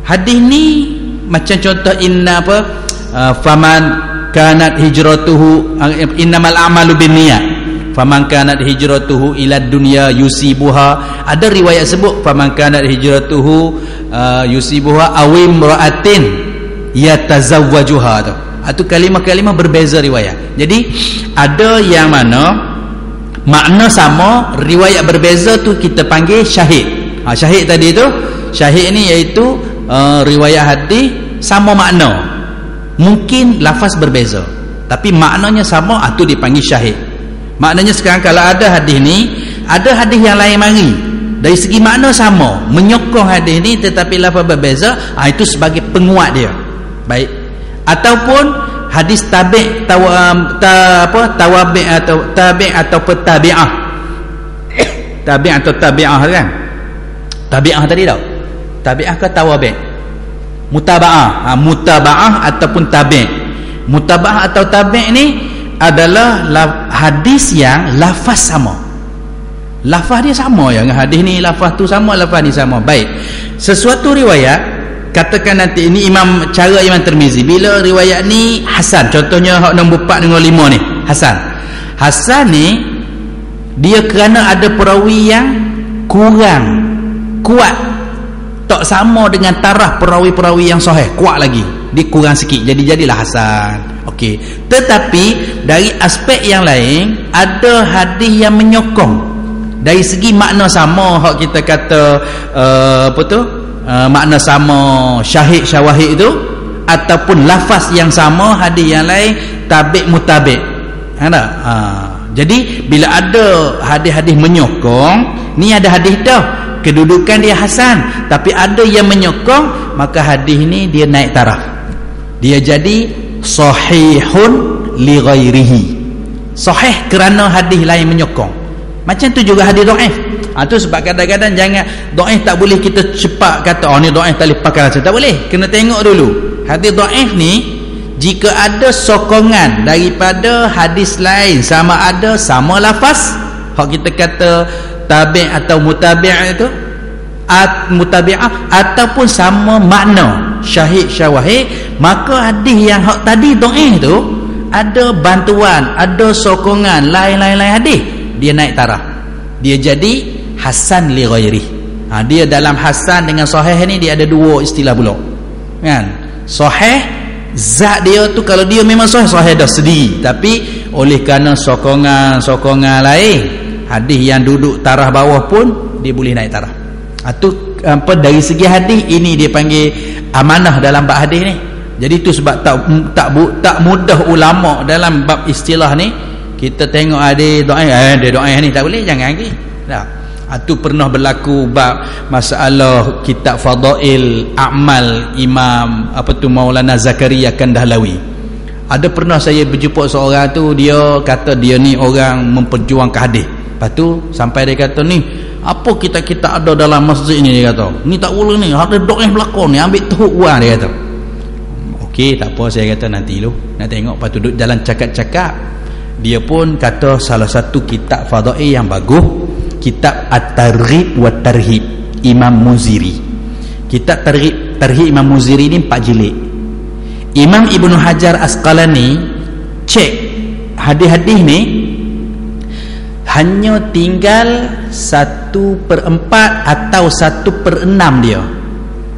Hadis ni macam contoh inna apa? Faman kanat hijratuhu, innamal a'malu binniyat. Faman kanat hijratuhu ila dunya yusibuha. Ada riwayat sebut faman kanat hijratuhu yusibuha awim ra'atin yatazawwajuha tu. Itu kalimah-kalimah berbeza riwayat. Jadi ada yang mana makna sama, riwayat berbeza tu kita panggil syahid. Syahid tadi tu, syahid ni iaitu riwayat hadis sama makna, mungkin lafaz berbeza tapi maknanya sama, itu dipanggil syahid. Maknanya sekarang kalau ada hadis ni, ada hadis yang lain mari dari segi makna sama, menyokong hadis ni tetapi lafaz berbeza, itu sebagai penguat dia. Baik. Ataupun hadis tabi' tawabi' atau tabi' atau tabi'ah. Tabi' atau tabi'ah kan? Tabi'ah tadi tau. Tabi'ah ke tawabi'? Mutaba'ah. Mutaba'ah ataupun tabi'. Mutaba'ah atau tabi' ni adalah hadis yang lafaz sama. Lafaz dia sama ya, hadis ni lafaz tu sama, lafaz ni sama. Baik. Sesuatu riwayat, katakan nanti ini cara Imam Tirmizi, bila riwayat ni hasan, contohnya nombor 4 dengan 5 ni hasan. Hasan ni dia kerana ada perawi yang kurang kuat, tak sama dengan taraf perawi-perawi yang sahih, kuat lagi. dia kurang sikit, jadilah hasan. Okey, tetapi dari aspek yang lain ada hadis yang menyokong dari segi makna sama. Hak kita kata makna sama syahid syawahid itu, ataupun lafaz yang sama hadis yang lain tabi' mutabik. Jadi bila ada hadis-hadis menyokong, ni ada hadis dah kedudukan dia hasan, tapi ada yang menyokong, maka hadis ni dia naik taraf, dia jadi sahihun li ghairihi, sahih kerana hadis lain menyokong. Macam tu juga hadis dhaif. Tu sebab kadang-kadang jangan dhaif tak boleh kita cepat kata ni dhaif tak boleh pakai, tak boleh, kena tengok dulu hadis dhaif ni. Jika ada sokongan daripada hadis lain, sama ada sama lafaz, hak kita kata tabi' atau mutabi' itu mutabi'ah, ataupun sama makna syahid syawahid, maka hadis yang hak tadi dhaif tu ada bantuan, ada sokongan lain-lain hadis, dia naik taraf, dia jadi hasan li ghairi. Dia dalam hasan dengan sahih ni dia ada dua istilah pula, kan? Sahih zat dia tu, kalau dia memang sahih dah sendiri, tapi oleh kerana sokongan lain, hadis yang duduk taraf bawah pun dia boleh naik taraf. Tu dari segi hadis ini dia panggil amanah dalam bab hadis ni. Jadi tu sebab tak mudah ulama dalam bab istilah ni. Kita tengok hadis dhaif, dia dhaif ni tak boleh, jangan lagi. Tu pernah berlaku bab masalah kitab Fadail A'mal Imam Maulana Zakaria Kandahlawi. Ada pernah saya berjumpa seorang tu, dia kata dia ni orang memperjuangkan hadis. Lepas tu sampai dia kata, ni apa kita ada dalam masjid ni, dia kata ni tak boleh ni, hadis dhaif berlaku ni, ambil teruk uang, dia kata. Okey, tak apa, saya kata nanti lu nak tengok. Lepas tu duduk jalan cakap-cakap, dia pun kata salah satu kitab Fadail yang bagus, kitab At-Targhib wa Tarhib Imam Muziri. Kitab Tarhib Imam Muziri ni 4 jilid. Imam Ibnu Hajar Asqalani cek hadis-hadis ni, hanya tinggal 1/4 atau 1/6 dia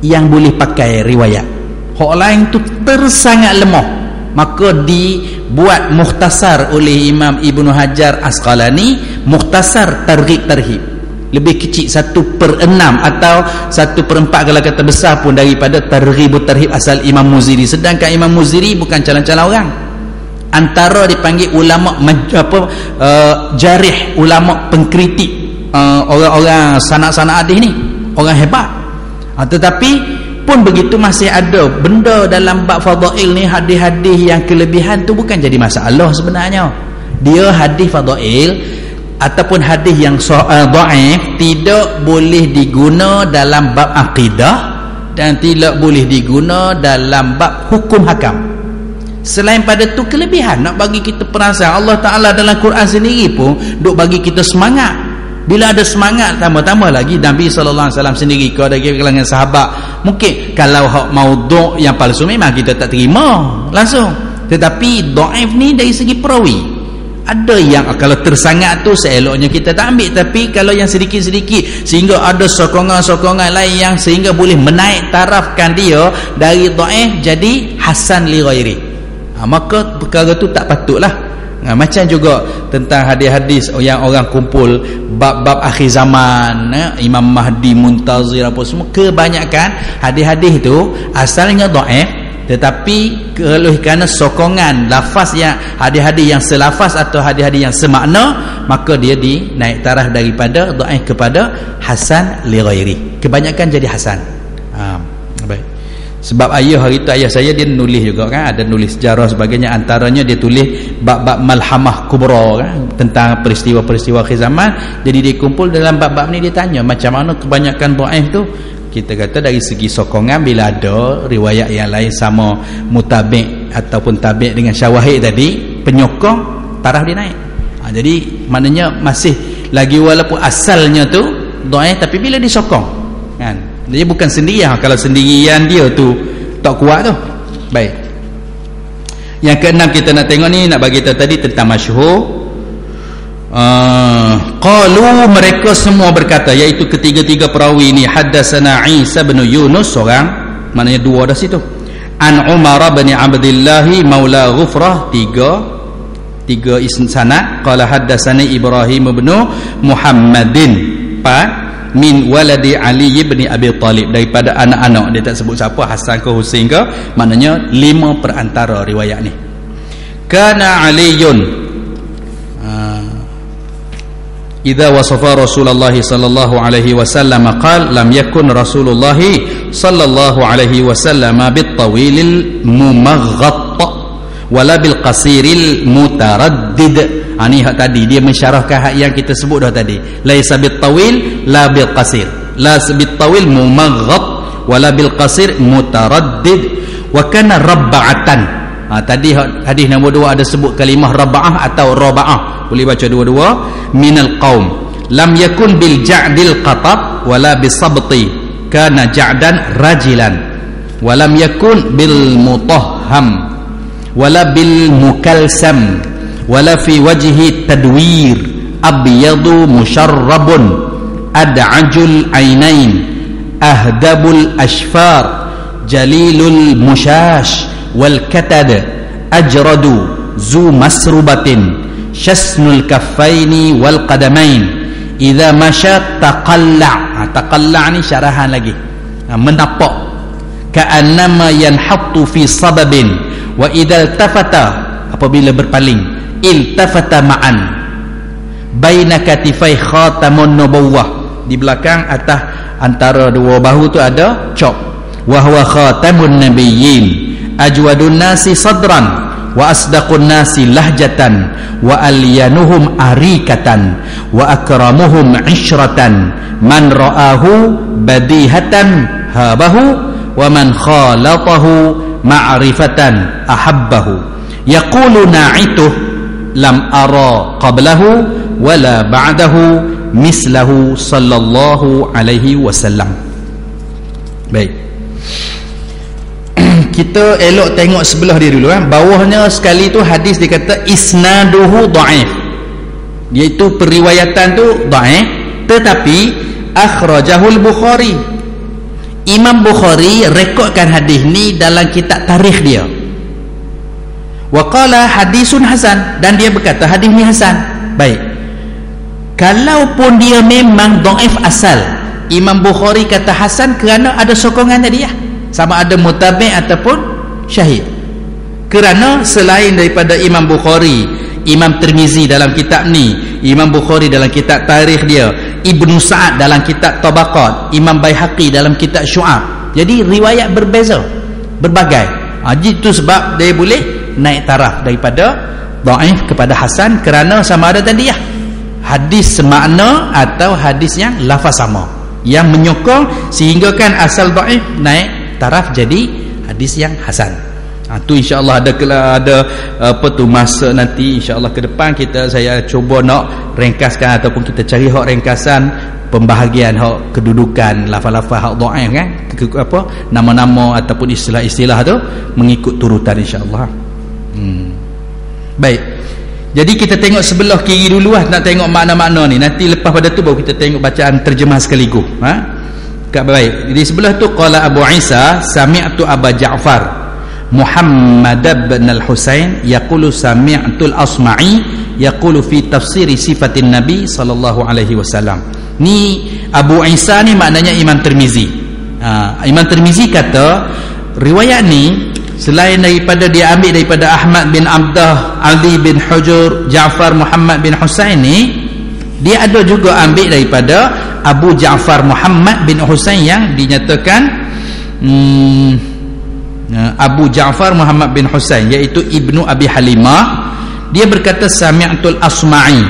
yang boleh pakai riwayat. Hak lain tu tersangat lemah, maka dibuat mukhtasar oleh Imam Ibnu Hajar Asqalani, mukhtasar Targhib Tarhib, lebih kecil 1/6 atau 1/4 kalau kata besar pun daripada Targhib Tarhib asal Imam Muziri. Sedangkan Imam Muziri bukan calon-calon orang, antara dipanggil ulama jarih, ulama pengkritik orang-orang sanak-sanak hadis ni, orang hebat. Tetapi pun begitu masih ada benda dalam bab fadail ni, hadis-hadis yang kelebihan tu bukan jadi masalah sebenarnya. Dia hadis fadail ataupun hadis yang dhaif tidak boleh diguna dalam bab akidah dan tidak boleh diguna dalam bab hukum hakam. Selain pada tu kelebihan nak bagi kita perasaan. Allah Ta'ala dalam Quran sendiri pun duk bagi kita semangat. Bila ada semangat, tambah-tambah lagi Nabi SAW sendiri, kalau ada kalangan sahabat, mungkin kalau hak maudhu' yang palsu memang kita tak terima langsung. Tetapi dhaif ni dari segi perawi, ada yang kalau tersangat tu seeloknya kita tak ambil. Tapi kalau yang sedikit-sedikit sehingga ada sokongan-sokongan lain yang sehingga boleh menaik tarafkan dia dari dhaif jadi hasan li ghairi, maka perkara tu tak patutlah. Macam juga tentang hadis-hadis yang orang kumpul bab-bab akhir zaman, Imam Mahdi Muntazir apa semua, kebanyakan hadis-hadis itu asalnya dhaif, tetapi kerana sokongan lafaz yang hadis-hadis yang selafaz atau hadis-hadis yang semakna, maka dia dinaik taraf daripada dhaif kepada hasan li ghairi. Kebanyakan jadi hasan. Baik. Sebab hari tu ayah saya dia nulis juga kan, ada nulis sejarah sebagainya, antaranya dia tulis bab-bab malhamah kubra kan, tentang peristiwa-peristiwa akhir zaman. Jadi dia kumpul dalam bab-bab ni, dia tanya macam mana kebanyakan dhaif tu. Kita kata dari segi sokongan, bila ada riwayat yang lain sama mutabi' ataupun tabi' dengan syawahid tadi, penyokong, taraf dia naik. Jadi maknanya masih lagi walaupun asalnya tu dhaif, tapi bila disokong kan, dia bukan sendirian. Kalau sendirian dia tu tak kuat tu. Baik. Yang keenam kita nak tengok ni, nak bagi tahu tadi tentang masyhur. Qalu, mereka semua berkata, iaitu ketiga-tiga perawi ni, haddatsana Isa bin Yunus, seorang, maknanya dua dah situ. An Umar bin Abdullah maula Ghufrah, tiga sanad. Qala haddatsani Ibrahim bin Muhammadin min waladi Ali bin Abi Talib, daripada anak-anak dia, tak sebut siapa, Hasan ke Husain ke, maknanya 5 perantara riwayat ni. Kana Aliyun idza wasafa Rasulullah sallallahu alaihi wasallam qala lam yakun Rasulullah sallallahu alaihi wasallam bit-tawilil mumaghatt wala bil qasiril mutaraddid. Ni hak tadi dia mensyarahkan hak yang kita sebut dah tadi, laisa bit-tawil la bil qasir, la bit-tawil mumaghatt wala bil qasir mutaraddid wa kana rabba'atan. Tadi hadis nombor 2 ada sebut kalimah raba'ah atau raba'ah, boleh baca dua-dua. Minal qaum lam yakun bil ja'dil qatab wala bisabti, kana ja'dan rajilan walam yakun bil mutahham wala bil mukalsam wala fi wajhi tadwir, abyadu musharrabun ad'ajul ainain ahdabul ashfar jalilul mushash wal katad ajradu zu masrubatin syasnul kaffaini wal qadamain idza masya taqalla. Taqalla ni syarahan lagi, menapak, ka'annama yanhattu fi sababin wa idza iltafata, apabila berpaling, iltafata ma'an baina katifai khatamun nubuwah, di belakang atas antara dua bahu tu ada cop, wa huwa khatamun nabiyyin ajwadun nasi sadran wa asdaqun nasi lahjatan wa alyanuhum arikatan wa akramuhum ishratan man ra'ahu badihatan habahu wa man khalatahu ma'rifatan ahabbahu yaqulu na'ituh lam ara qablahu wala ba'dahu mislahu sallallahu alaihi wasallam. Baik, kita elok tengok sebelah dia dulu. Bawahnya sekali tu hadis dikata isnaduhu dhaif, iaitu periwayatan tu dhaif, tetapi akhrajahul Bukhari, Imam Bukhari rekodkan hadis ni dalam kitab tarikh dia. Wa qala hadisun hasan, dan dia berkata hadis ni hasan. Baik, kalaupun dia memang dhaif asal, Imam Bukhari kata hasan kerana ada sokongan tadi ya, sama ada mutabi' ataupun syahid. Kerana selain daripada Imam Bukhari, Imam Tirmizi dalam kitab ni, Imam Bukhari dalam kitab tarikh dia, Ibnu Sa'ad dalam kitab Tabaqat, Imam Baihaqi dalam kitab Syu'ab. Jadi riwayat berbeza, berbagai. Itu sebab dia boleh naik taraf daripada dhaif kepada hasan, kerana sama ada tadi ya, hadis semakna atau hadis yang lafaz sama, yang menyokong sehingga kan asal dhaif naik taraf jadi hadis yang hasan. Tu insya-Allah ada apa tu masa nanti insya-Allah ke depan saya cuba nak ringkaskan ataupun kita cari hak ringkasan pembahagian hak kedudukan lafaz-lafaz hak dhaif kan, apa nama-nama ataupun istilah-istilah tu mengikut turutan insya-Allah. Baik. Jadi kita tengok sebelah kiri dulu nak tengok makna-makna ni. Nanti lepas pada tu baru kita tengok bacaan terjemah sekaligus. Baik, di sebelah tu qala Abu Isa sami'tu Aba Ja'far Muhammad bin al-Husain yaqulu sami'tu al-Asma'i yaqulu fi tafsiri sifatin Nabi sallallahu alaihi wasallam. Ni Abu Isa ni maknanya Imam Tirmizi. Imam Tirmizi kata riwayat ni selain daripada dia ambil daripada Ahmad bin Abdah, Ali bin Hujur, Ja'far Muhammad bin Husain ni, dia ada juga ambil daripada Abu Ja'far Muhammad bin Husain yang dinyatakan Abu Ja'far Muhammad bin Husain, iaitu Ibnu Abi Halimah. Dia berkata sami'tul Asma'i.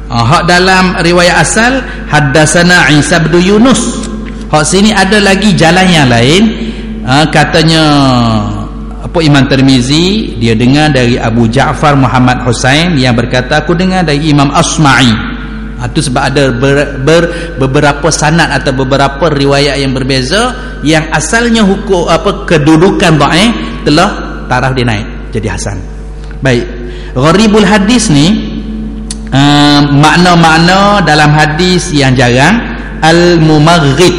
Hak dalam riwayat asal haddatsana Isa bin Yunus. Hak sini ada lagi jalan yang lain. Katanya apa Imam Tirmizi dia dengar dari Abu Ja'far Muhammad Husain yang berkata aku dengar dari Imam Asma'i. Itu sebab ada beberapa sanad atau beberapa riwayat yang berbeza yang asalnya hukum apa kedudukan dhaif telah taraf dia naik jadi hasan. Baik, gharibul hadis ni makna-makna dalam hadis yang jarang. Al-mumaghid,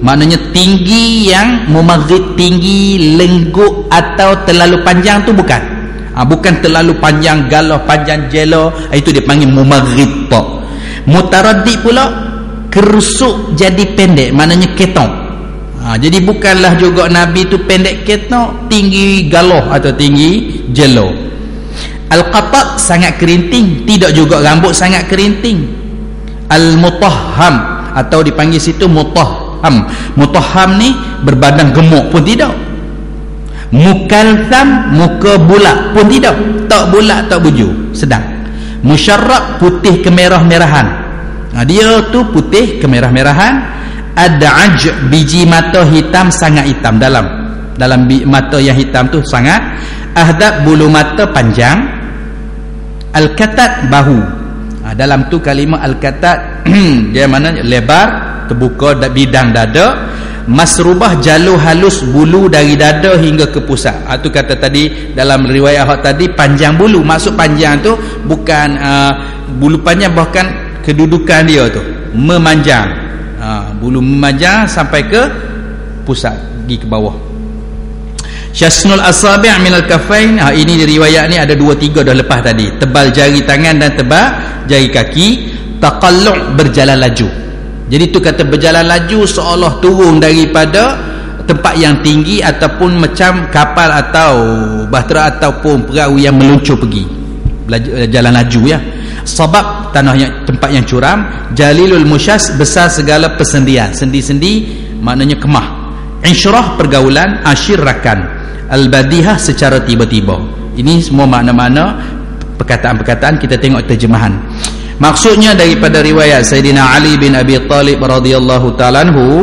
maknanya tinggi yang mumaghid, tinggi lengguk atau terlalu panjang tu bukan. Bukan terlalu panjang galah, panjang jelo, itu dia panggil mumaghid tak. Mutaraddid pula kerusuk jadi pendek, maknanya ketong. Jadi bukanlah juga Nabi tu pendek ketong, tinggi galah atau tinggi jelo. Al-qatat sangat kerinting, tidak juga rambut sangat kerinting. Al-mutahham atau dipanggil situ mutahham. Mutahham ni berbadan gemuk pun tidak. Mukaltham, muka bulat pun tidak. Tak bulat, tak bujur, sedang. Musyarrab, putih kemerah-merahan. Dia tu putih kemerah-merahan. Ad'aj, biji mata hitam, sangat hitam dalam mata yang hitam tu sangat. Ahdab, bulu mata panjang. Al-katat, bahu. Dalam tu kalimah al-katat dia mana lebar, terbuka bidang dada. Masrubah, jalur halus bulu dari dada hingga ke pusat. Tu kata tadi dalam riwayat tadi panjang bulu. Maksud panjang tu bukan bulu panjang, bahkan kedudukan dia tu memanjang. Bulu memanjang sampai ke pusat, pergi ke bawah. Syasnul asabi' minal kafain. Ini di riwayat ni ada 2-3 dah lepas tadi. Tebal jari tangan dan tebal jari kaki. Taqallu', berjalan laju. Jadi tu kata berjalan laju seolah turun daripada tempat yang tinggi ataupun macam kapal atau bahtera ataupun perahu yang meluncur pergi. Jalan laju ya. Sabab, tanah yang tempat yang curam. Jalilul musyas, besar segala persendian. Sendi-sendi maknanya kemah. Insyrah, pergaulan. Ashir, rakan. Al-badihah, secara tiba-tiba. Ini semua makna-makna perkataan-perkataan. Kita tengok terjemahan. Maksudnya daripada riwayat Sayyidina Ali bin Abi Talib radhiyallahu ta'ala anhu,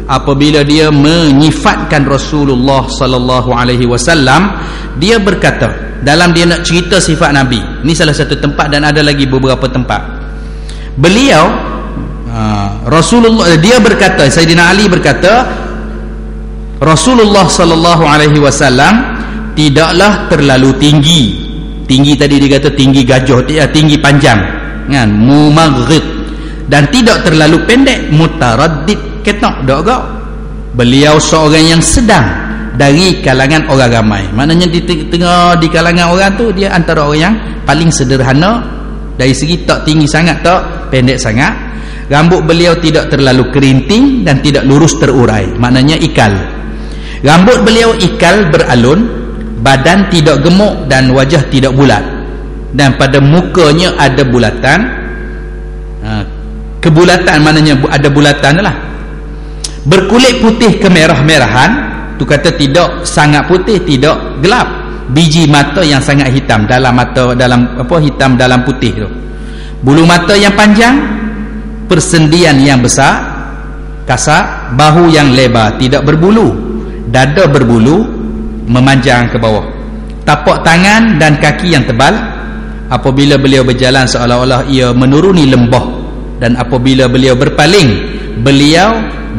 apabila dia menyifatkan Rasulullah sallallahu alaihi wasallam, dia berkata dalam dia nak cerita sifat Nabi. Ini salah satu tempat dan ada lagi beberapa tempat. Beliau Rasulullah, dia berkata, Sayyidina Ali berkata, Rasulullah sallallahu alaihi wasallam tidaklah terlalu tinggi. Tinggi tadi dia kata tinggi gajah, tinggi panjang kan, mumaghid, dan tidak terlalu pendek, mutaraddid, ketok dok. Beliau seorang yang sedang dari kalangan orang ramai. Maknanya di tengah di kalangan orang tu dia antara orang yang paling sederhana dari segi tak tinggi sangat, tak pendek sangat. Rambut beliau tidak terlalu kerinting dan tidak lurus terurai, maknanya ikal. Rambut beliau ikal beralun, badan tidak gemuk dan wajah tidak bulat. Dan pada mukanya ada bulatan. Kebulatan maknanya ada bulatan lah. Berkulit putih kemerah-merahan. Tu kata tidak sangat putih, tidak gelap. Biji mata yang sangat hitam, dalam mata, dalam apa, hitam dalam putih tu. Bulu mata yang panjang, persendian yang besar, kasar, bahu yang lebar, tidak berbulu, dada berbulu, memanjang ke bawah. Tapak tangan dan kaki yang tebal. Apabila beliau berjalan seolah-olah ia menuruni lembah, dan apabila beliau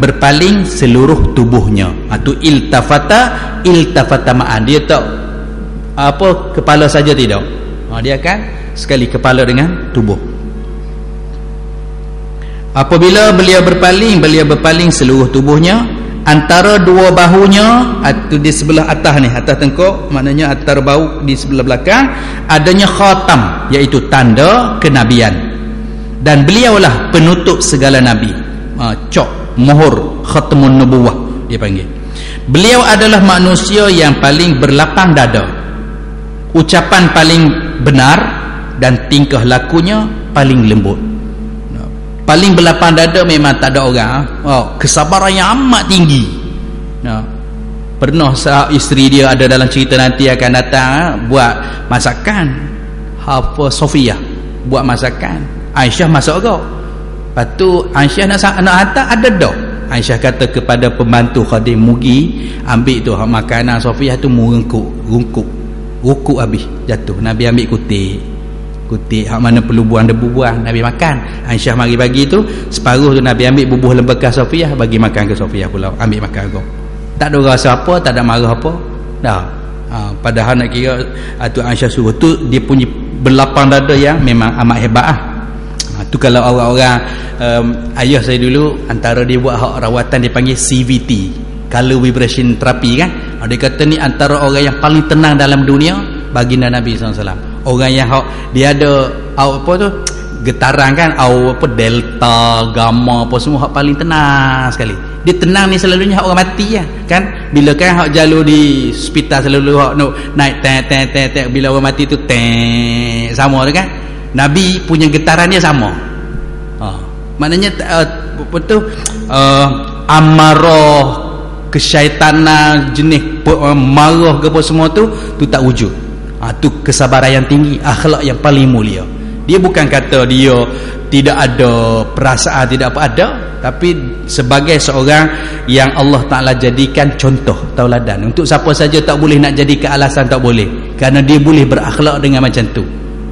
berpaling seluruh tubuhnya. Itu iltafata ma'an. Dia tak apa kepala saja tidak. Dia akan sekali kepala dengan tubuh. Apabila beliau berpaling seluruh tubuhnya. Antara dua bahunya, atau di sebelah atas ni, atas tengkuk, maknanya antara bahu di sebelah belakang, adanya khatam, iaitu tanda kenabian. Dan beliaulah penutup segala nabi. Cok, mohor, khatamun nubuwah dia panggil. Beliau adalah manusia yang paling berlapang dada, ucapan paling benar, dan tingkah lakunya paling lembut. Paling berlapang dada memang tak ada orang. Kesabaran yang amat tinggi. Pernah isteri dia ada dalam cerita nanti akan datang, buat masakan. Sofia buat masakan, Aisyah masak kau. Lepas tu Aisyah nak hantar, ada dah. Aisyah kata kepada pembantu khadim, mugi ambil tu makanan Sofia tu, rungkuk habis jatuh. Nabi ambil kutik hak mana perlu buang debu, buang, Nabi makan. Aisyah mari bagi tu separuh tu, Nabi ambil bubuh lembekah Sofia, bagi makan ke Sofia pula, ambil makan kau. Tak ada rasa apa, tak ada marah apa dah. Padahal nak kira tu Aisyah suruh tu, dia punya berlapang dada yang memang amat hebat Tu kalau orang-orang ayah saya dulu, antara dia buat rawatan dia panggil CVT, color vibration therapy kan. Dia kata ni antara orang yang paling tenang dalam dunia baginda Nabi SAW. Orang yang dia ada apa tu, getaran kan, apa delta, gamma apa semua paling tenang sekali. Dia tenang ni selalunya orang mati kan. Bila kan jalur di hospital selalu naik tek bila orang mati tu sama tu kan. Nabi punya getaran dia sama. Maknanya betul amarah kesyaitanan jenis marah ke apa semua tu tak wujud. Tu kesabaran yang tinggi, akhlak yang paling mulia. Dia bukan kata dia tidak ada perasaan, tidak apa ada, tapi sebagai seorang yang Allah Ta'ala jadikan contoh tauladan. Untuk siapa saja tak boleh nak jadikan alasan, tak boleh, kerana dia boleh berakhlak dengan macam tu.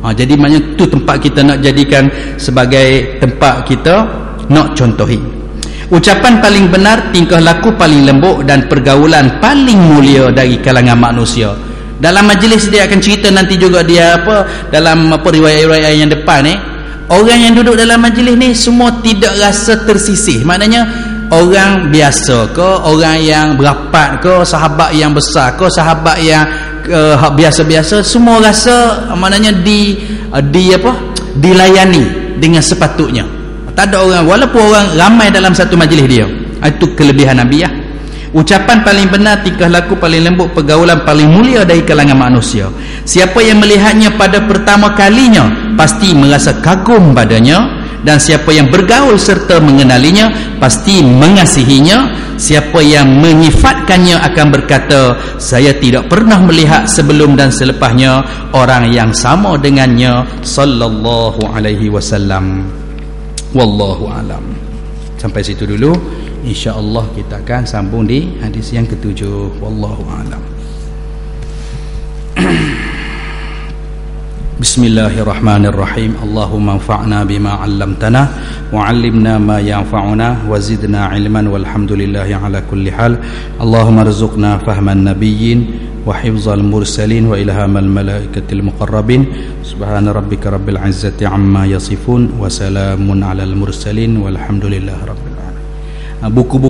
Jadi maknanya tu tempat kita nak jadikan sebagai tempat kita nak contohi. Ucapan paling benar, tingkah laku paling lembut, dan pergaulan paling mulia dari kalangan manusia. Dalam majlis dia akan cerita nanti juga dia dalam riwayat-riwayat yang depan ni, orang yang duduk dalam majlis ni semua tidak rasa tersisih. Maknanya orang biasa ke, orang yang berapat ke, sahabat yang besar ke, sahabat yang biasa-biasa, semua rasa maknanya dilayani dengan sepatutnya. Tak ada orang, walaupun orang ramai dalam satu majlis dia. Itu kelebihan Nabi ya. Ucapan paling benar, tingkah laku paling lembut, pergaulan paling mulia dari kalangan manusia. Siapa yang melihatnya pada pertama kalinya pasti merasa kagum padanya, dan siapa yang bergaul serta mengenalinya pasti mengasihinya. Siapa yang menyifatkannya akan berkata, saya tidak pernah melihat sebelum dan selepasnya orang yang sama dengannya, sallallahu alaihi wasallam. Wallahu alam. Sampai situ dulu. InsyaAllah kita akan sambung di hadis yang ke-7. Wallahu a'lam. Bismillahirrahmanirrahim. Allahumma anfa'na bima 'allamtana wa 'allimna ma yanfa'una wa zidna 'ilman walhamdulillahi 'ala kulli hal. Allahumma rzuqna fahman nabiyyin wa hifzal mursalin wa ilhamal malaikatil muqarrabin. Subhana rabbika rabbil 'izzati 'amma yasifun wa salamun 'alal mursalin walhamdulillahi rabbil alamin. Buku-buku